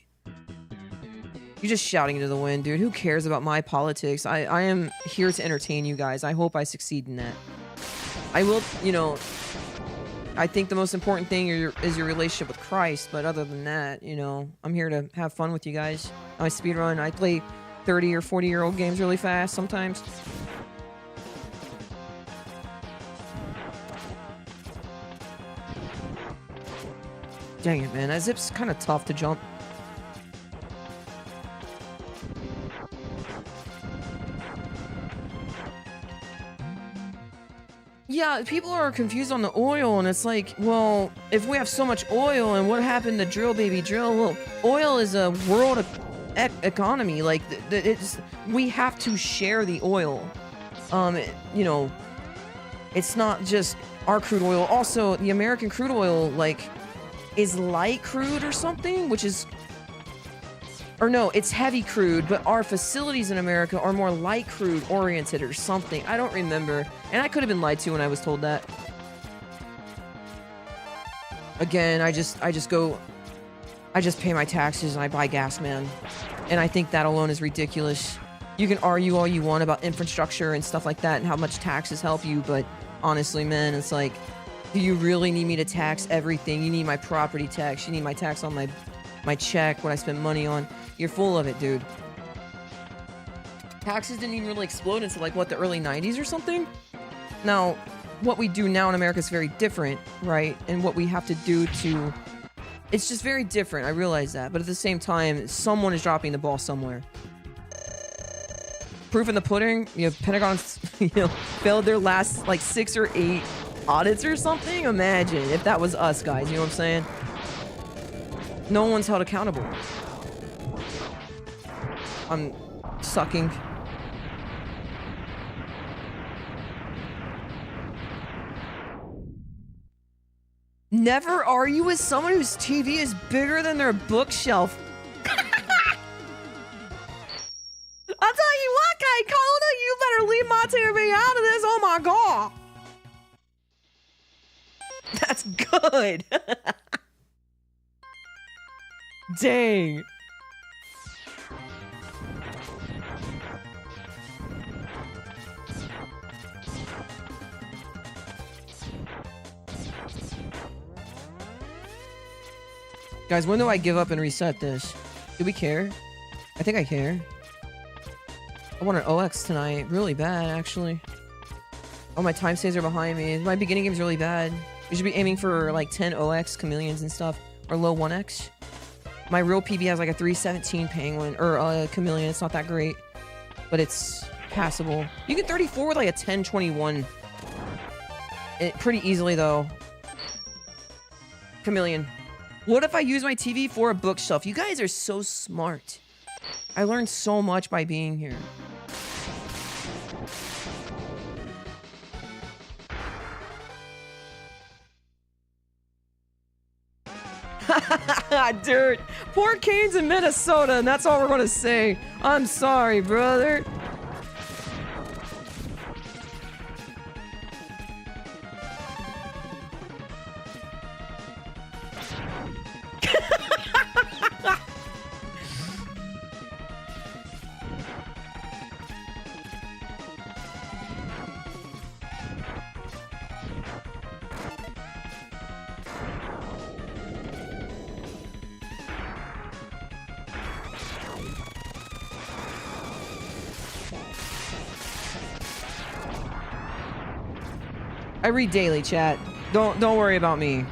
you're just shouting into the wind, dude. Who cares about my politics? I am here to entertain you guys. I hope I succeed in that. I will, you know, I think the most important thing is your relationship with Christ, but other than that, you know, I'm here to have fun with you guys. I speedrun. I play 30 or 40-year-old games really fast sometimes. Dang it, man. That zip's kind of tough to jump. Yeah, people are confused on the oil, and it's like, well, if we have so much oil, and what happened to drill, baby, drill? Well, oil is a world economy. Like, we have to share the oil. You know, it's not just our crude oil. Also, the American crude oil, like, is light crude or something, which is, or no, it's heavy crude, but our facilities in America are more light crude oriented or something. I don't remember, and I could have been lied to when I was told that. Again, I just pay my taxes and I buy gas, man. And I think that alone is ridiculous. You can argue all you want about infrastructure and stuff like that and how much taxes help you, but honestly, man, it's like, do you really need me to tax everything? You need my property tax. You need my tax on my check, what I spend money on. You're full of it, dude. Taxes didn't even really explode until, like, what, the early 90s or something? Now, what we do now in America is very different, right? And what we have to do to... It's just very different, I realize that. But at the same time, someone is dropping the ball somewhere. Proof in the pudding, you know, Pentagon's, you know, failed their last, like, 6 or 8 audits or something. Imagine if that was us, guys. You know what I'm saying? No one's held accountable. I'm sucking. Never argue with someone whose TV is bigger than their bookshelf. I'll tell you what, Kai Kona, you better leave my TV out of this. Oh my god. That's good. Guys, when do I give up and reset this? Do we care? I think I care. I want an OX tonight. Really bad, actually. Oh, my time saves are behind me. My beginning game's really bad. We should be aiming for like 10 OX chameleons and stuff. Or low 1x. My real PB has like a 317 penguin. Or a chameleon. It's not that great. But it's passable. You can 34 with like a 1021. Pretty easily, though. Chameleon. What if I use my TV for a bookshelf? You guys are so smart. I learned so much by being here. Dude, poor Kane's in Minnesota, and that's all we're gonna say. I'm sorry, brother. I read daily, chat. Don't worry about me.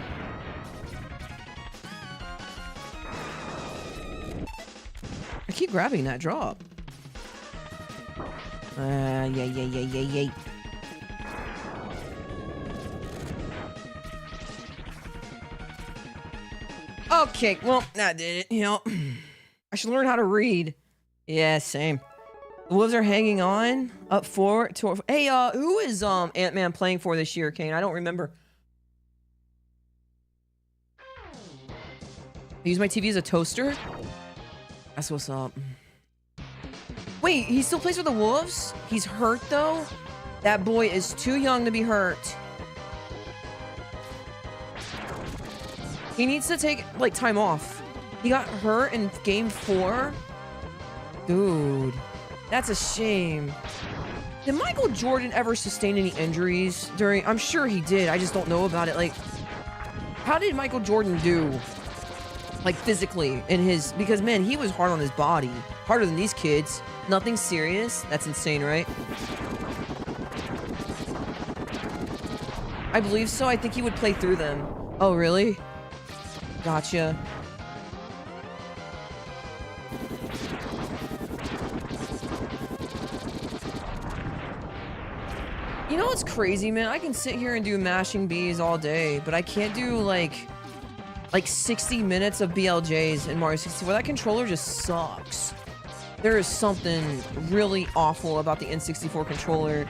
I keep grabbing that drop. Yeah. Okay, well, that did it, you know. I should learn how to read. Yeah, same. The Wolves are hanging on. Up 4 to... Hey, who is Ant-Man playing for this year, Kane? I don't remember. I use my TV as a toaster? That's what's up. Wait, he still plays for the Wolves? He's hurt, though? That boy is too young to be hurt. He needs to take, like, time off. He got hurt in game 4? Dude. That's a shame. Did Michael Jordan ever sustain any injuries during... I'm sure he did. I just don't know about it. Like, how did Michael Jordan do? Like, physically in his... Because, man, he was hard on his body. Harder than these kids. Nothing serious. That's insane, right? I believe so. I think he would play through them. Oh, really? Gotcha. You know what's crazy, man? I can sit here and do mashing Bs all day, but I can't do like 60 minutes of BLJs in Mario 64. That controller just sucks. There is something really awful about the N64 controller.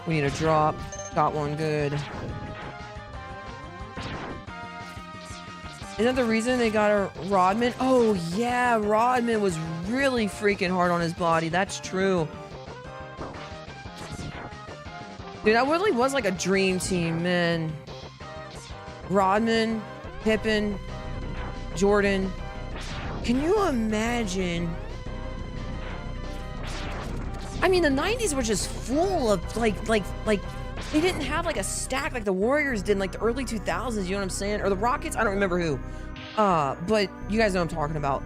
We need a drop. Got one, good. Isn't that the reason they got a Rodman? Oh, yeah, Rodman was really freaking hard on his body. That's true. Dude, that really was like a dream team, man. Rodman, Pippen, Jordan. Can you imagine? I mean, the 90s were just full of, like, they didn't have, like, a stack like the Warriors did in, like, the early 2000s, you know what I'm saying? Or the Rockets? I don't remember who. But you guys know what I'm talking about.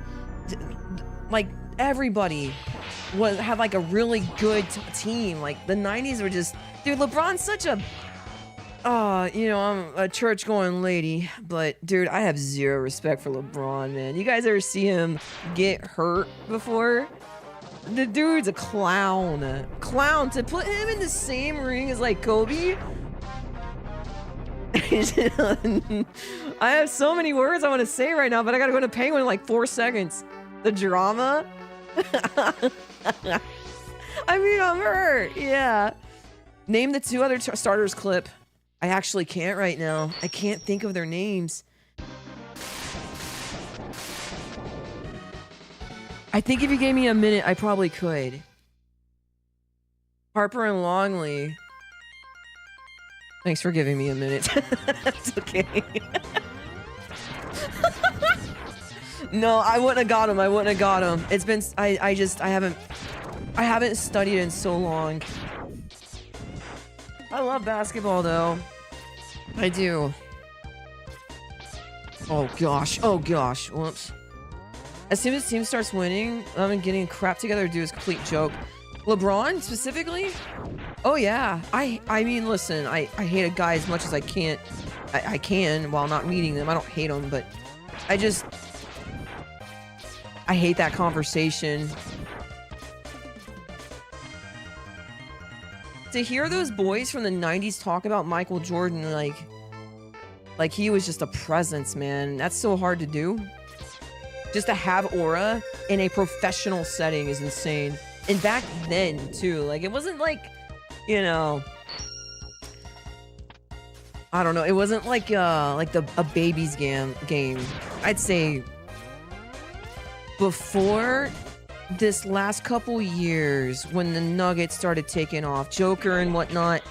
Like, everybody had, like, a really good team. Like, the 90s were just... Dude, LeBron's such a... you know, I'm a church-going lady, but, dude, I have zero respect for LeBron, man. You guys ever see him get hurt before? The dude's a clown. Clown. To put him in the same ring as, like, Kobe? I have so many words I want to say right now, but I gotta go to Penguin in, like, 4 seconds. The drama? I mean, I'm hurt. Yeah. Name the 2 other starters, Clip. I actually can't right now. I can't think of their names. I think if you gave me a minute, I probably could. Harper and Longley. Thanks for giving me a minute. That's okay. No, I wouldn't have got him. I wouldn't have got him. It's been... I haven't studied in so long. I love basketball though. I do. Oh gosh. Oh gosh. Whoops. As soon as the team starts winning, getting crap together to do is a complete joke. LeBron specifically? Oh yeah. I mean, listen, I hate a guy as much as I can while not meeting them. I don't hate them, but I hate that conversation. To hear those boys from the 90s talk about Michael Jordan like he was just a presence, man. That's so hard to do. Just to have aura in a professional setting is insane. And back then, too. Like, it wasn't like, you know... I don't know. It wasn't like a baby's game. I'd say... Before this last couple years, when the Nuggets started taking off, Joker and whatnot...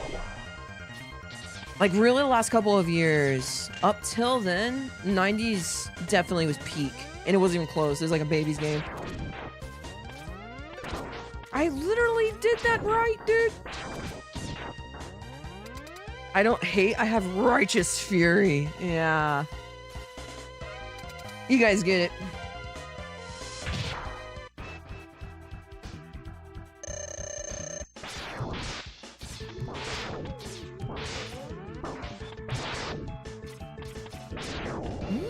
Like, really the last couple of years. Up till then, 90s definitely was peak. And it wasn't even close. It was like a baby's game. I literally did that right, dude. I don't hate. I have righteous fury. Yeah. You guys get it.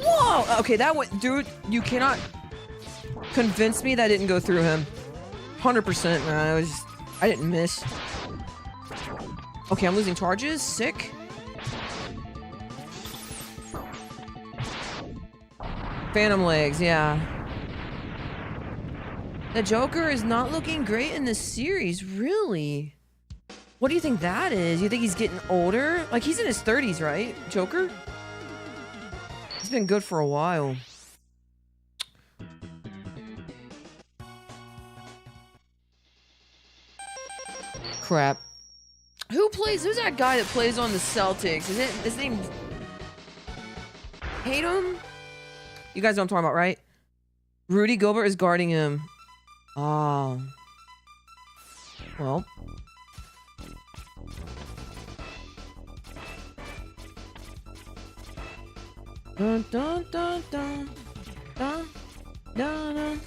Whoa! Okay, that went... Dude, you cannot convince me that didn't go through him. 100%, man. I didn't miss. Okay, I'm losing charges. Sick. Phantom legs, yeah. The Joker is not looking great in this series, really. What do you think that is? You think he's getting older? Like, he's in his 30s, right? Joker? He's been good for a while. Crap. Who's that guy that plays on the Celtics? Is it his name? Hate him? You guys know what I'm talking about, right? Rudy Gobert is guarding him. Oh. Well. Dun dun dun dun dun dun dun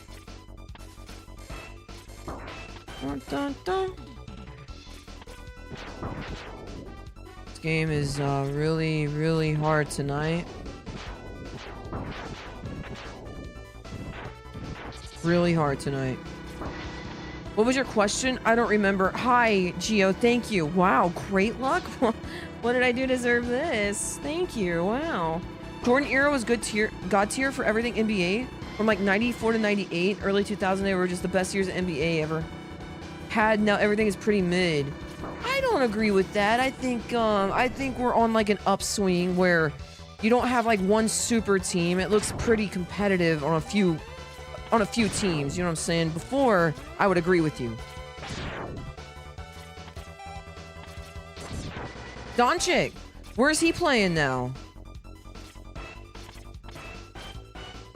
dun dun dun. This game is really, really hard tonight. Really hard tonight. What was your question? I don't remember. Hi, Gio. Thank you. Wow, great luck. What did I do to deserve this? Thank you. Wow. Jordan era was god tier for everything NBA. From like 94 to 98, early 2000, they were just the best years of NBA ever had. Now everything is pretty mid. I don't agree with that. I think we're on like an upswing where you don't have like one super team. It looks pretty competitive on a few teams. You know what I'm saying? Before, I would agree with you. Doncic, where's he playing now?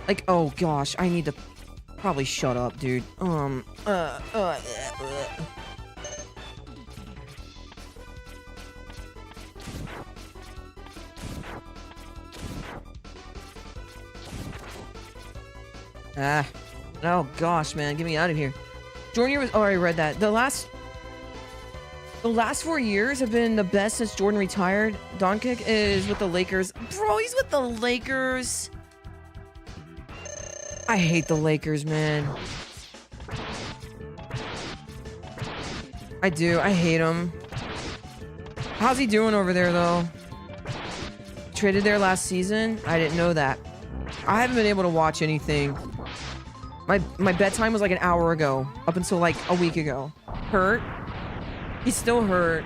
Like, oh gosh, I need to probably shut up, dude. Oh gosh, man, get me out of here. Jordan was... Oh, I already read that. The last 4 years have been the best since Jordan retired. Doncic is with the Lakers. Bro, he's with the Lakers. I hate the Lakers, man. I do. I hate him. How's he doing over there, though? Traded there last season? I didn't know that. I haven't been able to watch anything. My bedtime was like an hour ago. Up until like a week ago. Hurt? He's still hurt.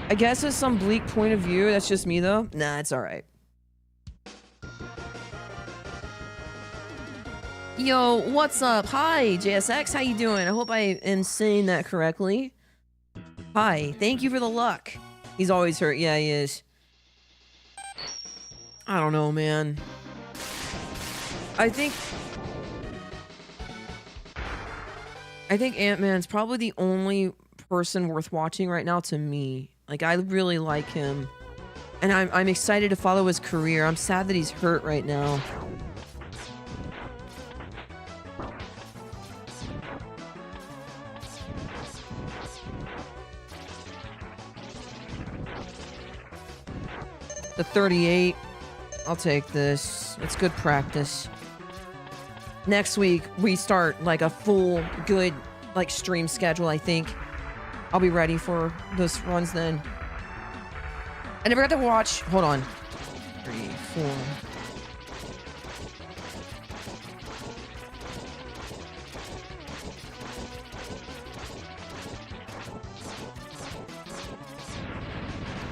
I guess it's some bleak point of view. That's just me, though. Nah, it's alright. Yo, what's up? Hi, JSX. How you doing? I hope I am saying that correctly. Hi. Thank you for the luck. He's always hurt. Yeah, he is. I don't know, man. I think Ant-Man's probably the only person worth watching right now to me. Like, I really like him. And I'm excited to follow his career. I'm sad that he's hurt right now. The 38. I'll take this. It's good practice. Next week, we start like a full, good, like stream schedule, I think. I'll be ready for those runs then. I never got to watch. Hold on. 3, 4.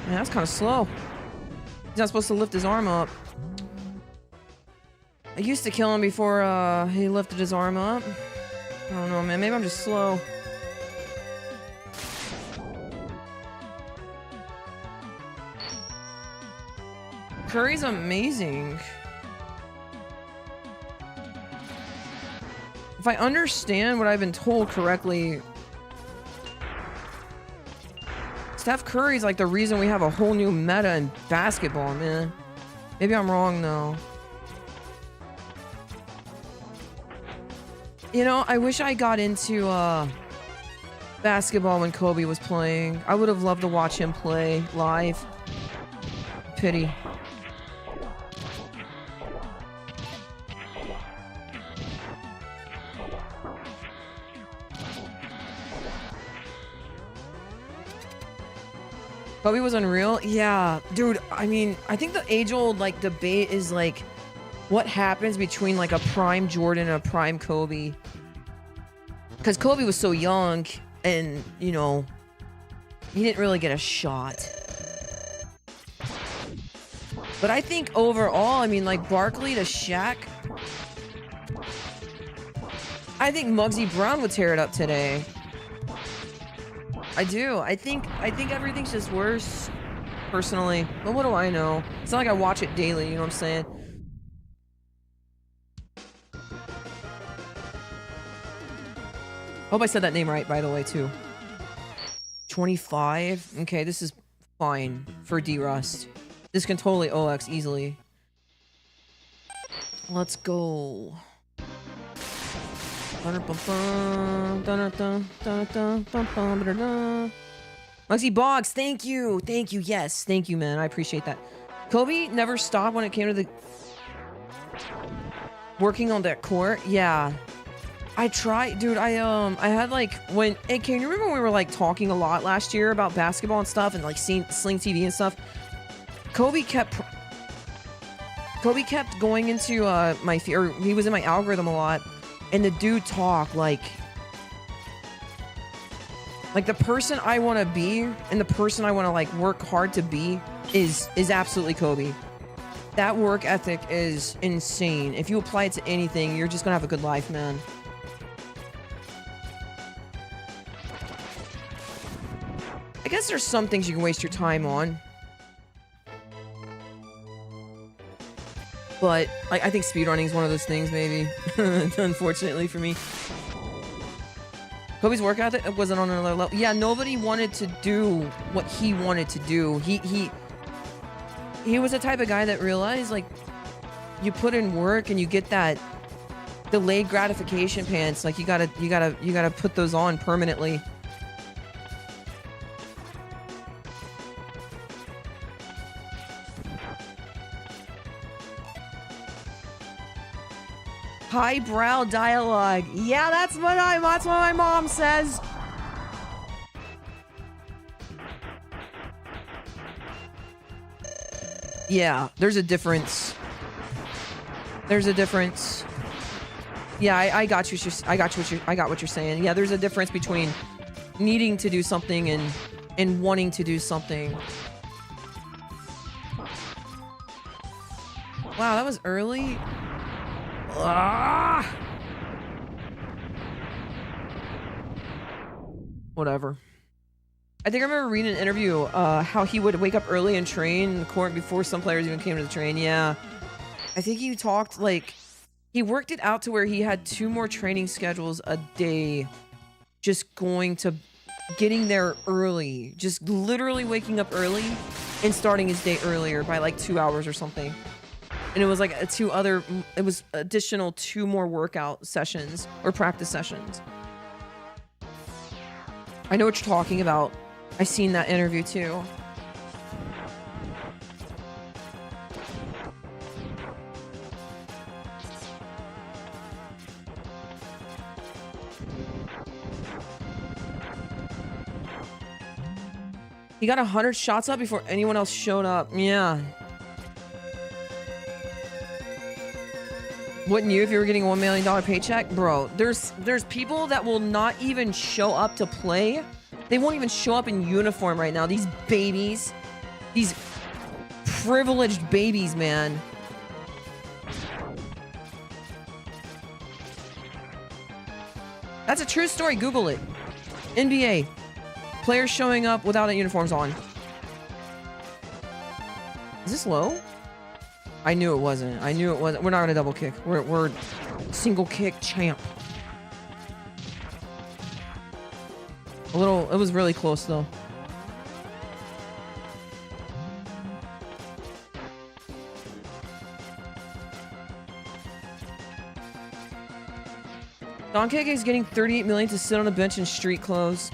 Man, that's kind of slow. He's not supposed to lift his arm up. I used to kill him before he lifted his arm up. I don't know, man. Maybe I'm just slow. Curry's amazing. If I understand what I've been told correctly, Steph Curry's like the reason we have a whole new meta in basketball, man. Maybe I'm wrong though. You know, I wish I got into basketball when Kobe was playing. I would have loved to watch him play live. Pity. Kobe was unreal? Yeah, dude, I mean, I think the age-old, like, debate is, like, what happens between, like, a prime Jordan and a prime Kobe? Because Kobe was so young, and, you know, he didn't really get a shot. But I think overall, I mean, like, Barkley to Shaq, I think Muggsy Brown would tear it up today. I do. I think everything's just worse, personally. But what do I know? It's not like I watch it daily, you know what I'm saying? Hope I said that name right, by the way, too. 25? Okay, this is fine for D-Rust. This can totally OX easily. Let's go. Muggsy Boggs, thank you. Thank you. Yes, thank you, man. I appreciate that. Kobe never stopped when it came to the working on that court. Yeah. I tried, dude. I had like when hey, can you remember when we were like talking a lot last year about basketball and stuff and like seeing Sling TV and stuff? Kobe kept going into my or he was in my algorithm a lot. And the dude talk like the person I want to be and the person I want to like work hard to be is absolutely Kobe. That work ethic is insane. If you apply it to anything, you're just gonna have a good life, man. I guess there's some things you can waste your time on. But I think speedrunning is one of those things, maybe. Unfortunately for me. Kobe's work ethic wasn't on another level. Yeah, nobody wanted to do what he wanted to do. He was the type of guy that realized, like, you put in work and you get that delayed gratification pants. Like, you gotta put those on permanently. Highbrow dialogue. Yeah, that's what my mom says. Yeah, there's a difference. There's a difference. Yeah, I got you. I got what you're saying. Yeah, there's a difference between needing to do something and wanting to do something. Wow, that was early. Ah! Whatever. I think I remember reading an interview how he would wake up early and train in the court before some players even came to the train. Yeah. I think he talked like he worked it out to where he had 2 more training schedules a day just going to getting there early. Just literally waking up early and starting his day earlier by like 2 hours or something. And it was like it was additional 2 more workout sessions or practice sessions. I know what you're talking about. I seen that interview too. He got 100 shots up before anyone else showed up. Yeah. Wouldn't you if you were getting a $1 million paycheck? Bro, there's people that will not even show up to play. They won't even show up in uniform right now. These babies. These privileged babies, man. That's a true story. Google it. NBA. Players showing up without uniforms on. Is this low? I knew it wasn't. I knew it wasn't. We're not gonna double kick. We're single kick champ. A little. It was really close though. Don KK is getting 38 million to sit on a bench in street clothes.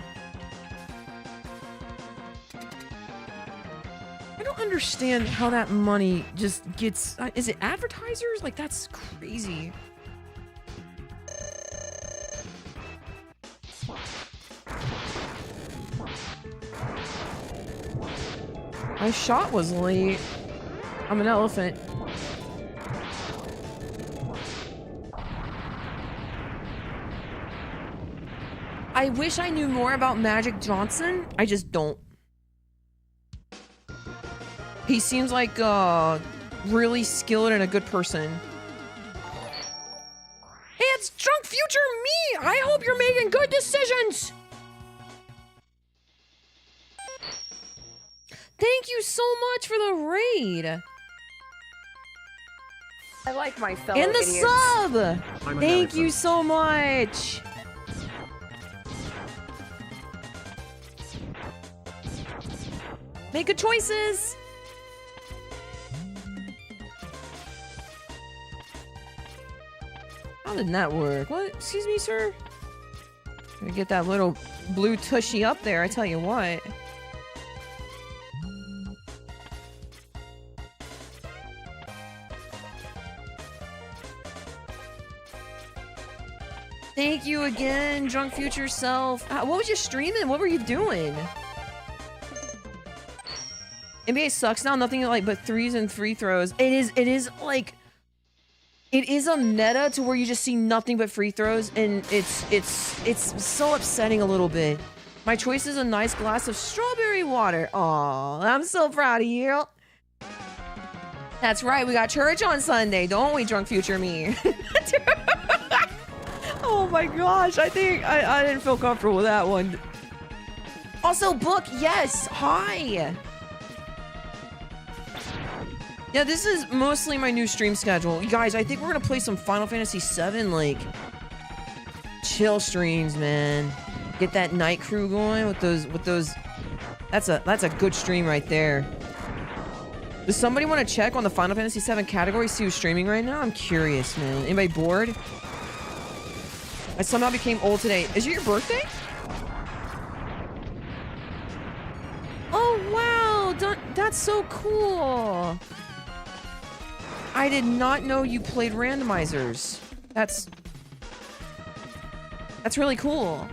I don't understand how that money just gets... is it advertisers? Like, that's crazy. My shot was late. I'm an elephant. I wish I knew more about Magic Johnson. I just don't. He seems like really skilled and a good person. Hey, it's Drunk Future me! I hope you're making good decisions! Thank you so much for the raid! I like my fellow And the idiots. sub! Thank you so much! Make good choices! How did that work? What? Excuse me, sir? Gonna get that little blue tushy up there, I tell you what. Thank you again, Drunk Future Self. What was you streaming? What were you doing? NBA sucks now, nothing like but threes and free throws. It is like, it is a meta to where you just see nothing but free throws, and it's so upsetting a little bit. My choice is a nice glass of strawberry water. Aw, I'm so proud of you. That's right, we got church on Sunday, don't we, Drunk Future me? Oh my gosh, I think I didn't feel comfortable with that one. Also, Book, yes, hi. Yeah, this is mostly my new stream schedule. You guys, I think we're gonna play some Final Fantasy VII, like, chill streams, man. Get that night crew going with those. That's a good stream right there. Does somebody want to check on the Final Fantasy VII category, see who's streaming right now? I'm curious, man. Anybody bored? I somehow became old today. Is it your birthday? Oh, wow. That's so cool. I did not know you played randomizers. That's really cool.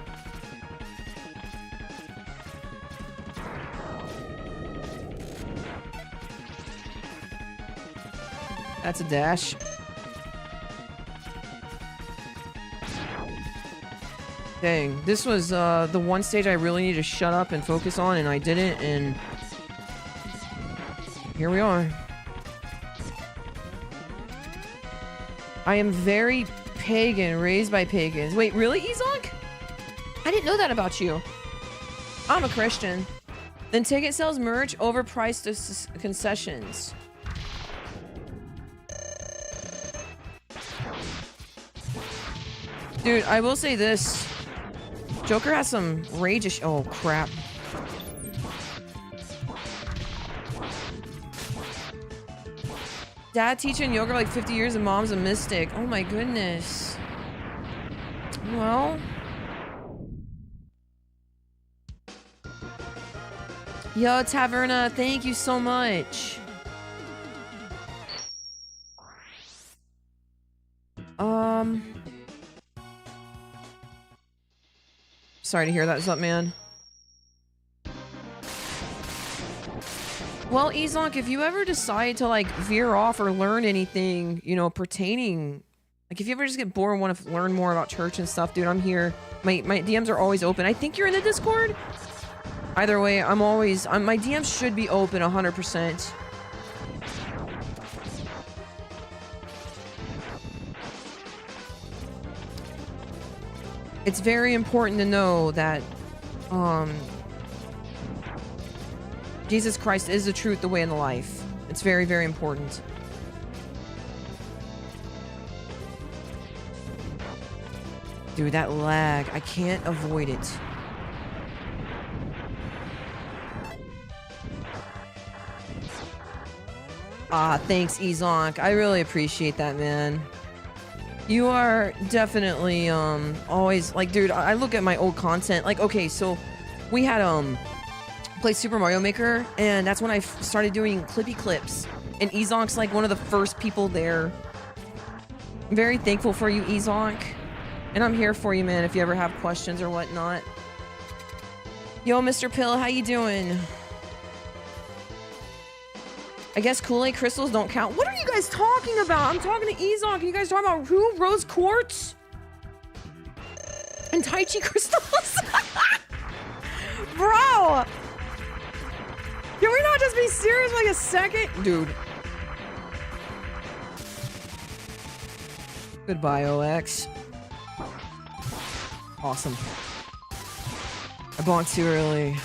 That's a dash. Dang, this was the one stage I really need to shut up and focus on, and I didn't, and here we are. I am very pagan, raised by pagans. Wait, really, Ezonk? I didn't know that about you. I'm a Christian. Then ticket sales merch, overpriced concessions. Dude, I will say this. Joker has some rage. Oh, crap. Dad teaching yoga for like 50 years and mom's a mystic. Oh my goodness. Well. Yo, Taverna, thank you so much. Sorry to hear that. What's up, man? Well, Ezonk, if you ever decide to like veer off or learn anything, you know, pertaining, like if you ever just get bored and want to learn more about church and stuff, dude, I'm here. My DMs are always open. I think you're in the Discord. Either way, my DMs should be open 100%. It's very important to know that Jesus Christ is the truth, the way, and the life. It's very, very important. Dude, that lag. I can't avoid it. Ah, thanks, Ezonk. I really appreciate that, man. You are definitely, always, like, dude, I look at my old content. Like, okay, so we had, played Super Mario Maker, and that's when I started doing Clippy clips. And Ezonk's, like, one of the first people there. I'm very thankful for you, Ezonk. And I'm here for you, man, if you ever have questions or whatnot. Yo, Mr. Pill, how you doing? I guess Kool-Aid crystals don't count. What are you guys talking about? I'm talking to Ezonk. You guys talking about who? Rose quartz? And Tai Chi crystals? Bro! Can we not just be serious for like a second? Dude. Goodbye, OX. Awesome. I bonked too early.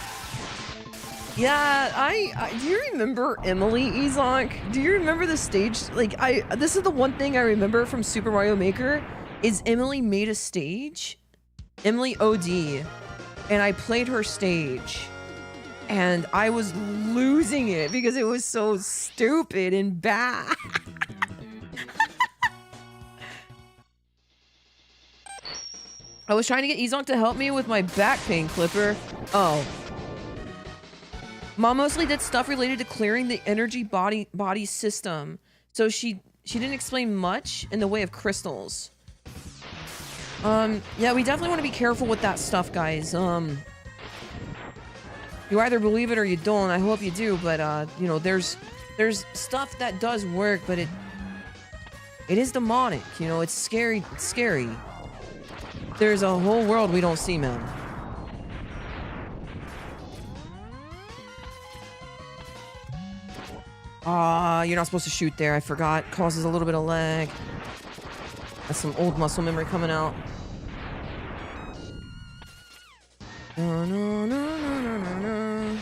Yeah, do you remember Emily, Ezonk? Do you remember the stage? Like, this is the one thing I remember from Super Mario Maker, is Emily made a stage. Emily OD. And I played her stage. And I was losing it because it was so stupid and bad. I was trying to get Ezonk to help me with my back pain clipper. Oh. Mom mostly did stuff related to clearing the energy body system. So she didn't explain much in the way of crystals. Yeah, we definitely want to be careful with that stuff, guys. You either believe it or you don't. I hope you do, but you know, there's stuff that does work, but it is demonic, you know, it's scary. It's scary. There's a whole world we don't see, man. You're not supposed to shoot there. I forgot. Causes a little bit of lag. That's some old muscle memory coming out. No, no, no, no, no, no, no.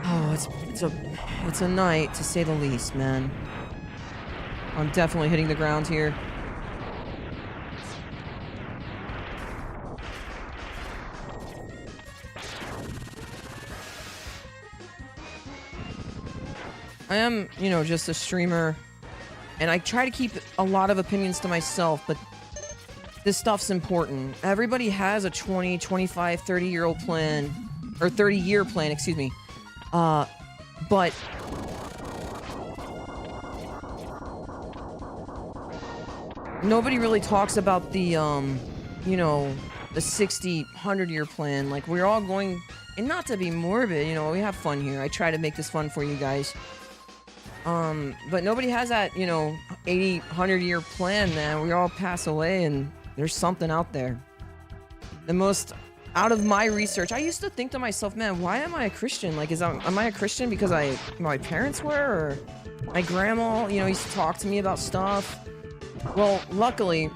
Oh, it's a night, to say the least, man. I'm definitely hitting the ground here. I am, you know, just a streamer, and I try to keep a lot of opinions to myself, but this stuff's important. Everybody has a 20, 25, 30-year-old plan, or 30-year plan, excuse me. But nobody really talks about the, you know, the 60, 100-year plan. Like, we're all going, and not to be morbid, you know, we have fun here. I try to make this fun for you guys. But nobody has that, you know, 80, 100-year plan, man. We all pass away, and there's something out there. The most, out of my research, I used to think to myself, man, why am I a Christian? Like, am I a Christian because my parents were, or my grandma, you know, used to talk to me about stuff? Well, luckily,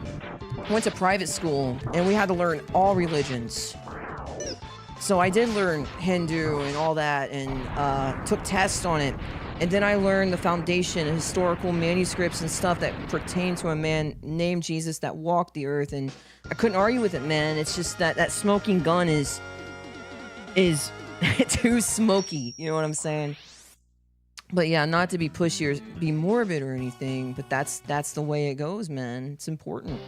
I went to private school, and we had to learn all religions. So I did learn Hindu and all that, and took tests on it. And then I learned the foundation and historical manuscripts and stuff that pertain to a man named Jesus that walked the earth. And I couldn't argue with it, man. It's just that smoking gun is too smoky. You know what I'm saying? But yeah, not to be pushy or be morbid or anything, but that's the way it goes, man. It's important.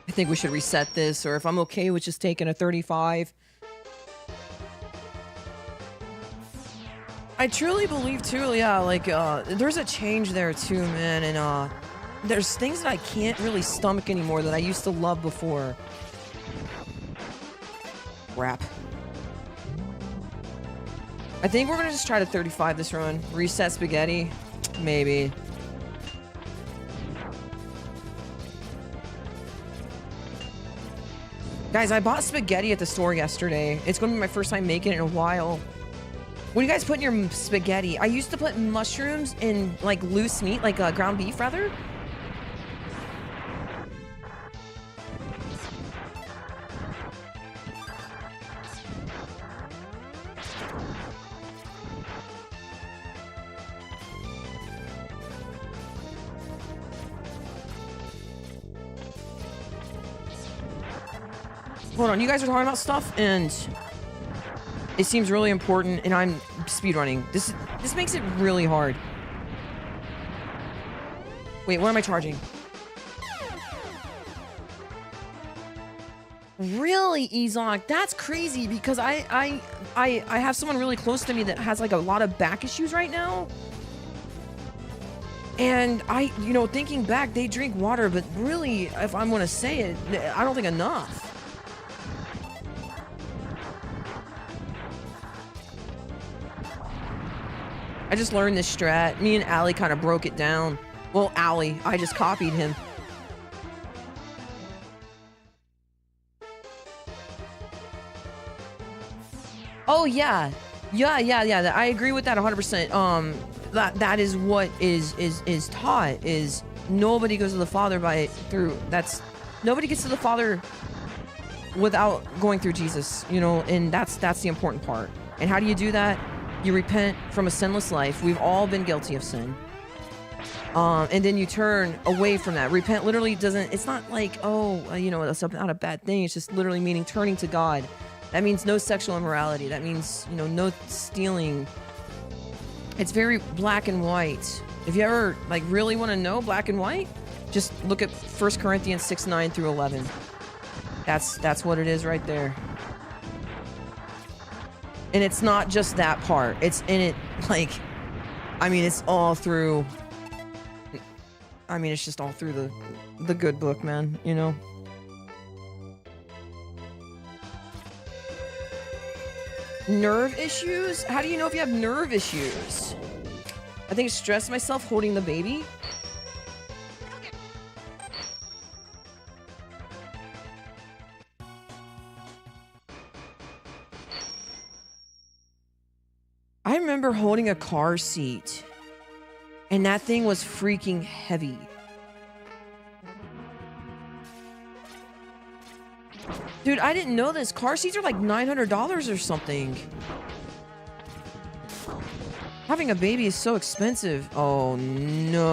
I think we should reset this, or if I'm okay with just taking a 35. I truly believe too, yeah, like there's a change there too, man, and there's things that I can't really stomach anymore that I used to love before. Crap. I think we're gonna just try to 35 this run. Reset spaghetti, maybe. Guys, I bought spaghetti at the store yesterday. It's gonna be my first time making it in a while. What do you guys put in your spaghetti? I used to put mushrooms in like loose meat, like ground beef rather. Hold on, you guys are talking about stuff, and it seems really important, and I'm speedrunning. This makes it really hard. Wait, what am I charging? Really, Ezonk? That's crazy, because I have someone really close to me that has like a lot of back issues right now. And you know, thinking back, they drink water, but really, if I'm gonna say it, I don't think enough. I just learned this strat. Me and Allie kind of broke it down. Well, Allie, I just copied him. Oh yeah. Yeah. I agree with that 100%. That is what is taught, is nobody goes to the Father nobody gets to the Father without going through Jesus, you know, and that's the important part. And how do you do that? You repent from a sinless life. We've all been guilty of sin. And then you turn away from that. Repent literally doesn't, it's not like, oh, you know, that's not a bad thing. It's just literally meaning turning to God. That means no sexual immorality. That means, you know, no stealing. It's very black and white. If you ever, like, really want to know black and white, just look at 1 Corinthians 6:9 through 11. That's what it is right there. And it's not just that part. It's in it, like, I mean, it's all through, I mean, it's just all through the good book, man, you know? Nerve issues? How do you know if you have nerve issues? I think I stressed myself holding the baby. I remember holding a car seat, and that thing was freaking heavy. Dude, I didn't know this. Car seats are like $900 or something. Having a baby is so expensive. Oh, no.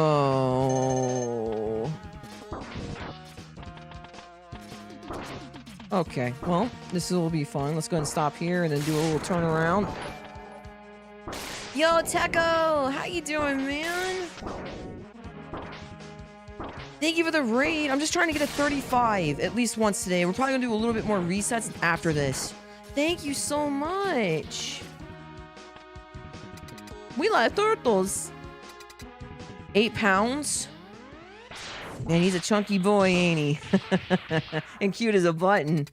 Okay, well, this will be fun. Let's go ahead and stop here and then do a little turnaround. Yo, Techo! How you doing, man? Thank you for the raid. I'm just trying to get a 35 at least once today. We're probably gonna do a little bit more resets after this. Thank you so much. We like turtles. 8 pounds. Man, he's a chunky boy, ain't he? And cute as a button.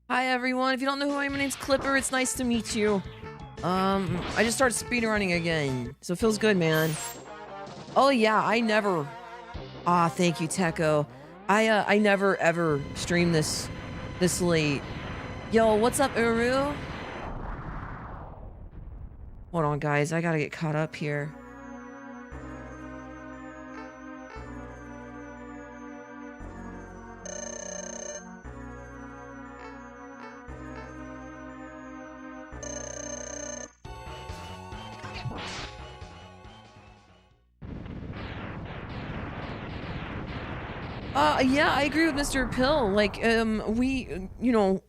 Hi everyone, if you don't know who I am, my name's Clipper. It's nice to meet you. I just started speedrunning again, so it feels good, man. Oh yeah, I never... Ah, thank you, Techo. I never ever stream this late. Yo, what's up, Uru? Hold on, guys, I gotta get caught up here. Yeah, I agree with Mr. Pill. Like, we, you know,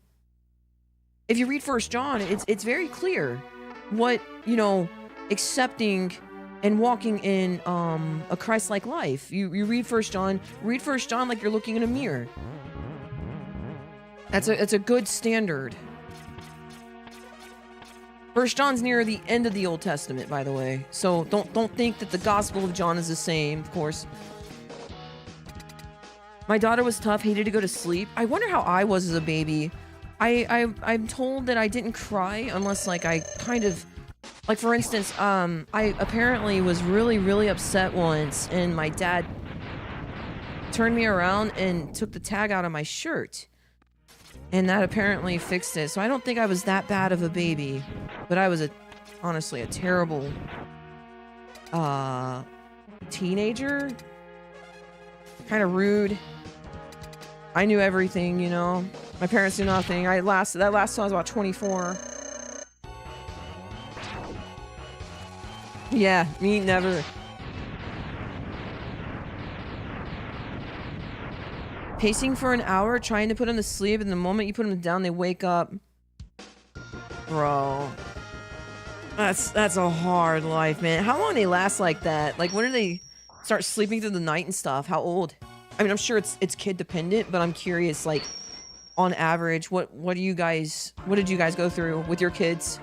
if you read First John, it's very clear what, you know, accepting and walking in a Christ-like life. You read First John like you're looking in a mirror. It's a good standard. First John's near the end of the Old Testament, by the way. So don't think that the Gospel of John is the same, of course. My daughter was tough, hated to go to sleep. I wonder how I was as a baby. I'm told that I didn't cry unless, like, I kind of... Like, for instance, I apparently was really, really upset once, and my dad turned me around and took the tag out of my shirt. And that apparently fixed it. So I don't think I was that bad of a baby. But I was, honestly, a terrible... teenager? Kind of rude. I knew everything, you know? My parents knew nothing. That last time I was about 24. Yeah, me never. Pacing for an hour, trying to put them to sleep, and the moment you put them down, they wake up. Bro. That's a hard life, man. How long do they last like that? Like, when do they start sleeping through the night and stuff? How old? I mean, I'm sure it's kid dependent, but I'm curious, like, on average, what did you guys go through with your kids?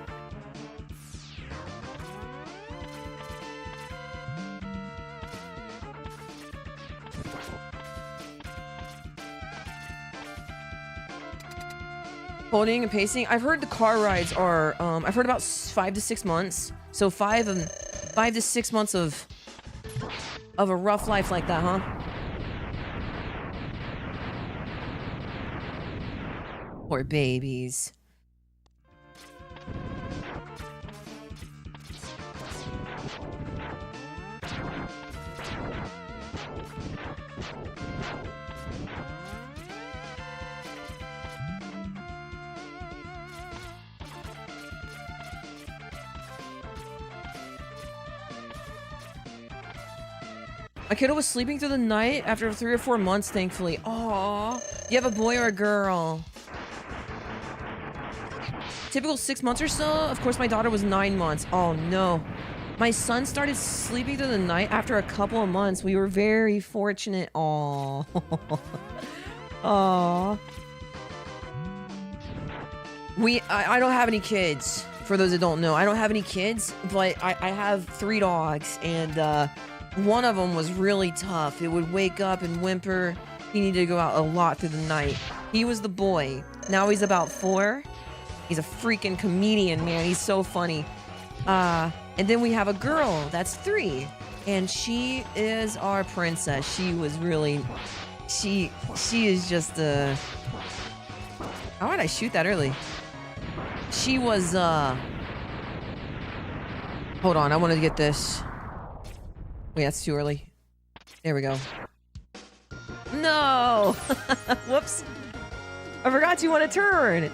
Holding and pacing. I've heard the car rides are, I've heard about 5 to 6 months. So 5 to 6 months of a rough life like that, huh? Poor babies. My kiddo was sleeping through the night after 3 or 4 months, thankfully. Aww. You have a boy or a girl? Typical 6 months or so. Of course, my daughter was 9 months. Oh, no. My son started sleeping through the night after a couple of months. We were very fortunate. Aww. Aww. I don't have any kids. For those that don't know, I don't have any kids, but I have 3 dogs, and one of them was really tough. It would wake up and whimper. He needed to go out a lot through the night. He was the boy. Now he's about 4. He's a freaking comedian, man. He's so funny. And then we have a girl that's 3, and she is our princess. She was really, she is just a... How did I shoot that early? She was, hold on, I want to get this. Wait, that's too early. There we go. No! Whoops. I forgot you want to turn.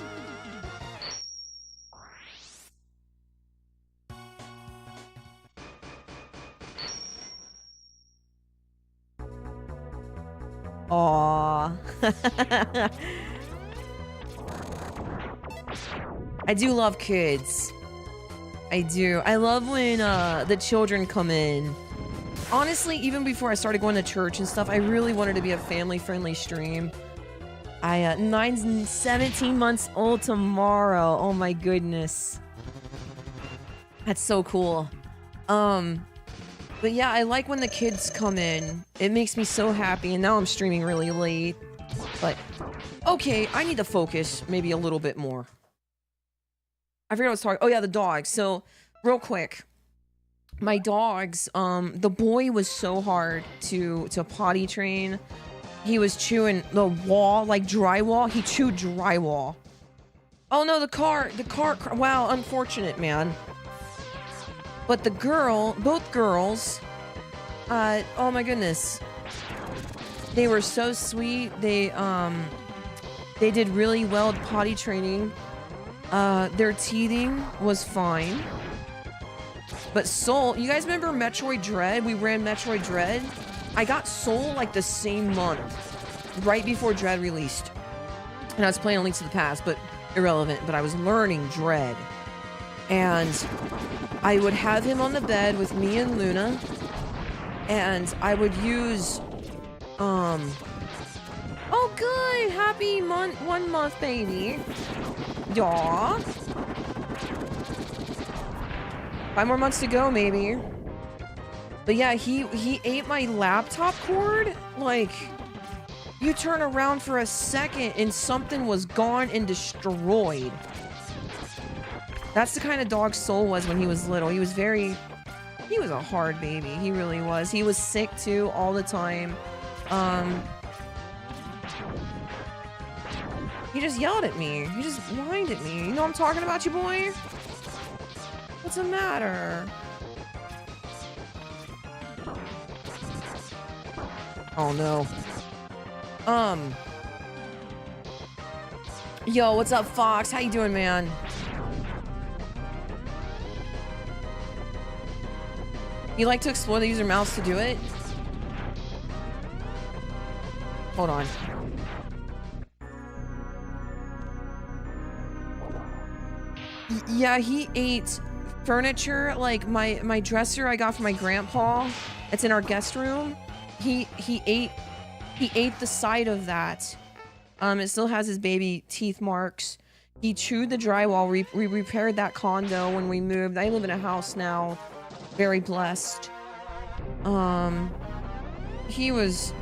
Aww. I do love kids. I do. I love when the children come in. Honestly, even before I started going to church and stuff, I really wanted to be a family-friendly stream. 9's and 17 months old tomorrow. Oh my goodness. That's so cool. But yeah, I like when the kids come in. It makes me so happy, and now I'm streaming really late. But, okay, I need to focus maybe a little bit more. I forgot what I was talking. Oh yeah, the dogs. So, real quick. My dogs, the boy was so hard to potty train. He was chewing the wall, like drywall. He chewed drywall. Oh no, the car, wow, unfortunate, man. But the girl, both girls, oh my goodness. They were so sweet. They did really well at potty training. Their teething was fine. But Soul, you guys remember Metroid Dread? We ran Metroid Dread. I got Soul like the same month. right before Dread released. And I was playing Link to the Past, but irrelevant. But I was learning Dread. And I would have him on the bed with me and Luna. And I would use, oh good, happy 1 month baby. Yaw. 5 more months to go, maybe. But yeah, he ate my laptop cord. Like, you turn around for a second and something was gone and destroyed. That's the kind of dog Soul was when he was little. He was a hard baby. He really was. He was sick too all the time. He just yelled at me. He just whined at me. You know what I'm talking about, you boy? What's the matter? Oh no. Yo, what's up, Fox? How you doing, man? You like to explore the user mouse to do it? Hold on. Yeah, he ate furniture, like my dresser I got from my grandpa. It's in our guest room. He ate the side of that. It still has his baby teeth marks. He chewed the drywall. We repaired that condo when we moved. I live in a house now. Very blessed. He was,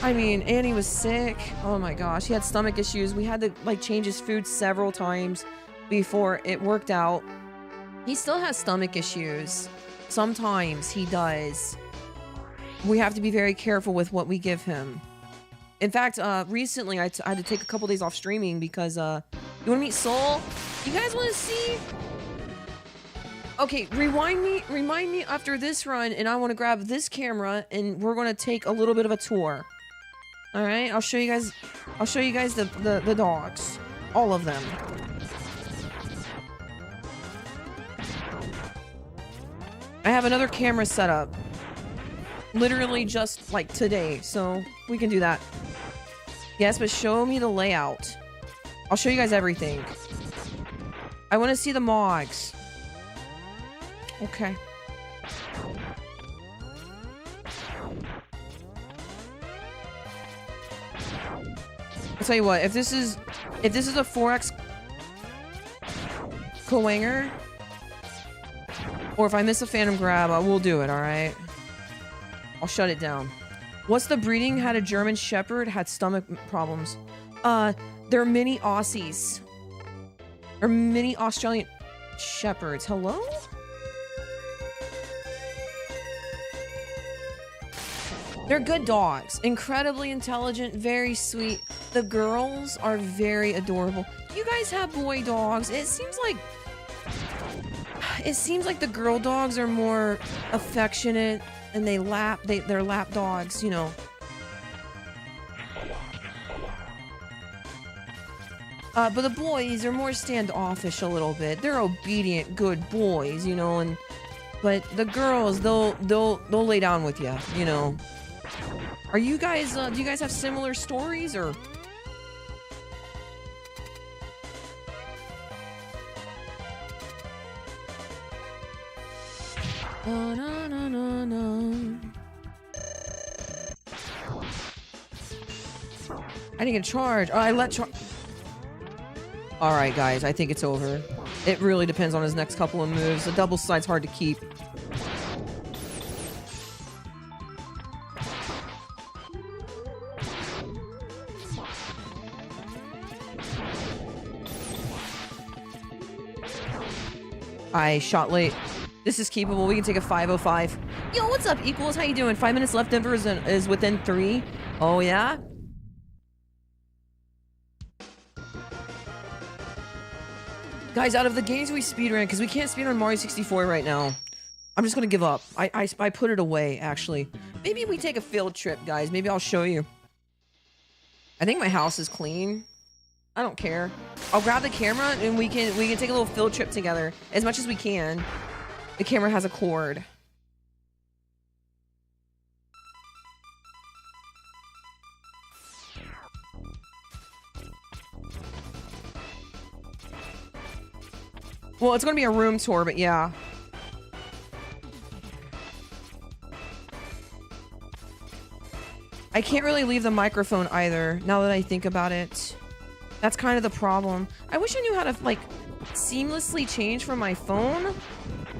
I mean, Annie was sick. Oh my gosh, he had stomach issues. We had to like change his food several times before it worked out. He still has stomach issues. Sometimes he does. We have to be very careful with what we give him. In fact, recently I had to take a couple days off streaming because, you want to meet Soul? You guys want to see? Okay, remind me after this run, and I want to grab this camera, and we're going to take a little bit of a tour. All right, I'll show you guys the dogs, all of them. I have another camera set up, literally just like today, so we can do that. Yes, but show me the layout. I'll show you guys everything. I want to see the mogs. Okay. I'll tell you what, if this is a 4X Coanger, or if I miss a Phantom Grab, I will do it, alright? I'll shut it down. What's the breeding? Had a German Shepherd, had stomach problems. They're mini Aussies. Or mini Australian Shepherds. Hello? They're good dogs. Incredibly intelligent, very sweet. The girls are very adorable. You guys have boy dogs. It seems like the girl dogs are more affectionate and they're lap dogs, you know. But the boys are more standoffish a little bit. They're obedient, good boys, you know, but the girls, they'll lay down with you, you know. Are you guys, do you guys have similar stories, or? No, no, no, no, no. I didn't get charged. Oh, I let charge. Alright, guys, I think it's over. It really depends on his next couple of moves. The double slide's hard to keep. I shot late. This is keepable. We can take a 505. Yo, what's up, Equals? How you doing? 5 minutes left. Denver is within 3. Oh, yeah? Guys, out of the games we speedrun, because we can't speedrun Mario 64 right now, I'm just gonna give up. I put it away, actually. Maybe we take a field trip, guys. Maybe I'll show you. I think my house is clean. I don't care. I'll grab the camera and we can take a little field trip together as much as we can. The camera has a cord. Well, it's gonna be a room tour, but yeah. I can't really leave the microphone either, now that I think about it. That's kind of the problem. I wish I knew how to, like, seamlessly change from my phone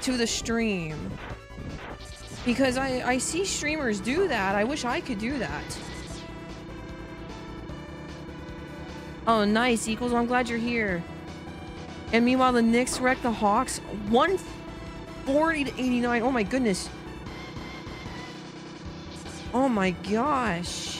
to the stream. Because I see streamers do that. I wish I could do that. Oh, nice. Equals, I'm glad you're here. And meanwhile, the Knicks wrecked the Hawks. 140 to 89. Oh my goodness. Oh my gosh.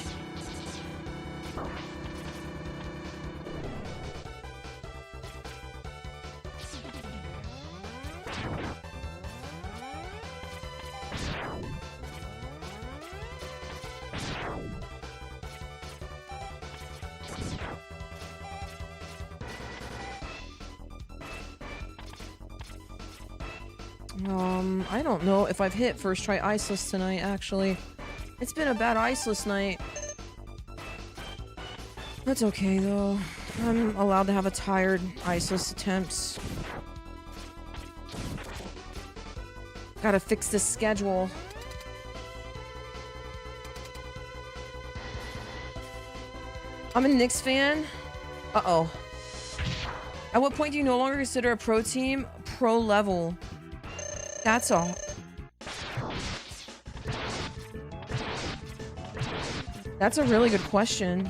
I don't know if I've hit first try iceless tonight, actually. It's been a bad iceless night. That's okay, though. I'm allowed to have a tired iceless attempts. Gotta fix this schedule. I'm a Knicks fan. Uh-oh. At what point do you no longer consider a pro team pro level? That's all. That's a really good question.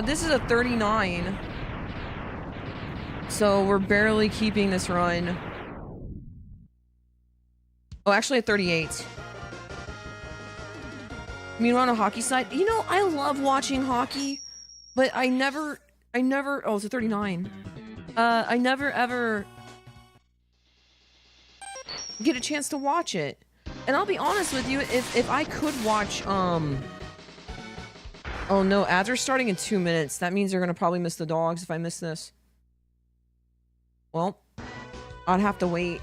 This is a 39. So we're barely keeping this run. Oh, actually a 38. Meanwhile, on a hockey side, you know, I love watching hockey, but I never, oh, it's a 39. I never ever get a chance to watch it. And I'll be honest with you, if I could watch, oh no, ads are starting in 2 minutes. That means you're gonna probably miss the dogs if I miss this. Well, I'd have to wait.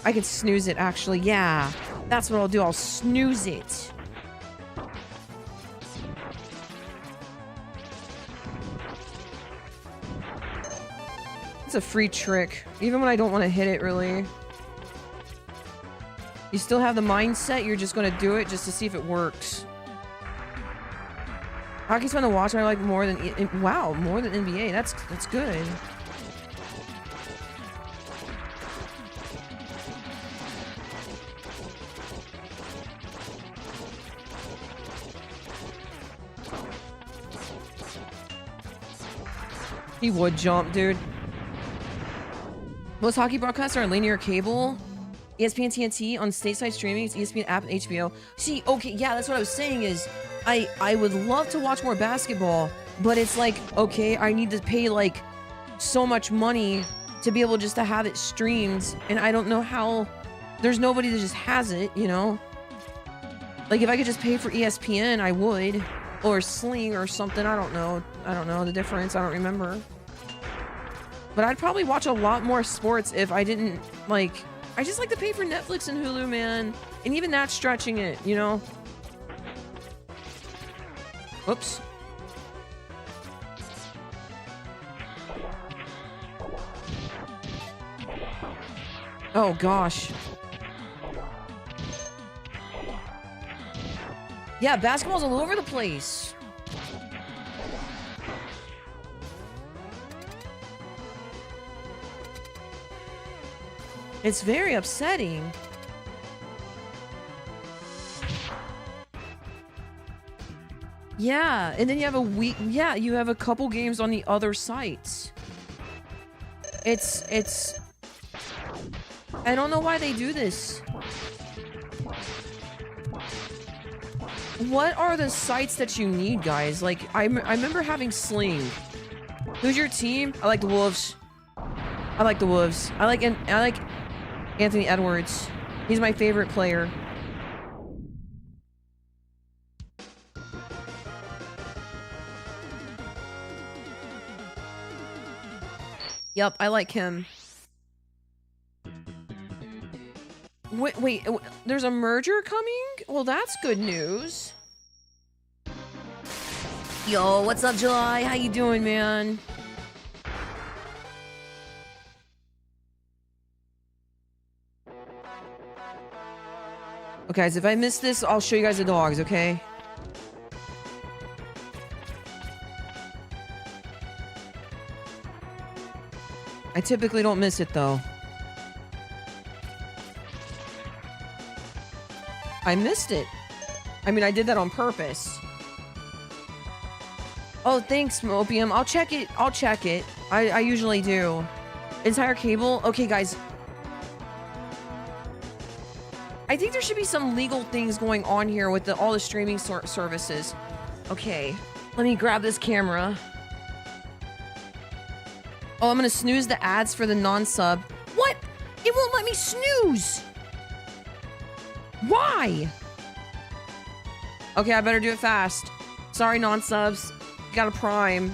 I could snooze it, actually. Yeah, that's what I'll do. I'll snooze it. It's a free trick, even when I don't want to hit it, really. You still have the mindset, you're just going to do it just to see if it works. Hockey's fun to watch, and I like more than... Wow, more than NBA. That's good. He would jump, dude. Most hockey broadcasts are on linear cable. ESPN TNT on stateside streaming. It's ESPN app and HBO. See, okay, yeah, that's what I was saying is I would love to watch more basketball, but it's like, okay, I need to pay like so much money to be able just to have it streamed, and I don't know how. There's nobody that just has it, you know? Like if I could just pay for ESPN, I would. Or Sling or something, I don't know. I don't know the difference, I don't remember. But I'd probably watch a lot more sports if I didn't, like... I just like to pay for Netflix and Hulu, man. And even that's stretching it, you know? Whoops. Oh, gosh. Yeah, basketball's all over the place. It's very upsetting. Yeah, and then you have a week. Yeah, you have a couple games on the other sites. It's. I don't know why they do this. What are the sites that you need, guys? Like, I remember having Sling. Who's your team? I like the Wolves. I like the Wolves. I like Anthony Edwards. He's my favorite player. Yep, I like him. wait, there's a merger coming? Well, that's good news. Yo, what's up, July? How you doing, man? Okay, guys, if I miss this, I'll show you guys the dogs, okay? I typically don't miss it, though. I missed it. I mean, I did that on purpose. Oh, thanks, Mopium. I'll check it. I'll check it. I usually do. Entire cable? Okay, guys. I think there should be some legal things going on here with all the streaming services. Okay. Let me grab this camera. Oh, I'm gonna snooze the ads for the non-sub. What? It won't let me snooze! Why? Okay, I better do it fast. Sorry, non-subs. You got a Prime.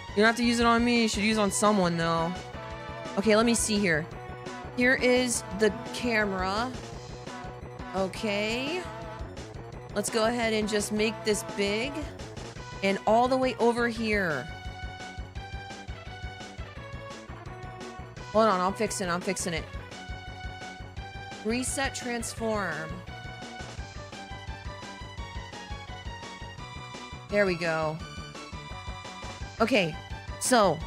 You don't have to use it on me. You should use it on someone, though. Okay, let me see here. Here is the camera. Okay. Let's go ahead and just make this big. And all the way over here. Hold on, I'm fixing it. Reset transform. There we go. Okay, so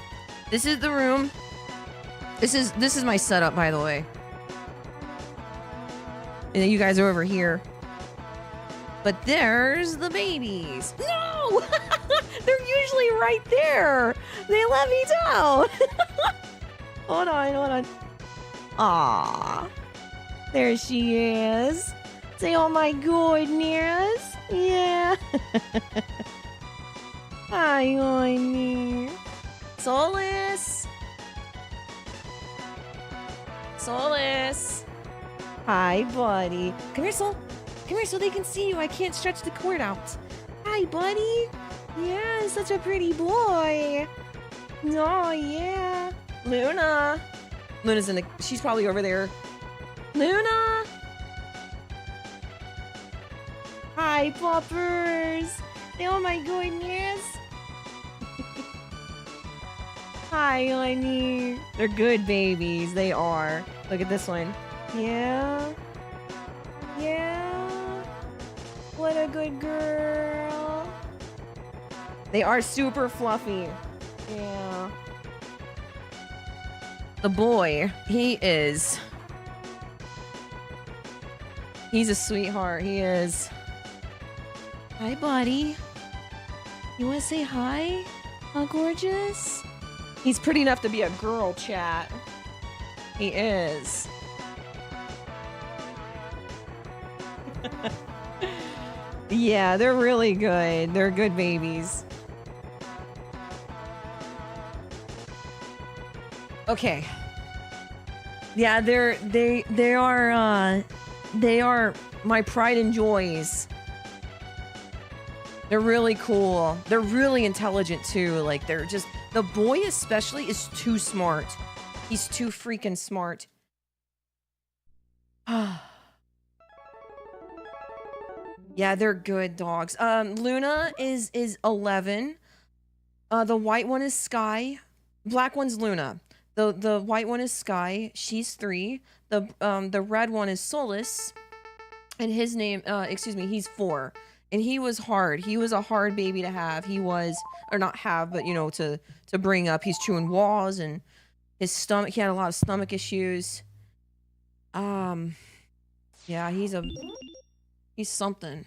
this is the room. This is my setup, by the way. And then you guys are over here. But there's the babies. No! They're usually right there. They let me down. Hold on. Aww. There she is. Say, oh my goodness. Yeah. Hi, honey. Solus. Hi, buddy. Come here, Sol. Come here so they can see you. I can't stretch the cord out. Hi, buddy. Yeah, such a pretty boy. Oh, yeah. Luna. Luna's in the... She's probably over there. Luna. Hi, puppers. Oh my goodness. Hi, honey. They're good babies. They are. Look at this one. Yeah. What a good girl. They are super fluffy. Yeah. The boy, he's a sweetheart. He is. Hi, buddy. You want to say hi? How gorgeous? He's pretty enough to be a girl, chat. He is. Yeah, they're really good. They're good babies. Okay. Yeah, they are my pride and joys. They're really cool. They're really intelligent too. Like they're just, the boy especially is too smart. He's too freaking smart. Yeah, they're good dogs. Luna is 11. The white one is Sky. Black one's Luna. The white one is Sky. She's 3. The red one is Solus. And his name, he's 4. And he was hard. He was a hard baby to have. He was, or not have, but you know, to bring up. He's chewing walls and his stomach, he had a lot of stomach issues. Yeah, he's something.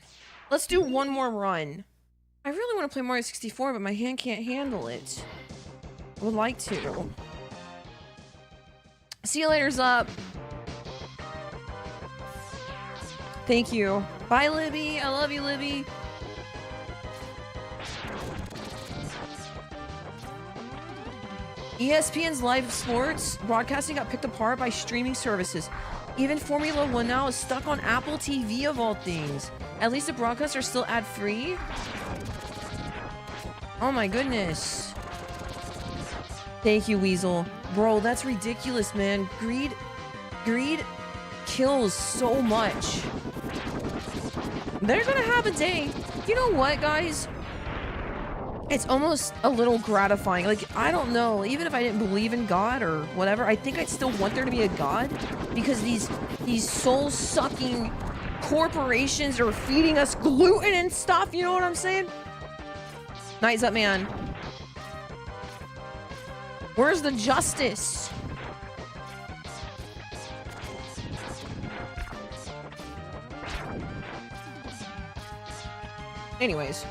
Let's do one more run. I really want to play Mario 64, but my hand can't handle it. I would like to. See you later, Zup. Thank you. Bye, Libby. I love you, Libby. ESPN's live sports broadcasting got picked apart by streaming services. Even Formula 1 now is stuck on Apple TV of all things. At least the broadcasts are still ad-free. Oh my goodness. Thank you, Weasel. Bro, that's ridiculous, man. Greed kills so much. They're gonna have a day. You know what, guys? It's almost a little gratifying. Like, I don't know, even if I didn't believe in God or whatever, I think I'd still want there to be a God, because these soul-sucking corporations are feeding us gluten and stuff, you know what I'm saying? Nice up, man. Where's the justice? Anyways.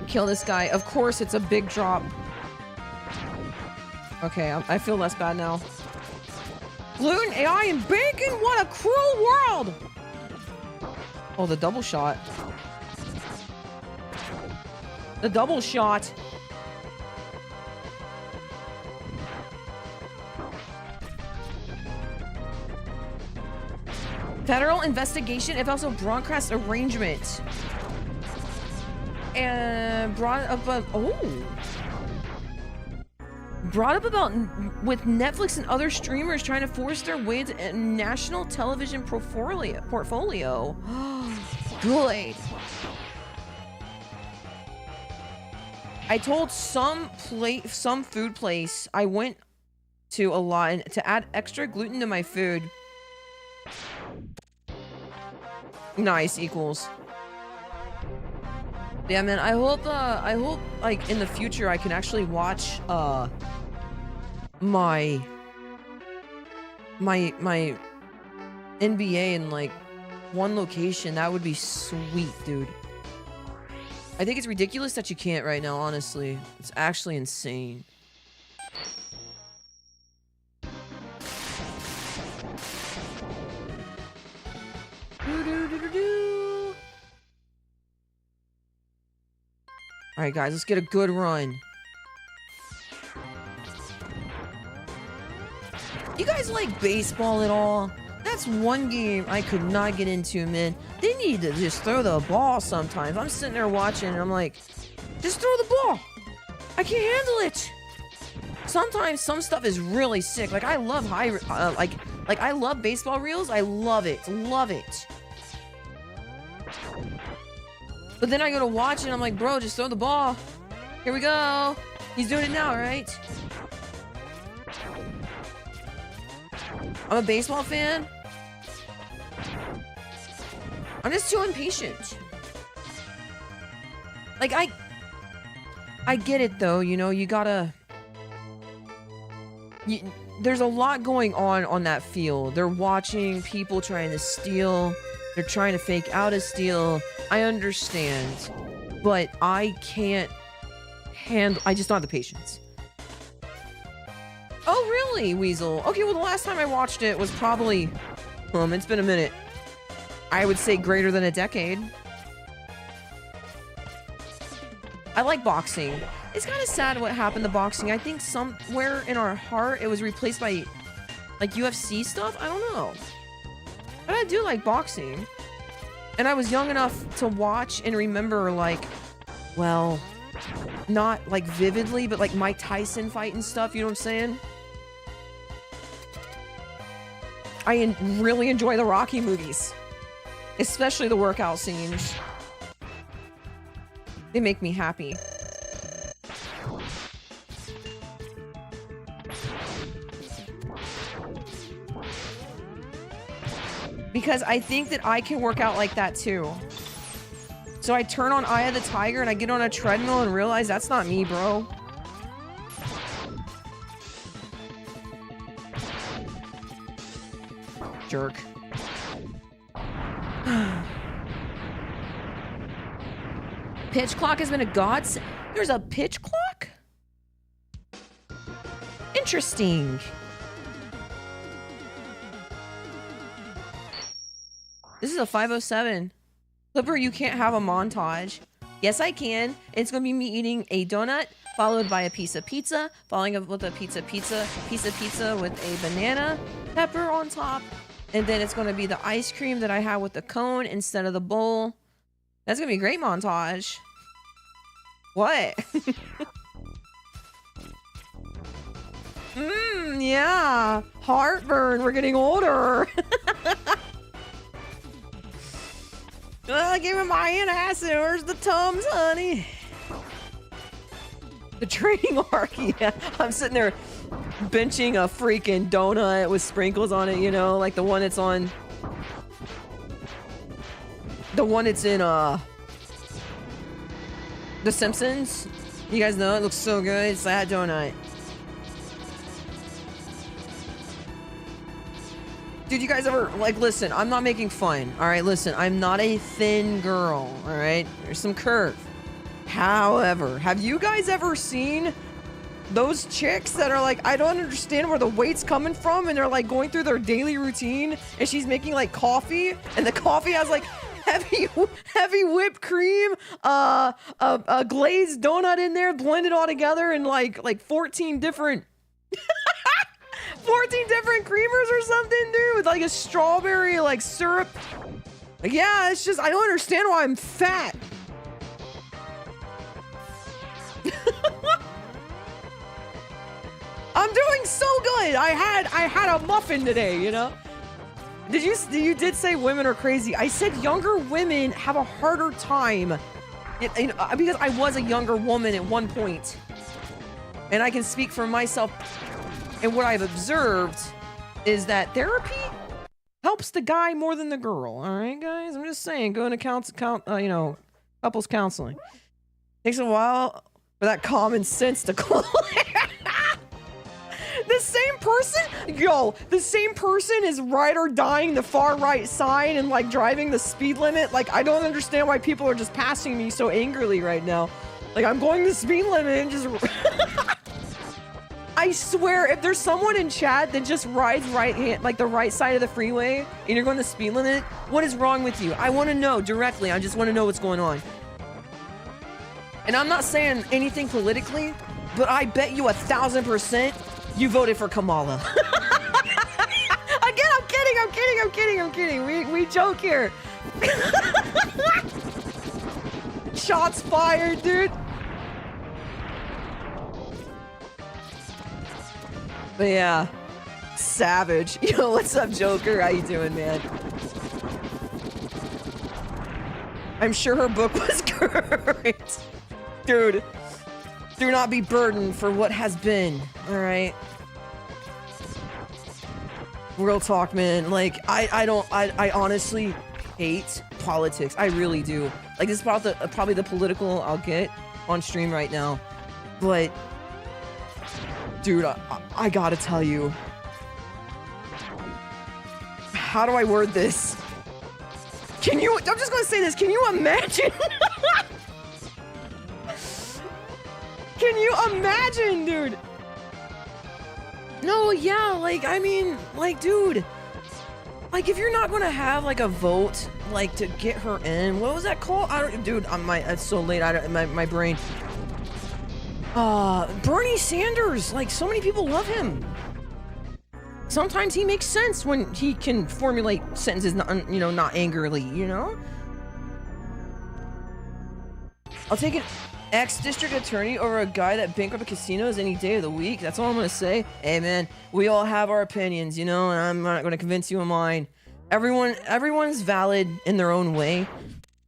Kill this guy. Of course, it's a big drop. Okay, I feel less bad now. Gluten, AI, and bacon? What a cruel world! Oh, the double shot. The double shot. Federal investigation if also broadcast arrangement. And brought up about with Netflix and other streamers trying to force their way to a national television portfolio. Good. I told some food place I went to a lot and to add extra gluten to my food. Nice, equals. Yeah, man, I hope like in the future I can actually watch my NBA in like one location. That would be sweet, dude. I think it's ridiculous that you can't right now, honestly. It's actually insane. Alright, guys, let's get a good run. You guys like baseball at all? That's one game I could not get into, man. They need to just throw the ball sometimes. I'm sitting there watching and I'm like, just throw the ball. I can't handle it. Sometimes some stuff is really sick. Like I love like I love baseball reels. I love it. Love it. But then I go to watch and I'm like, bro, just throw the ball. Here we go. He's doing it now, right? I'm a baseball fan. I'm just too impatient. Like, I get it though, you know, you gotta... there's a lot going on that field. They're watching people trying to steal. They're trying to fake out a steal. I understand. But I can't handle... I just don't have the patience. Oh, really, Weasel? Okay, well, the last time I watched it was probably... it's been a minute. I would say greater than a decade. I like boxing. It's kind of sad what happened to boxing. I think somewhere in our heart it was replaced by, like, UFC stuff? I don't know. But I do like boxing. And I was young enough to watch and remember, like, well, not, like, vividly, but, like, Mike Tyson fight and stuff, you know what I'm saying? I really enjoy the Rocky movies. Especially the workout scenes. They make me happy. Because I think that I can work out like that too. So I turn on Eye of the Tiger and I get on a treadmill and realize that's not me, bro. Jerk. Pitch clock has been a godsend. There's a pitch clock? Interesting. This is a 507. Clipper, you can't have a montage. Yes, I can. It's going to be me eating a donut, followed by a piece of pizza, following up with a piece of pizza with a banana pepper on top. And then it's going to be the ice cream that I have with the cone instead of the bowl. That's going to be a great montage. What? Yeah. Heartburn. We're getting older. Give me my antacid. Where's the Tums, honey? The trading arc. Yeah. I'm sitting there benching a freaking donut with sprinkles on it, you know, like the one that's on. The one that's in The Simpsons. You guys know it looks so good. It's that donut. Dude, you guys ever, like, listen, I'm not making fun. All right, listen, I'm not a thin girl. All right, there's some curve. However, have you guys ever seen those chicks that are like, I don't understand where the weight's coming from, and they're like going through their daily routine, and she's making like coffee, and the coffee has like heavy whipped cream, a glazed donut in there, blended all together, and like 14 different 14 different creamers or something, dude, with like a strawberry like syrup. Like, yeah, it's just, I don't understand why I'm fat. I'm doing so good. I had a muffin today, you know? You did say women are crazy. I said younger women have a harder time. Because I was a younger woman at one point. And I can speak for myself. And what I've observed is that therapy helps the guy more than the girl. All right, guys? I'm just saying, going to couples counseling. Takes a while for that common sense to clear. The same person is ride or dying the far right side and like driving the speed limit. Like, I don't understand why people are just passing me so angrily right now. Like, I'm going the speed limit and just... I swear, if there's someone in chat that just rides right hand, like the right side of the freeway, and you're going the speed limit, what is wrong with you? I want to know directly. I just want to know what's going on. And I'm not saying anything politically, but I bet you 1,000% you voted for Kamala. Again, I'm kidding. We joke here. Shots fired, dude. But yeah, savage. Yo, what's up, Joker? How you doing, man? I'm sure her book was great. Dude, do not be burdened for what has been, all right? Real talk, man. Like, I honestly hate politics. I really do. Like, this is probably the political I'll get on stream right now. But, dude, I gotta tell you. How do I word this? I'm just gonna say this. Can you imagine? Can you imagine, dude? No, yeah, like, I mean, like, dude, like, if you're not gonna have, like, a vote, like, to get her in, what was that called? Dude, it's so late, my brain. Bernie Sanders, like, so many people love him. Sometimes he makes sense when he can formulate sentences, not angrily, you know? I'll take an ex-district attorney over a guy that bankrupted casinos any day of the week. That's all I'm gonna say. Hey, man, we all have our opinions, you know, and I'm not gonna convince you of mine. Everyone's valid in their own way.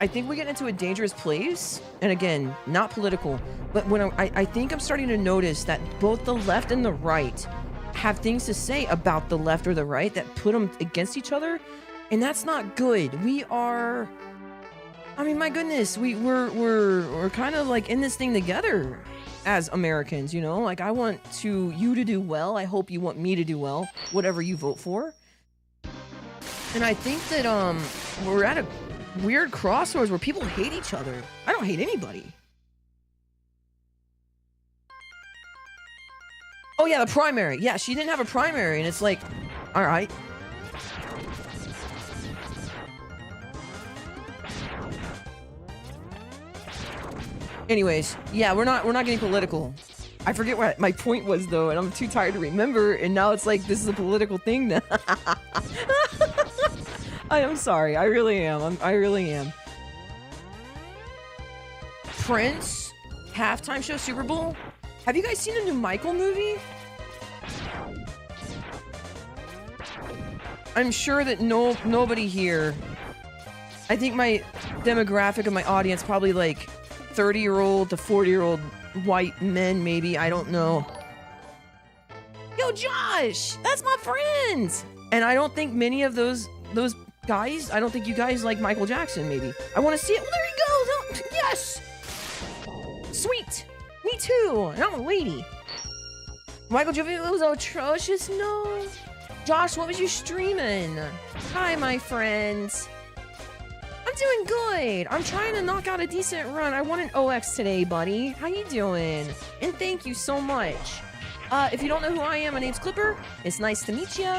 I think we get into a dangerous place, and again, not political, but when I think I'm starting to notice that both the left and the right have things to say about the left or the right that put them against each other, and that's not good. We are, I mean, my goodness, we're kind of like in this thing together as Americans, you know? Like, I want you to do well. I hope you want me to do well, whatever you vote for. And I think that we're at a weird crossroads where people hate each other. I don't hate anybody. Oh yeah, the primary. Yeah, she didn't have a primary, and it's like, all right. Anyways, yeah, we're not getting political. I forget what my point was though, and I'm too tired to remember, and now it's like this is a political thing now. I am sorry. I really am. I really am. Prince halftime show Super Bowl. Have you guys seen the new Michael movie? I'm sure that nobody here. I think my demographic of my audience probably like 30-year-old to 40-year-old white men, maybe. I don't know. Yo, Josh, that's my friend. And I don't think many of those guys. I don't think you guys like Michael Jackson. Maybe. I want to see it. Well, there you go. Yes. Sweet. Me too. And I'm a lady. Michael Jackson was atrocious. No. Josh, what was you streaming? Hi, my friends. I'm doing good. I'm trying to knock out a decent run. I won an OX today, buddy. How you doing? And thank you so much. If you don't know who I am, my name's Clipper. It's nice to meet you.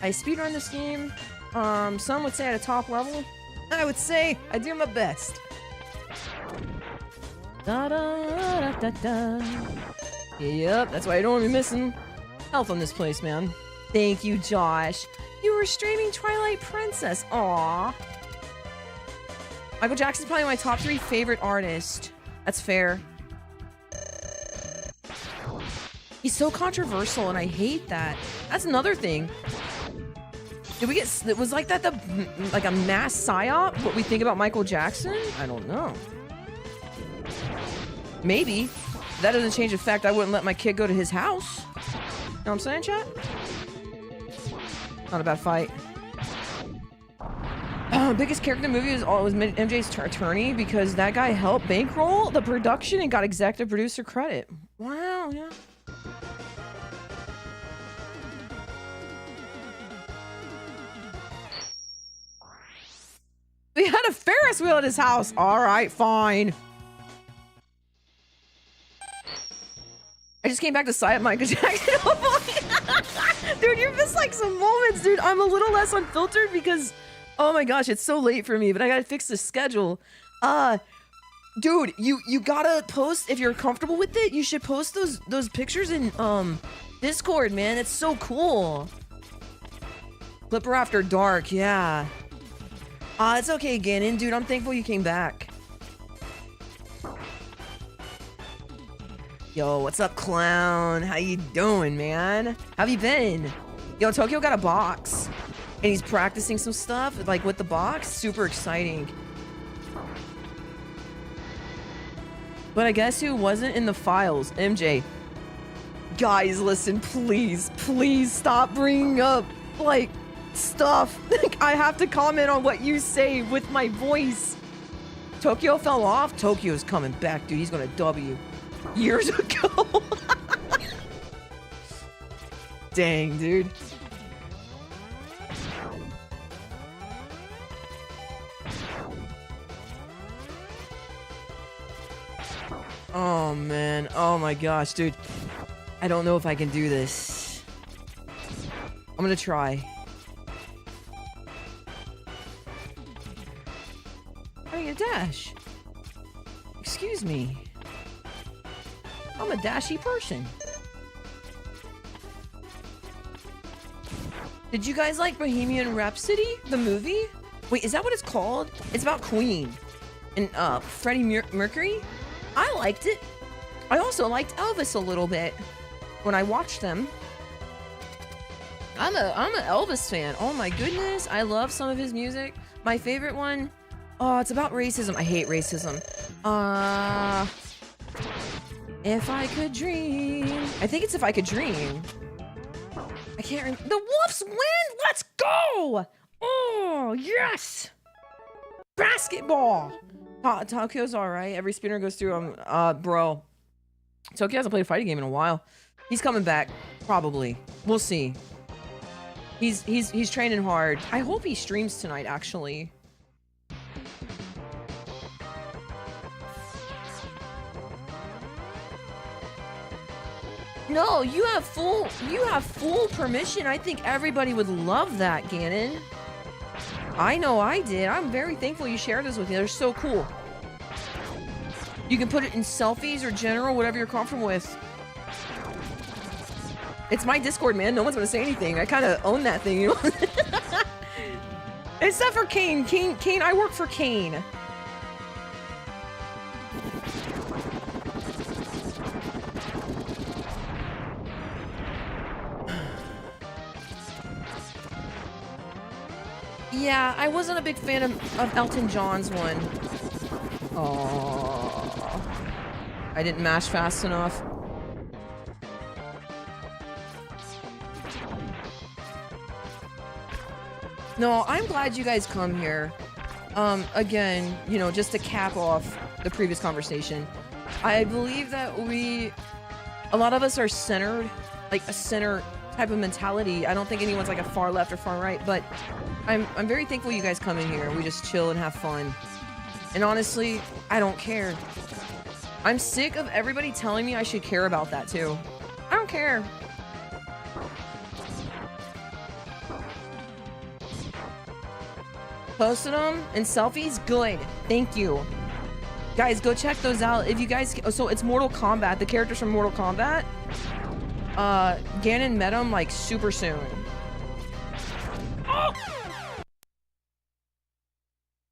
I speedrun this game. Some would say at a top level. I would say I do my best. Da da da da da. Yep, that's why I don't want to be missing health on this place, man. Thank you, Josh. You were streaming Twilight Princess. Aww. Michael Jackson's probably my top 3 favorite artist. That's fair. He's so controversial, and I hate that. That's another thing. Did we get... It was like that like a mass psyop? What we think about Michael Jackson? I don't know. Maybe. That doesn't change the fact I wouldn't let my kid go to his house. You know what I'm saying, chat? Not a bad fight. Biggest character in the movie was MJ's attorney because that guy helped bankroll the production and got executive producer credit. Wow, yeah. We had a Ferris wheel at his house. All right, fine. I just came back to sight of Michael Jackson. Oh boy. Dude, you missed like some moments, dude. I'm a little less unfiltered because, oh my gosh, it's so late for me, but I gotta fix the schedule. Dude, you gotta post, if you're comfortable with it, you should post those pictures in Discord, man. It's so cool. Clipper After Dark, yeah. It's okay, Gannon. Dude, I'm thankful you came back. Yo, what's up, clown? How you doing, man? How have you been? Yo, Tokyo got a box. And he's practicing some stuff, like, with the box. Super exciting. But I guess who wasn't in the files? MJ. Guys, listen, please. Please stop bringing up, like, stuff. I have to comment on what you say with my voice. Tokyo fell off? Tokyo's coming back, dude. He's gonna W. Years ago. Dang, dude. Oh, man. Oh, my gosh, dude. I don't know if I can do this. I'm gonna try. I need a dash. Excuse me. I'm a dashy person. Did you guys like Bohemian Rhapsody, the movie? Wait, is that what it's called? It's about Queen and Freddie Mercury. I liked it. I also liked Elvis a little bit when I watched them. I'm an Elvis fan. Oh my goodness, I love some of his music. My favorite one, oh, it's about racism. I hate racism. If I Could Dream. I think it's If I Could Dream. I can't remember. The Wolves win! Let's go! Oh, yes! Basketball! Tokyo's alright. Every spinner goes through him. Bro. Tokyo hasn't played a fighting game in a while. He's coming back. Probably. We'll see. He's training hard. I hope he streams tonight, actually. No, you have full permission. I think everybody would love that, Gannon. I know I did. I'm very thankful you shared this with me. They're so cool. You can put it in selfies or general, whatever you're comfortable with. It's my Discord, man. No one's gonna say anything. I kind of own that thing, you know? Except for Kane. Kane, I work for Kane. Yeah, I wasn't a big fan of Elton John's one. Oh, I didn't mash fast enough. No, I'm glad you guys come here. Again, you know, just to cap off the previous conversation, I believe that a lot of us are centered, like a center type of mentality. I don't think anyone's like a far left or far right, but I'm very thankful you guys come in here. We just chill and have fun. And honestly, I don't care. I'm sick of everybody telling me I should care about that too. I don't care. Posted them and selfies? Good. Thank you. Guys, go check those out. If you guys... So it's Mortal Kombat. The characters from Mortal Kombat. Ganon met them like super soon. Oh!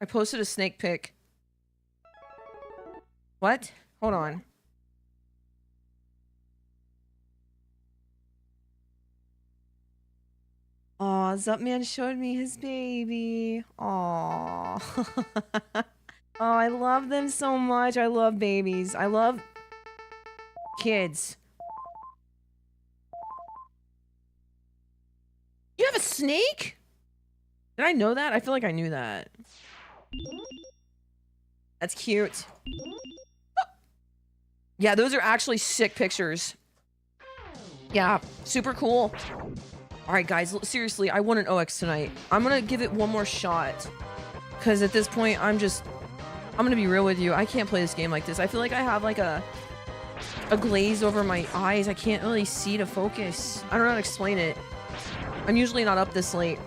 I posted a snake pic. What? Hold on. Aw, Zupman showed me his baby. Aw. Oh, I love them so much. I love babies. I love kids. You have a snake? Did I know that? I feel like I knew that. That's cute. Yeah, those are actually sick pictures. Yeah, super cool. All right, guys, seriously, I want an OX tonight. I'm gonna give it one more shot. Because at this point, I'm gonna be real with you. I can't play this game like this. I feel like I have like a glaze over my eyes. I can't really see to focus. I don't know how to explain it. I'm usually not up this late.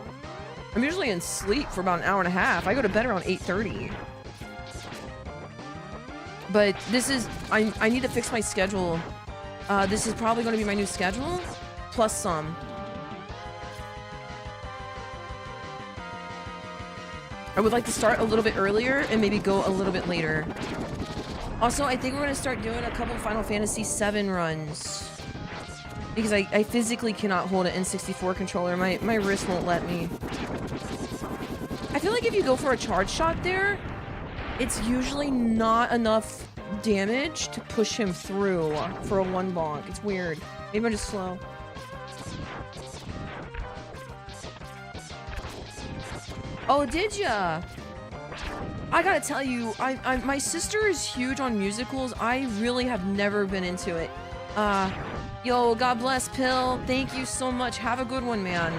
I'm usually in sleep for about an hour and a half. I go to bed around 8:30. But this is... I need to fix my schedule. This is probably going to be my new schedule. Plus some. I would like to start a little bit earlier and maybe go a little bit later. Also, I think we're going to start doing a couple Final Fantasy VII runs. Because I physically cannot hold an N64 controller. My wrist won't let me. I feel like if you go for a charge shot there, it's usually not enough damage to push him through for a one bonk. It's weird. Maybe I'm just slow. Oh, did ya? I gotta tell you, my sister is huge on musicals. I really have never been into it. Yo, God bless, Pill. Thank you so much. Have a good one, man.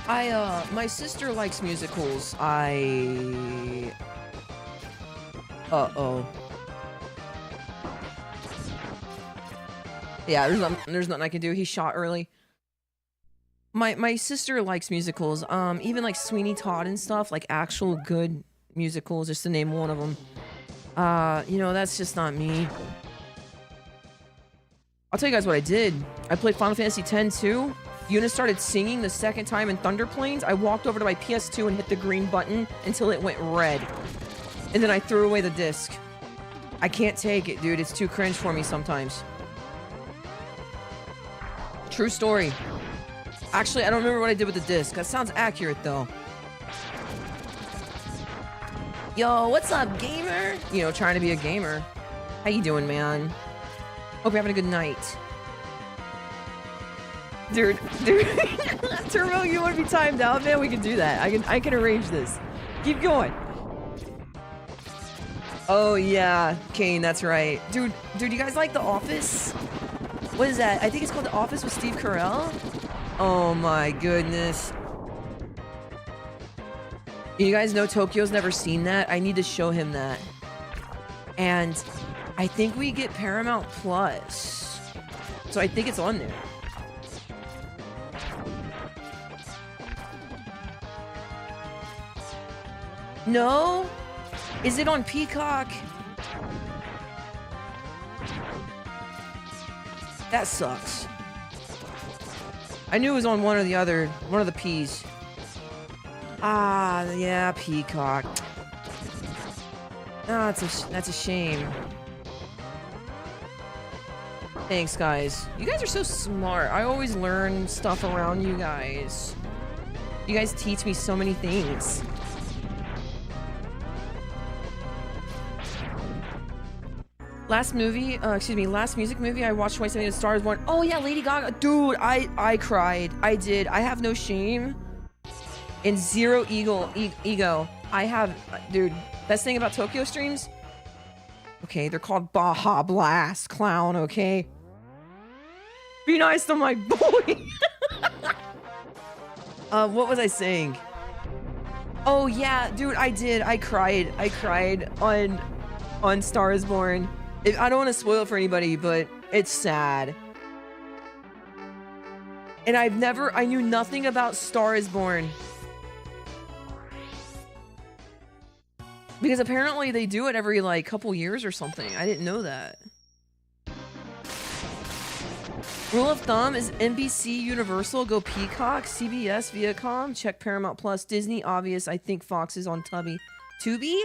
My sister likes musicals. Uh-oh. Yeah, there's nothing I can do. He shot early. My sister likes musicals. Even like Sweeney Todd and stuff, like actual good musicals, just to name one of them. You know, that's just not me. I'll tell you guys what I did. I played Final Fantasy X too. Yuna started singing the second time in Thunder Plains. I walked over to my PS2 and hit the green button until it went red. And then I threw away the disc. I can't take it, dude. It's too cringe for me sometimes. True story. Actually, I don't remember what I did with the disc. That sounds accurate, though. Yo, what's up, gamer? You know, trying to be a gamer. How you doing, man? Hope you're having a good night. Dude. Turbo, you want to be timed out? Man, we can do that. I can arrange this. Keep going. Oh, yeah. Kane, that's right. Dude, you guys like The Office? What is that? I think it's called The Office with Steve Carell. Oh my goodness. You guys know Tokyo's never seen that? I need to show him that. And I think we get Paramount Plus. So I think it's on there. No? Is it on Peacock? That sucks. I knew it was on one or the other. One of the P's. Ah, yeah, Peacock. Ah, that's a shame. Thanks, guys. You guys are so smart. I always learn stuff around you guys. You guys teach me so many things. Last music movie I watched 2017 is Star is Born. Oh yeah, Lady Gaga. Dude, I cried. I did. I have no shame and zero ego. I have, dude, best thing about Tokyo streams? Okay, they're called Baja Blast, clown, okay? Be nice to my boy. What was I saying? Oh yeah, dude, I did. I cried on Star is Born. I don't want to spoil it for anybody, but it's sad. And I knew nothing about Star is Born. Because apparently they do it every, like, couple years or something. I didn't know that. Rule of thumb is NBC, Universal, go Peacock, CBS, Viacom, check Paramount Plus, Disney, obvious. I think Fox is on Tubi. Tubi?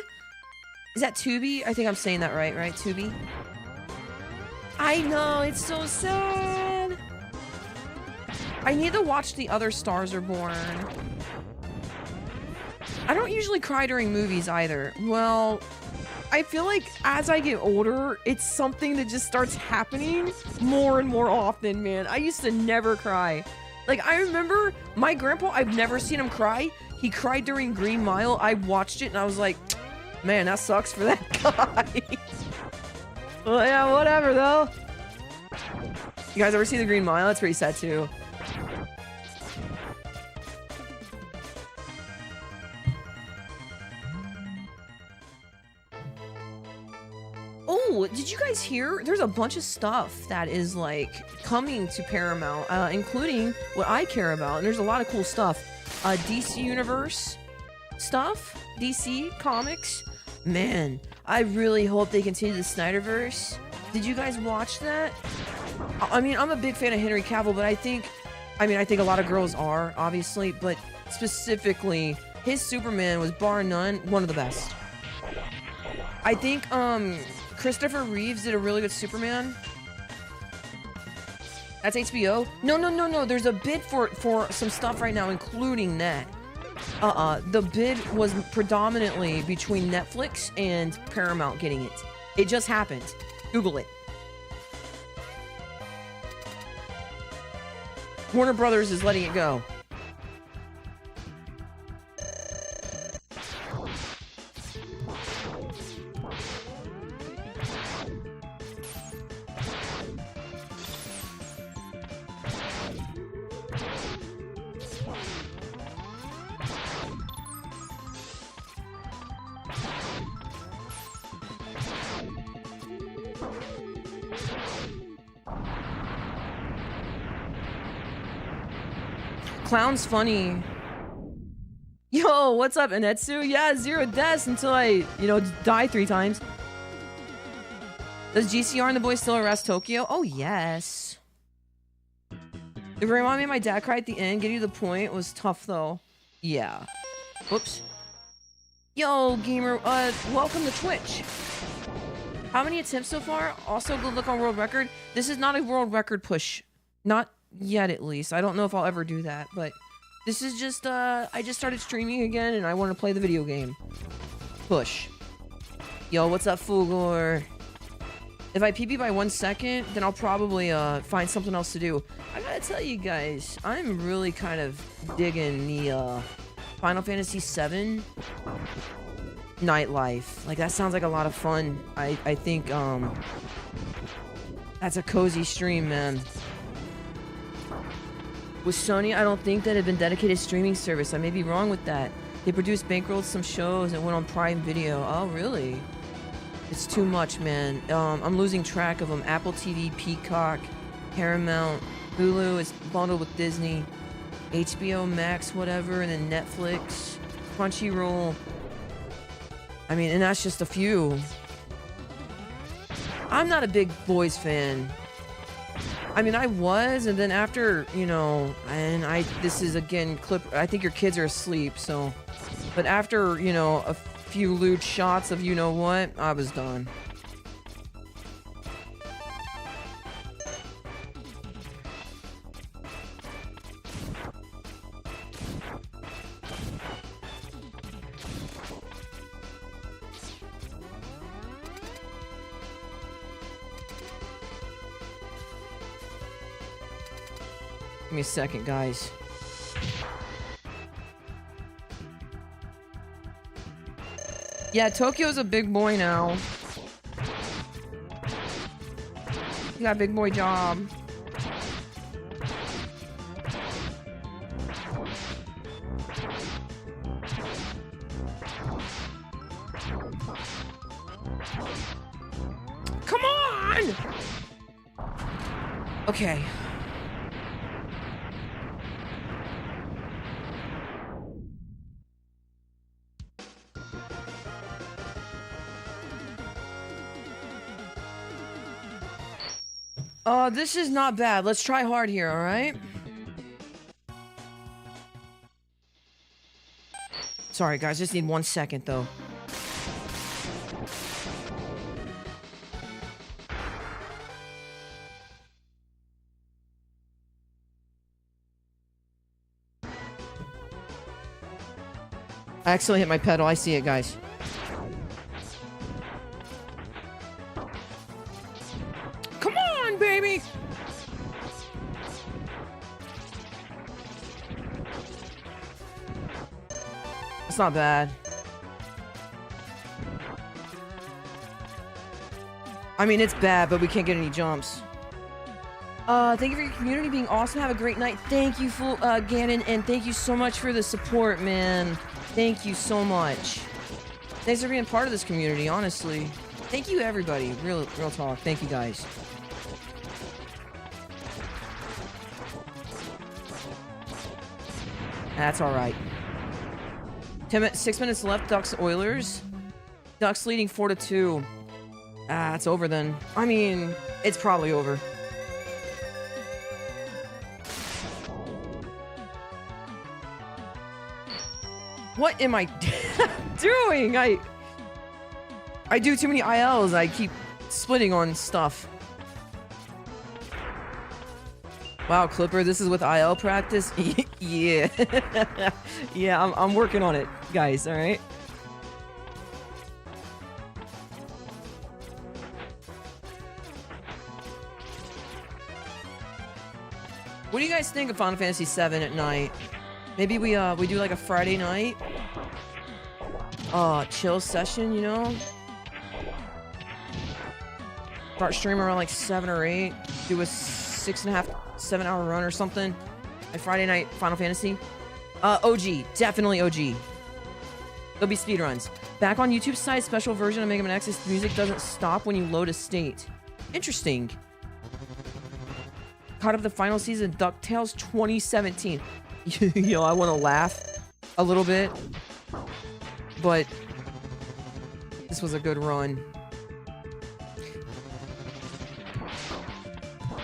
Is that Tubi? I think I'm saying that right? Tubi? I know, it's so sad. I need to watch The Other Stars Are Born. I don't usually cry during movies either. Well, I feel like as I get older, it's something that just starts happening more and more often, man. I used to never cry. Like, I remember my grandpa, I've never seen him cry. He cried during Green Mile. I watched it and I was like, man, that sucks for that guy. Well, yeah, whatever, though. You guys ever see The Green Mile? That's pretty sad, too. Oh, did you guys hear? There's a bunch of stuff that is, like, coming to Paramount, including what I care about. And there's a lot of cool stuff. DC Universe stuff. DC Comics. Man, I really hope they continue the Snyderverse. Did you guys watch that? I mean, I'm a big fan of Henry Cavill, but I think a lot of girls are, obviously, but specifically, his Superman was, bar none, one of the best. I think, Christopher Reeves did a really good Superman. That's HBO? No. There's a bid for some stuff right now, including that. The bid was predominantly between Netflix and Paramount getting it. It just happened. Google it. Warner Brothers is letting it go. Clown's funny. Yo, what's up, Inetsu? Yeah, 0 deaths until I, die 3 times. Does GCR and the boys still harass Tokyo? Oh, yes. It reminded me of my dad cried at the end. Getting to the point was tough, though. Yeah. Whoops. Yo, gamer, welcome to Twitch. How many attempts so far? Also, good look on world record. This is not a world record push. Not yet, at least. I don't know if I'll ever do that, but this is just, I just started streaming again, and I want to play the video game. Push. Yo, what's up, Fulgor? If I PB by 1 second, then I'll probably, find something else to do. I gotta tell you guys, I'm really kind of digging the, Final Fantasy VII nightlife. Like, that sounds like a lot of fun. I think, that's a cozy stream, man. With Sony, I don't think that had been dedicated streaming service. I may be wrong with that. They produced, bankrolled some shows and went on Prime Video. Oh, really? It's too much, man. I'm losing track of them. Apple TV, Peacock, Paramount, Hulu is bundled with Disney, HBO Max, whatever, and then Netflix, Crunchyroll. I mean, and that's just a few. I'm not a big boys fan. I mean, I was, and then after, this is, again, I think your kids are asleep, so, but after, a few lewd shots of you-know-what, I was done. Give me a second, guys. Yeah, Tokyo's a big boy now. He got a big boy job. Come on! Okay. This is not bad. Let's try hard here, alright? Sorry, guys. Just need 1 second, though. I accidentally hit my pedal. I see it, guys. Come on, baby! It's not bad. I mean, it's bad, but we can't get any jumps. Thank you for your community being awesome. Have a great night. Thank you, Ganon, and thank you so much for the support, man. Thank you so much. Thanks for being part of this community, honestly. Thank you, everybody. Real talk. Thank you, guys. That's alright. 6 minutes left. Ducks, Oilers. Ducks leading 4-2. Ah, it's over then. I mean, it's probably over. What am I doing? I do too many ILs. I keep splitting on stuff. Wow, Clipper, this is with IL practice? Yeah. Yeah, I'm working on it, guys, alright? What do you guys think of Final Fantasy VII at night? Maybe we do like a Friday night chill session, you know? Start streaming around like 7 or 8. Do a 6.5, 7 hour run or something. Like Friday night Final Fantasy. OG. Definitely OG. There'll be speedruns. Back on YouTube's side, special version of Mega Man X's music doesn't stop when you load a state. Interesting. Caught up the final season of DuckTales 2017. Yo, I want to laugh a little bit, but this was a good run.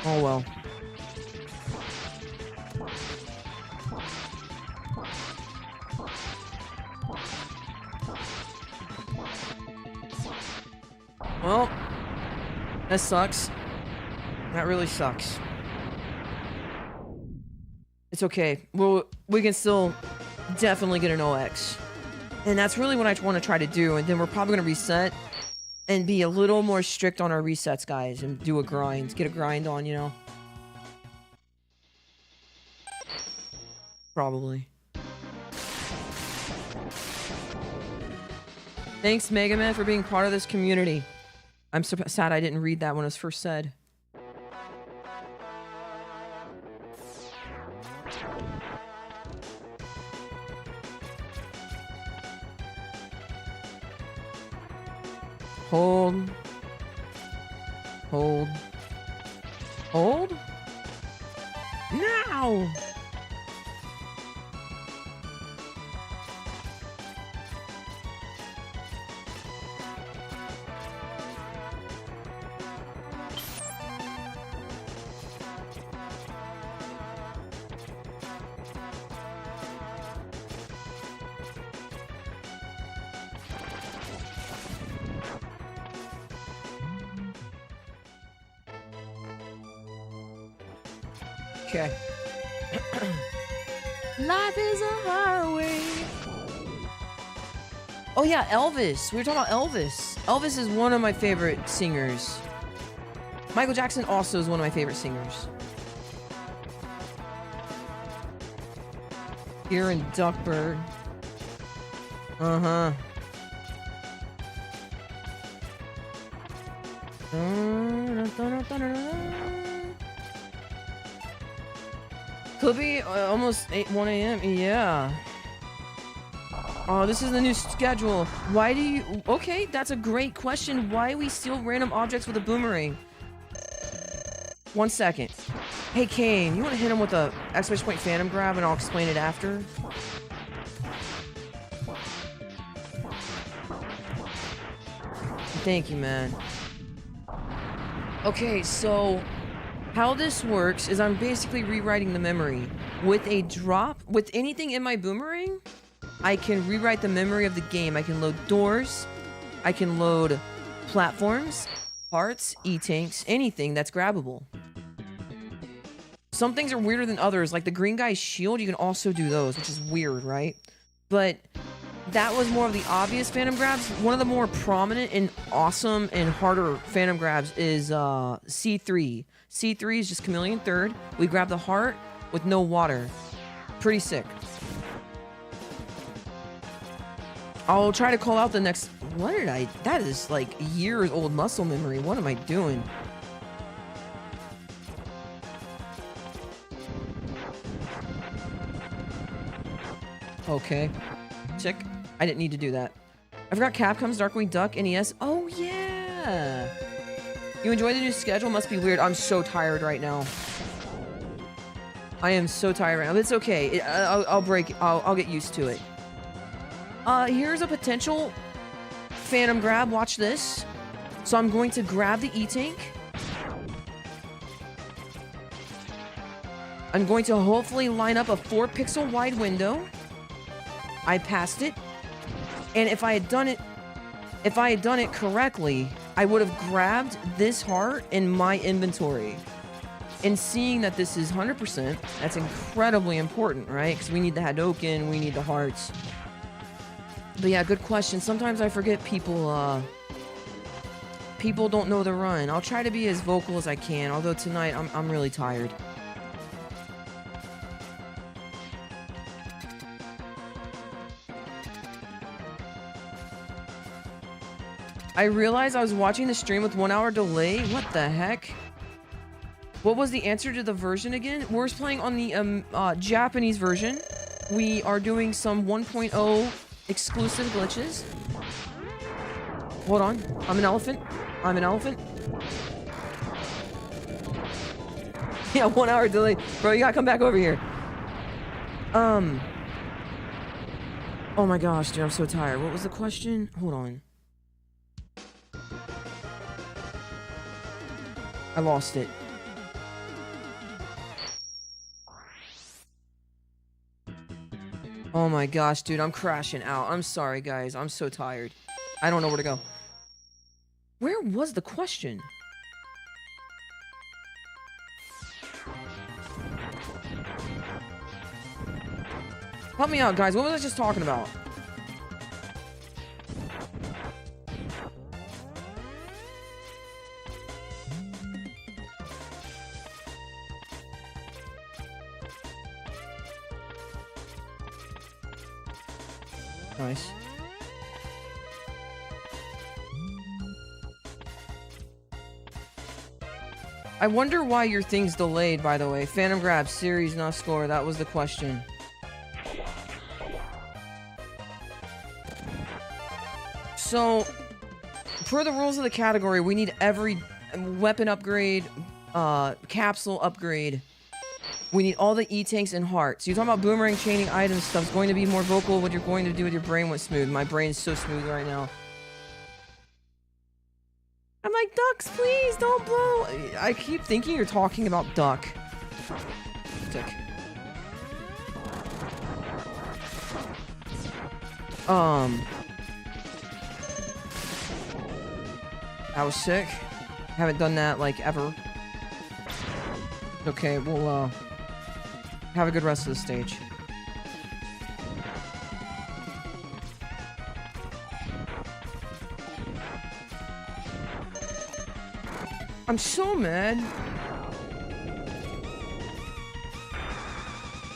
Oh well. Well, that sucks. That really sucks. It's okay. Well, we can still definitely get an OX. And that's really what I want to try to do. And then we're probably going to reset and be a little more strict on our resets, guys. And do a grind. Get a grind on, you know? Probably. Thanks, Mega Man, for being part of this community. I'm so sad I didn't read that when it was first said. Hold. Hold. Hold? Now! Okay. Life is a highway. Oh yeah, Elvis. We were talking about Elvis. Elvis is one of my favorite singers. Michael Jackson also is one of my favorite singers. Here in Duckburg. Uh-huh. Clippy, almost 1 a.m. Yeah. Oh, this is the new schedule. Why do you... Okay, that's a great question. Why we steal random objects with a boomerang? 1 second. Hey, Kane, you want to hit him with a exclamation point phantom grab and I'll explain it after? Thank you, man. Okay, so how this works is I'm basically rewriting the memory. With a drop, with anything in my boomerang, I can rewrite the memory of the game. I can load doors, I can load platforms, parts, E-tanks, anything that's grabbable. Some things are weirder than others, like the green guy's shield, you can also do those, which is weird, right? But that was more of the obvious phantom grabs. One of the more prominent and awesome and harder phantom grabs is C3. C3 is just Chameleon Third. We grab the heart with no water. Pretty sick. I'll try to call out the next... What did I... That is like years old muscle memory. What am I doing? Okay. Sick. I didn't need to do that. I forgot Capcom's Darkwing Duck NES. Oh, yeah. You enjoy the new schedule? Must be weird. I'm so tired right now. I am so tired right now. But it's okay. I'll get used to it. Here's a potential phantom grab. Watch this. So I'm going to grab the E-tank. I'm going to hopefully line up a 4-pixel wide window. I passed it. And if I had done it correctly, I would have grabbed this heart in my inventory. And seeing that this is 100%, that's incredibly important, right? Because we need the Hadoken, we need the hearts. But yeah, good question. Sometimes I forget people don't know the run. I'll try to be as vocal as I can, although tonight I'm really tired. I realized I was watching the stream with 1 hour delay. What the heck? What was the answer to the version again? We're playing on the Japanese version. We are doing some 1.0 exclusive glitches. Hold on. I'm an elephant. I'm an elephant. Yeah, 1 hour delay. Bro, you gotta come back over here. Oh my gosh, dude, I'm so tired. What was the question? Hold on. I lost it. Oh my gosh, dude, I'm crashing out. I'm sorry, guys. I'm so tired. I don't know where to go. Where was the question? Help me out, guys. What was I just talking about? Nice. I wonder why your thing's delayed, by the way. Phantom grab, series, not score. That was the question. So, per the rules of the category, we need every weapon upgrade, capsule upgrade. We need all the E-tanks and hearts. You're talking about boomerang chaining items stuff. It's going to be more vocal. What you're going to do with your brain went smooth. My brain is so smooth right now. I'm like, ducks, please, don't blow. I keep thinking you're talking about duck. Sick. That was sick. Haven't done that, like, ever. Okay, we'll, have a good rest of the stage. I'm so mad.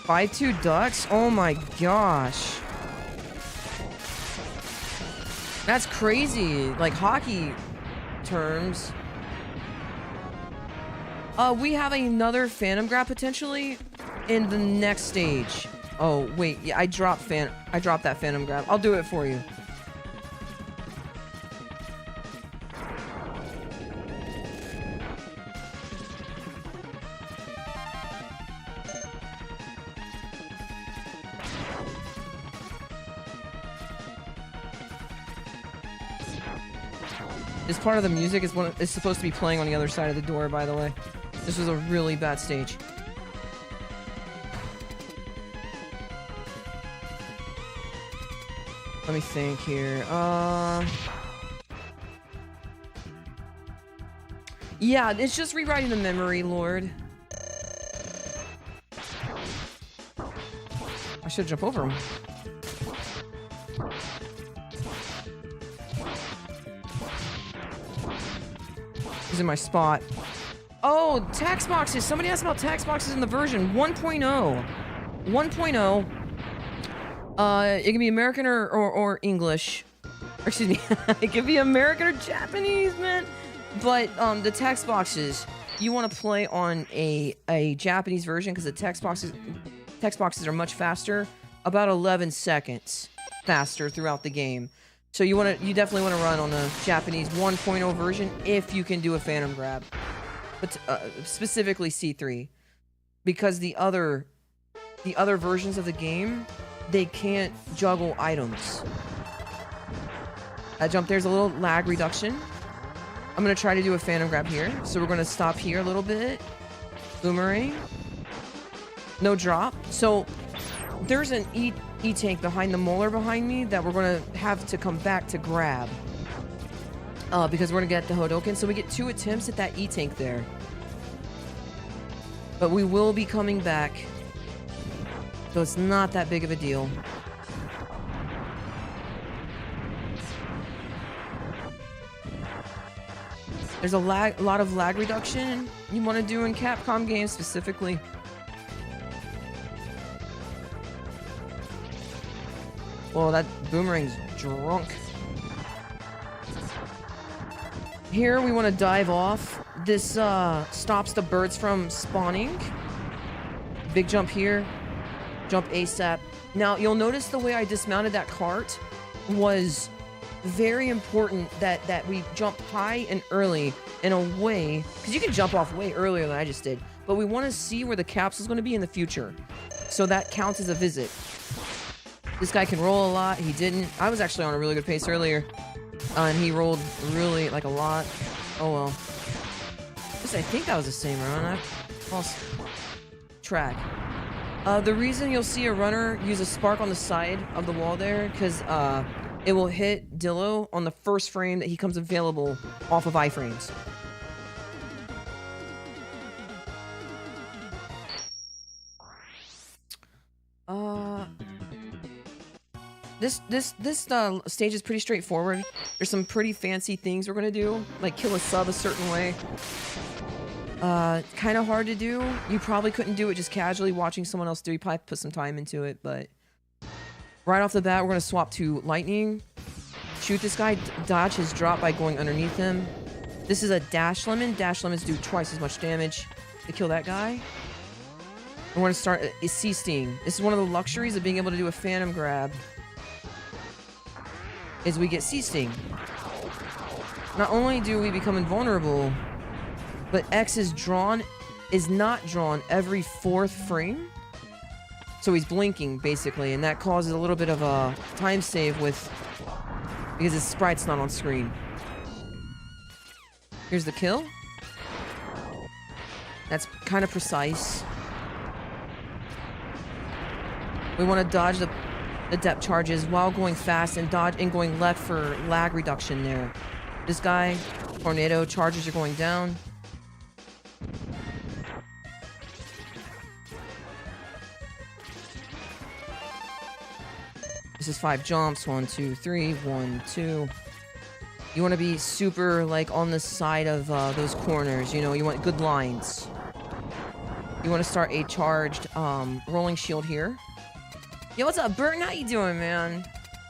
5-2 ducks? Oh my gosh. That's crazy. Like hockey terms. We have another Phantom Grab potentially in the next stage. Oh, wait. Yeah, I dropped that Phantom Grab. I'll do it for you. This part of the music is supposed to be playing on the other side of the door, by the way. This was a really bad stage. Let me think here. Yeah, it's just rewriting the memory, Lord. I should jump over him. He's in my spot. Oh, tax boxes. Somebody asked about tax boxes in the version 1.0. 1.0. It can be American or English. Or, excuse me. It can be American or Japanese, man. But the text boxes, you want to play on a Japanese version because the text boxes are much faster, about 11 seconds faster throughout the game. So you definitely want to run on the Japanese 1.0 version if you can do a Phantom Grab, but specifically C3, because the other versions of the game, they can't juggle items. That jump there's a little lag reduction. I'm gonna try to do a Phantom Grab here, so we're gonna stop here a little bit. Boomerang. No drop. So there's an E-tank behind the molar behind me that we're gonna have to come back to grab. Because we're gonna get the Hodoken, so we get 2 attempts at that E-tank there. But we will be coming back, so it's not that big of a deal. There's a lot of lag reduction you want to do in Capcom games specifically. Whoa, that boomerang's drunk. Here we want to dive off. This stops the birds from spawning. Big jump here. Jump ASAP. Now, you'll notice the way I dismounted that cart was very important that we jump high and early in a way, because you can jump off way earlier than I just did, but we want to see where the capsule's going to be in the future. So that counts as a visit. This guy can roll a lot. He didn't. I was actually on a really good pace earlier. And he rolled really, like, a lot. Oh, well. I think that was the same run. I lost track. The reason you'll see a runner use a spark on the side of the wall there, because it will hit Dillo on the first frame that he comes available off of iframes. This stage is pretty straightforward. There's some pretty fancy things we're gonna do, like kill a sub a certain way. Kind of hard to do. You probably couldn't do it just casually watching someone else do. You probably put some time into it, but right off the bat, we're gonna swap to lightning. Shoot this guy. Dodge his drop by going underneath him. This is a dash lemon. Dash lemons do twice as much damage to kill that guy. We're gonna start a C sting. This is one of the luxuries of being able to do a Phantom Grab. Is we get C sting. Not only do we become invulnerable, but X is not drawn every 4th frame. So he's blinking basically, and that causes a little bit of a time save because his sprite's not on screen. Here's the kill. That's kind of precise. We want to dodge the depth charges while going fast and going left for lag reduction there. This guy, tornado charges are going down. This is 5 jumps. 1, 2, 3. 1, 2. You want to be super like on the side of those corners. You know, you want good lines. You want to start a charged rolling shield here. Yo, what's up, Burton? How you doing, man?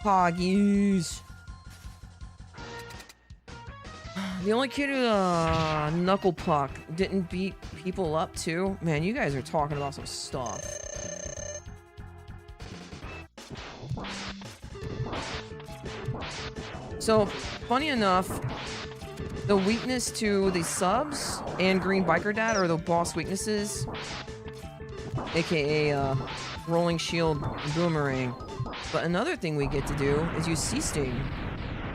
Poggies. The only kid who knuckle puck didn't beat people up too. Man, you guys are talking about some stuff. So, funny enough, the weakness to the subs and Green Biker Dad are the boss weaknesses, aka rolling shield and boomerang. But another thing we get to do is use Sea Sting,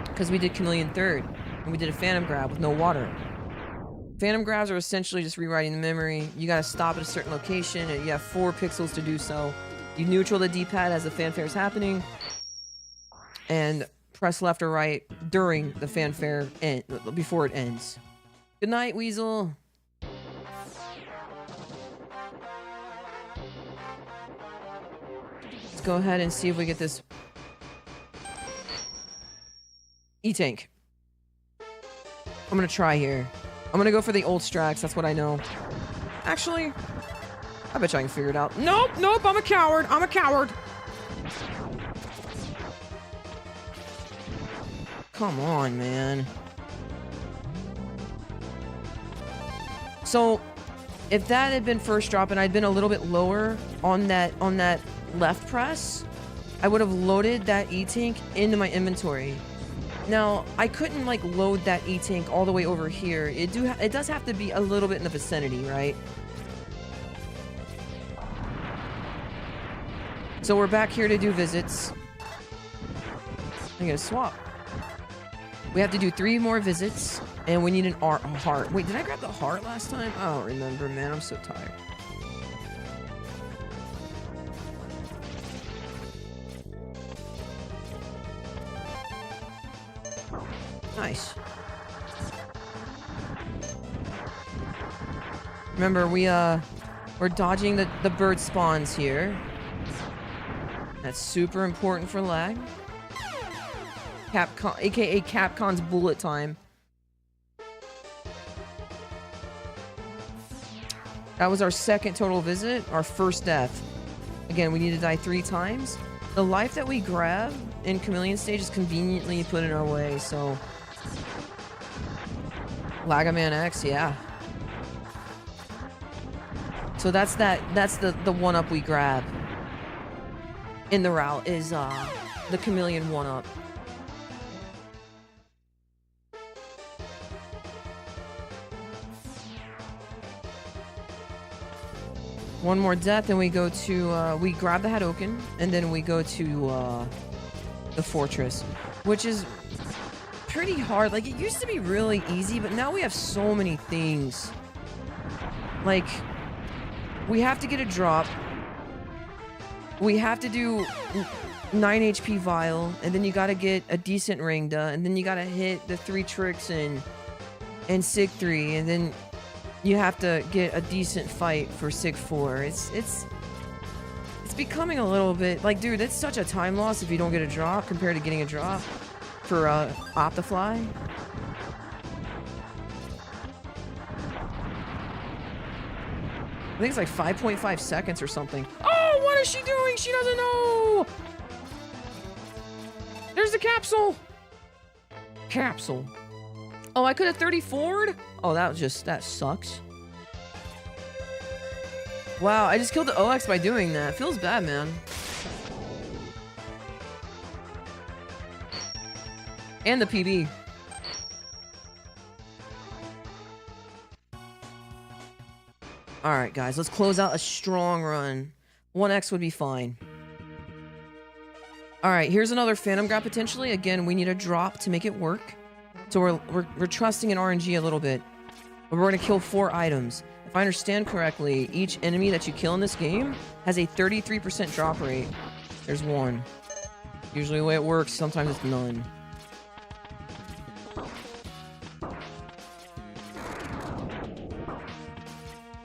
because we did Chameleon third, and we did a Phantom Grab with no water. Phantom Grabs are essentially just rewriting the memory. You gotta stop at a certain location, and you have 4 pixels to do so. You neutral the D-pad as the fanfare is happening, and press left or right during the fanfare end, before it ends. Good night, Weasel. Let's go ahead and see if we get this E-Tank. I'm gonna try here. I'm gonna go for the old Strax, that's what I know. Actually, I bet you I can figure it out. Nope, nope, I'm a coward. I'm a coward. Come on, man. So, if that had been first drop and I'd been a little bit lower on that left press, I would have loaded that E-Tank into my inventory. Now, I couldn't like load that E-Tank all the way over here. It does have to be a little bit in the vicinity, right? So we're back here to do visits. I get a swap. We have to do 3 more visits, and we need an heart. Wait, did I grab the heart last time? I don't remember, man. I'm so tired. Nice. Remember, we're dodging the bird spawns here. That's super important for lag. Capcom, aka Capcom's bullet time. That was our second total visit, our first death. Again, we need to die 3 times. The life that we grab in Chameleon stage is conveniently put in our way, so Lagaman X, yeah. So that's the one up we grab in the route is the Chameleon 1-up. One more death, and we go to, we grab the Hadoken, and then we go to, the fortress, which is pretty hard. Like, it used to be really easy, but now we have so many things. Like, we have to get a drop. We have to do 9 HP vial, and then you gotta get a decent Ringda, and then you gotta hit the 3 tricks and Sig 3, and then you have to get a decent fight for Sig 4. It's becoming a little bit like, dude, it's such a time loss if you don't get a drop compared to getting a drop for Optifly. I think it's like 5.5 seconds or something. Oh, what is she doing? She doesn't know. There's the capsule. Capsule. Oh, I could have 34'd? Oh, that sucks. Wow, I just killed the OX by doing that. Feels bad, man. And the PB. Alright, guys, let's close out a strong run. 1x would be fine. Alright, here's another Phantom Grab potentially. Again, we need a drop to make it work. So we're trusting in RNG a little bit. But we're gonna kill 4 items. If I understand correctly, each enemy that you kill in this game has a 33% drop rate. There's 1. Usually the way it works, sometimes it's none.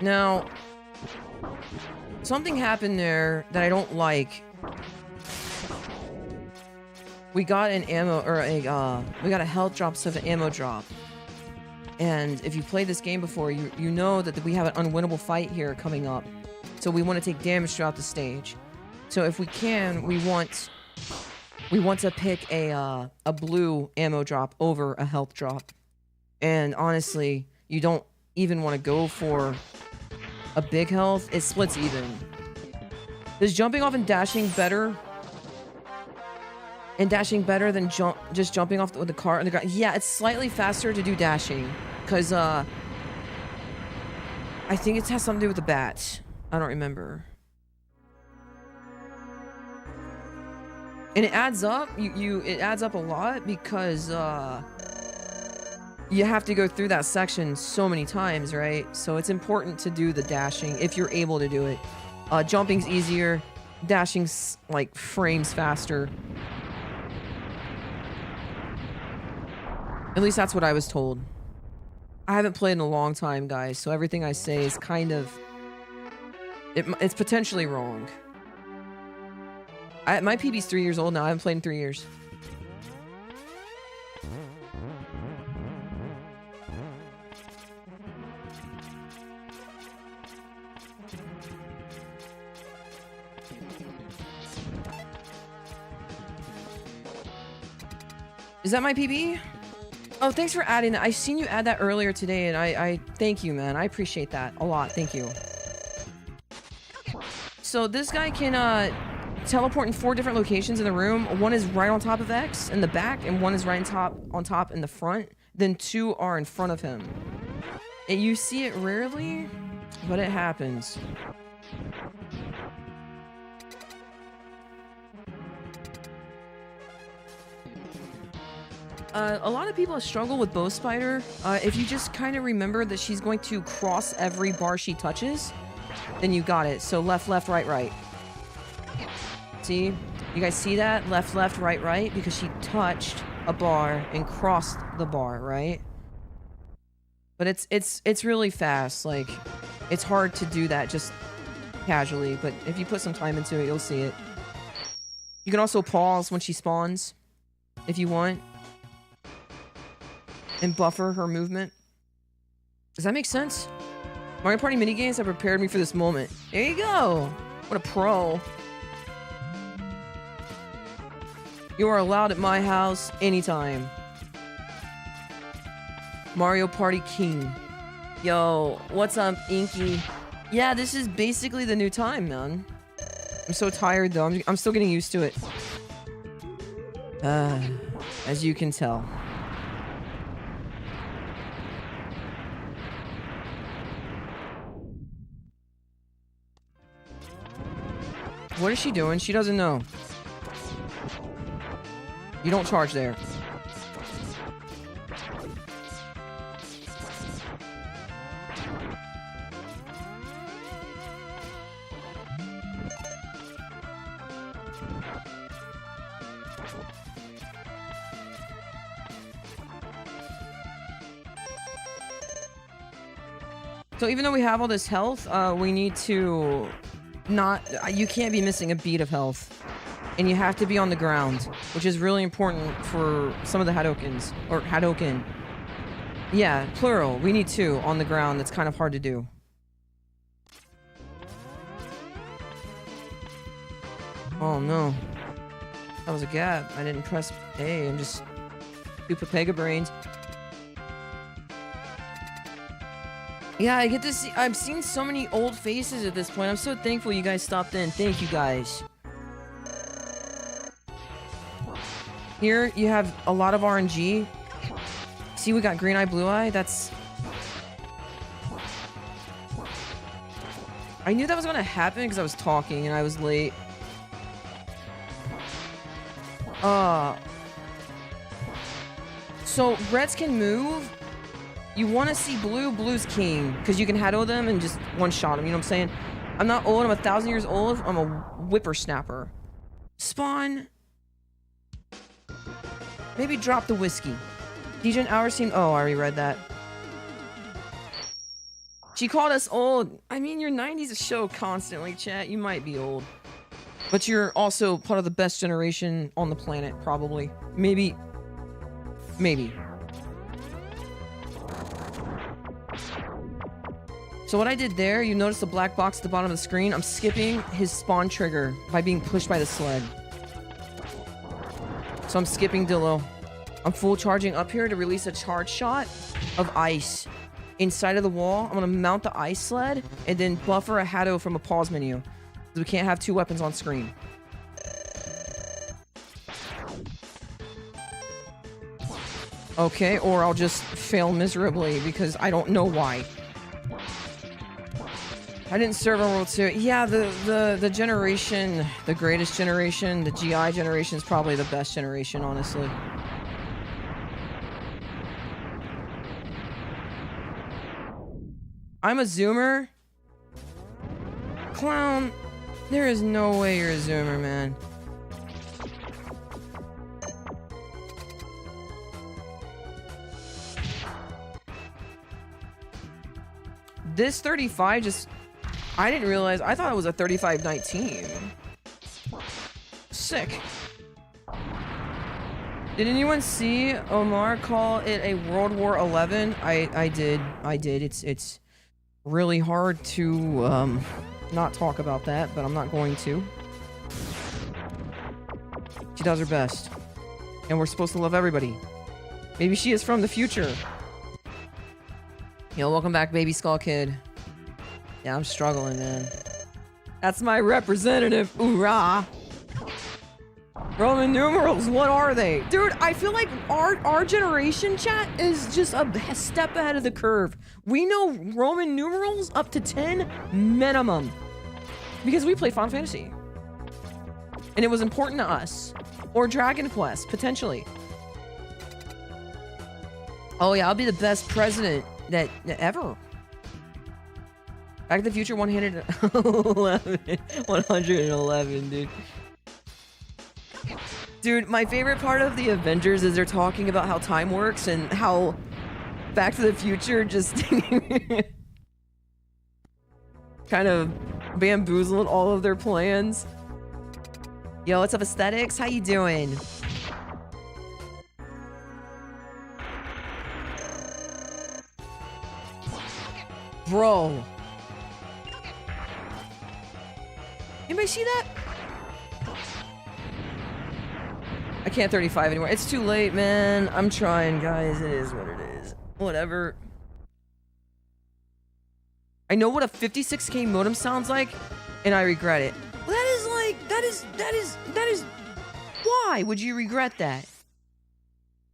Now, something happened there that I don't like. We got an ammo, or we got a health drop instead of an ammo drop. And if you played this game before, you know that we have an unwinnable fight here coming up. So we want to take damage throughout the stage. So if we can, we want to pick a blue ammo drop over a health drop. And honestly, you don't even want to go for a big health. It splits even. Is jumping off and dashing better? And dashing better than just jumping off with the car on the ground? Yeah, it's slightly faster to do dashing. Because, I think it has something to do with the bat. I don't remember. And it adds up. It adds up a lot because, you have to go through that section so many times, right? So it's important to do the dashing if you're able to do it. Jumping's easier. Dashing's, like, frames faster. At least that's what I was told. I haven't played in a long time, guys, so everything I say is kind of... It's potentially wrong. My PB's 3 years old now. I haven't played in 3 years. Is that my PB? Oh, thanks for adding that. I seen you add that earlier today, and I thank you, man. I appreciate that a lot. Thank you. So this guy can teleport in 4 different locations in the room. One is right on top of X in the back, and one is right on top in the front. Then 2 are in front of him. And you see it rarely, but it happens. A lot of people struggle with Bow Spider. If you just kind of remember that she's going to cross every bar she touches, then you got it. So left, left, right, right. See? You guys see that? Left, left, right, right? Because she touched a bar and crossed the bar, right? But it's really fast. Like, it's hard to do that just casually. But if you put some time into it, you'll see it. You can also pause when she spawns, if you want. And buffer her movement. Does that make sense? Mario Party minigames have prepared me for this moment. There you go! What a pro. You are allowed at my house anytime. Mario Party King. Yo, what's up, Inky? Yeah, this is basically the new time, man. I'm so tired, though. I'm still getting used to it. As you can tell. What is she doing? She doesn't know. You don't charge there. So even though we have all this health, we need to... you can't be missing a beat of health. And you have to be on the ground, which is really important for some of the Hadokens. Or Hadoken. Yeah, plural. We need 2 on the ground. That's kind of hard to do. Oh no. That was a gap. I didn't press A. I'm just stupid Pega brains. Yeah, I get to see... I've seen so many old faces at this point. I'm so thankful you guys stopped in. Thank you, guys. Here, you have a lot of RNG. See, we got Green Eye, Blue Eye. That's... I knew that was going to happen because I was talking and I was late. So, reds can move... You want to see blue, blue's king. Because you can Hado them and just one-shot them, you know what I'm saying? I'm not old, I'm 1,000 years old. I'm a whippersnapper. Spawn. Maybe drop the whiskey. DJ and Hours team. Oh, I already read that. She called us old. I mean, your 90s show constantly, chat. You might be old. But you're also part of the best generation on the planet, probably. Maybe. Maybe. So what I did there, you notice the black box at the bottom of the screen? I'm skipping his spawn trigger by being pushed by the sled. So I'm skipping Dillo. I'm full charging up here to release a charge shot of ice. Inside of the wall, I'm gonna mount the ice sled and then buffer a Hatto from a pause menu. So we can't have 2 weapons on screen. Okay, or I'll just fail miserably because I don't know why. I didn't serve on World 2. Yeah, the generation, the greatest generation, the GI generation is probably the best generation, honestly. I'm a zoomer? Clown, there is no way you're a zoomer, man. This 35 just... I didn't realize... I thought it was a 3519. Sick. Did anyone see Omar call it a World War 11? I did. It's really hard to not talk about that, but I'm not going to. She does her best. And we're supposed to love everybody. Maybe she is from the future. Yo, welcome back, Baby Skull Kid. Yeah, I'm struggling, man. That's my representative. Hoorah! Roman numerals, what are they? Dude, I feel like our generation, chat, is just a step ahead of the curve. We know Roman numerals up to 10 minimum. Because we play Final Fantasy. And it was important to us. Or Dragon Quest, potentially. Oh yeah, I'll be the best president that ever. Back to the Future 111. 111, dude. Dude, my favorite part of the Avengers is they're talking about how time works and how Back to the Future just kind of bamboozled all of their plans. Yo, what's up, Aesthetics? How you doing? Bro. Anybody see that? I can't 35 anymore. It's too late, man. I'm trying, guys. It is what it is. Whatever. I know what a 56K modem sounds like, and I regret it. That is like, that is, why would you regret that?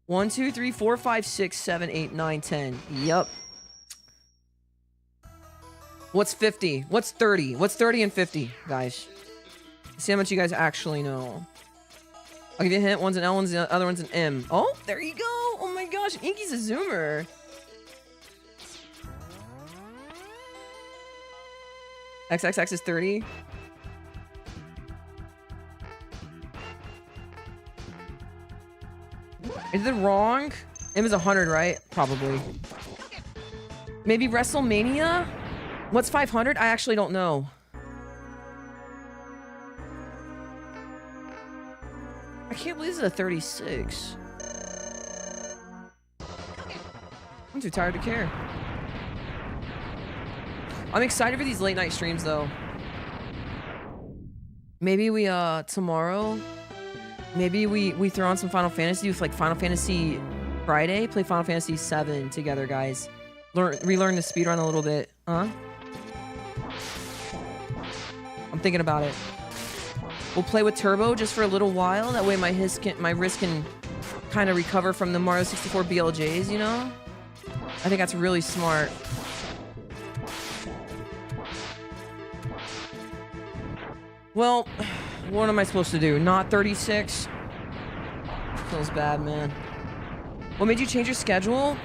1, 2, 3, 4, 5, 6, 7, 8, 9, 10. Yup. What's 50? What's 30? What's 30 and 50, guys? See how much you guys actually know. I'll give you a hint. One's an L, the other one's an M. Oh, there you go. Oh my gosh, Inky's a zoomer. XXX is 30. Is it wrong? M is 100, right? Probably. Maybe WrestleMania? What's 500? I actually don't know. I can't believe this is a 36. I'm too tired to care. I'm excited for these late night streams though. Maybe we tomorrow, maybe we throw on some Final Fantasy with like Final Fantasy Friday, play Final Fantasy 7 together, guys. Relearn the speedrun a little bit. Huh? I'm thinking about it. We'll play with Turbo just for a little while. That way my wrist can kind of recover from the Mario 64 BLJs, you know? I think that's really smart. Well, what am I supposed to do? Not 36? Feels bad, man. What made you change your schedule?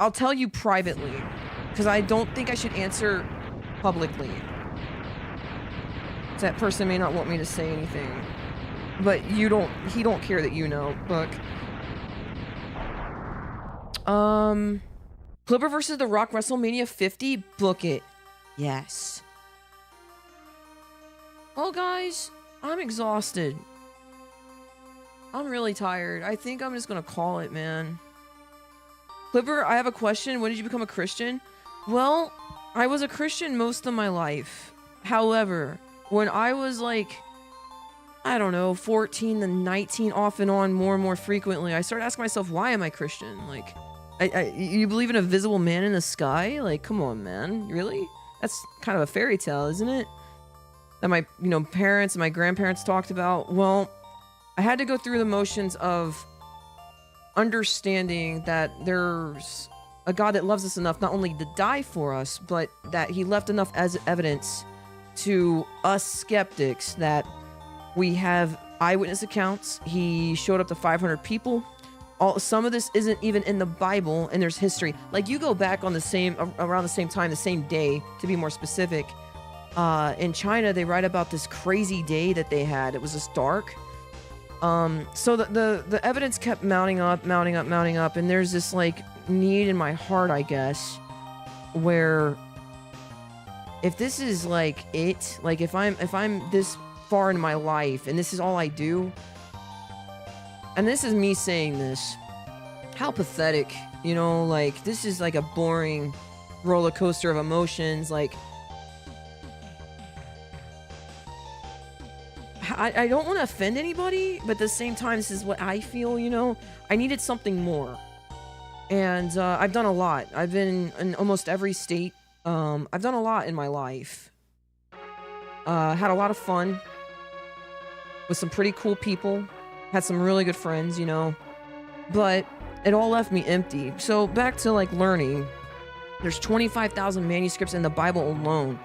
I'll tell you privately, because I don't think I should answer publicly. That person may not want me to say anything, but he don't care that you know. Look, Clipper versus The Rock WrestleMania 50. Book it. Yes. Well, guys, I'm exhausted. I'm really tired. I think I'm just gonna call it, man. Clipper, I have a question. When did you become a Christian? Well, I was a Christian most of my life. However, when I was like, I don't know, 14 to 19, off and on, more and more frequently, I started asking myself, why am I Christian? Like, you believe in a visible man in the sky? Like, come on, man. Really? That's kind of a fairy tale, isn't it? That my, parents and my grandparents talked about. Well, I had to go through the motions of understanding that there's a God that loves us enough not only to die for us, but that he left enough as evidence to us skeptics that we have eyewitness accounts. He showed up to 500 people. Some of this isn't even in the Bible, and there's history. Like, you go back on around the same time, the same day, to be more specific. In China, they write about this crazy day that they had. It was just dark. So the evidence kept mounting up, and there's this, like, need in my heart, I guess, where if this is, like, it, like, if I'm this far in my life, and this is all I do, and this is me saying this, how pathetic, like, this is like a boring roller coaster of emotions. Like, I don't want to offend anybody, but at the same time, this is what I feel, I needed something more. And I've done a lot. I've been in almost every state. I've done a lot in my life. Had a lot of fun with some pretty cool people. Had some really good friends, but it all left me empty. So back to, like, learning. There's 25,000 manuscripts in the Bible alone.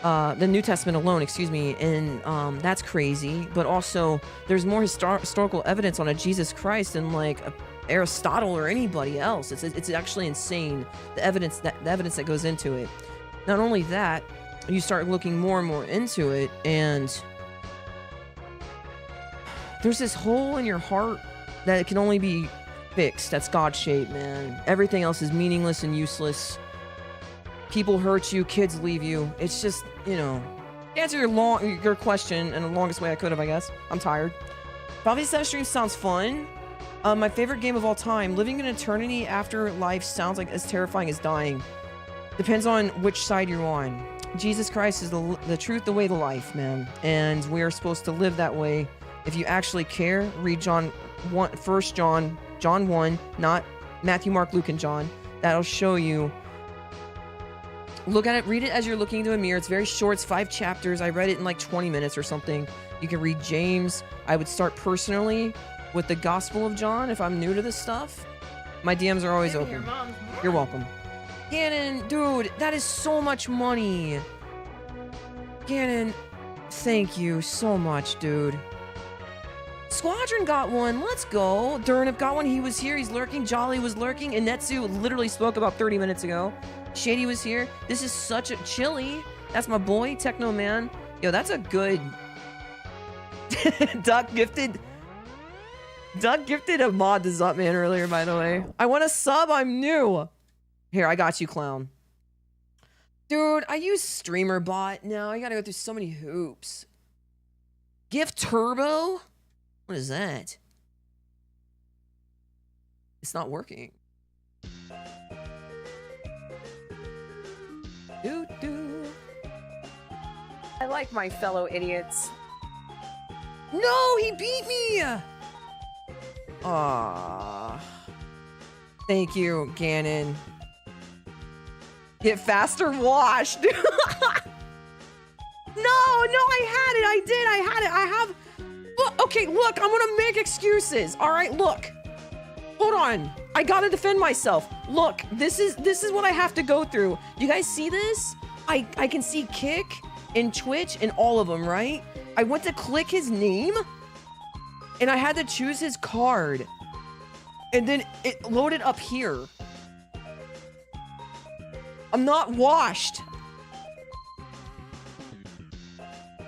The New Testament alone, excuse me, and that's crazy. But also, there's more historical evidence on a Jesus Christ than, like, Aristotle or anybody else. It's actually insane, the evidence that goes into it. Not only that, you start looking more and more into it, and there's this hole in your heart that it can only be fixed. That's God-shaped, man. Everything else is meaningless and useless. People hurt you, kids leave you. It's just, to answer your question in the longest way I could have, I guess. I'm tired. Probably 7 streams sounds fun. My favorite game of all time. Living in eternity after life sounds like as terrifying as dying. Depends on which side you're on. Jesus Christ is the truth, the way, the life, man. And we are supposed to live that way. If you actually care, read John 1 John 1, not Matthew, Mark, Luke, and John. That'll show you. Look at it, read it as you're looking into a mirror. It's very short, it's 5 chapters. I read it in like 20 minutes or something. You can read James. I would start personally with the Gospel of John if I'm new to this stuff. My DMs are always open. You're welcome. Gannon, dude, that is so much money. Gannon, thank you so much, dude. Squadron got one. Let's go. Durnip got one. He was here. He's lurking. Jolly was lurking. And Netsu literally spoke about 30 minutes ago. Shady was here. This is such a chilly. That's my boy, Techno Man. Yo, that's a good... Duck gifted a mod to Zupman earlier, by the way. I want a sub. I'm new. Here, I got you, clown. Dude, I use Streamer Bot now. I gotta go through so many hoops. Gift Turbo? What is that? It's not working. Doo-doo. I like my fellow idiots. No, he beat me! Aww. Thank you, Gannon. Get faster wash, dude. No, I had it. I have... Look, okay, look, I'm gonna make excuses. All right, look. Hold on. I gotta defend myself. Look, this is what I have to go through. You guys see this? I can see Kick and Twitch and all of them, right? I went to click his name, and I had to choose his card. And then it loaded up here. I'm not washed.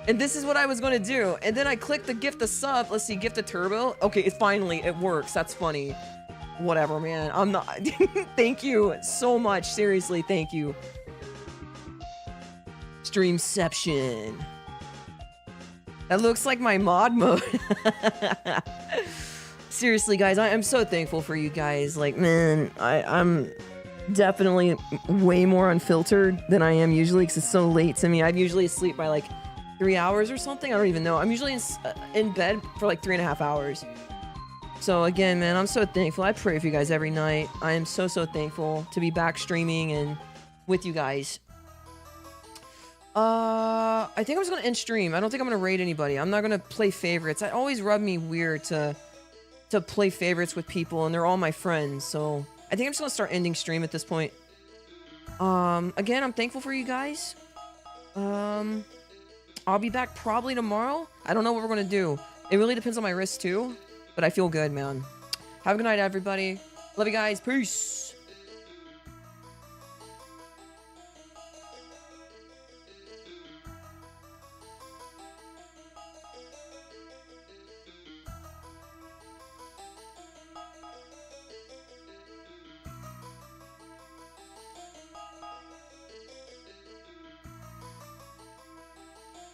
And this is what I was going to do. And then I clicked the gift a sub. Let's see, gift a turbo. Okay, it works. That's funny. Whatever, man. I'm not... Thank you so much. Seriously, thank you. Streamception. That looks like my mod mode. Seriously, guys, I am so thankful for you guys. Like, man, I'm definitely way more unfiltered than I am usually because it's so late to me. I usually sleep by like 3 hours or something. I don't even know. I'm usually in bed for like 3.5 hours. So again, man, I'm so thankful. I pray for you guys every night. I am so thankful to be back streaming and with you guys. I think I'm just gonna end stream. I don't think I'm gonna raid anybody. I'm not gonna play favorites. It always rubbed me weird to play favorites with people, and they're all my friends. So I think I'm just gonna start ending stream at this point. Again, I'm thankful for you guys. I'll be back probably tomorrow. I don't know what we're gonna do. It really depends on my wrist too, but I feel good, man. Have a good night, everybody. Love you guys. Peace.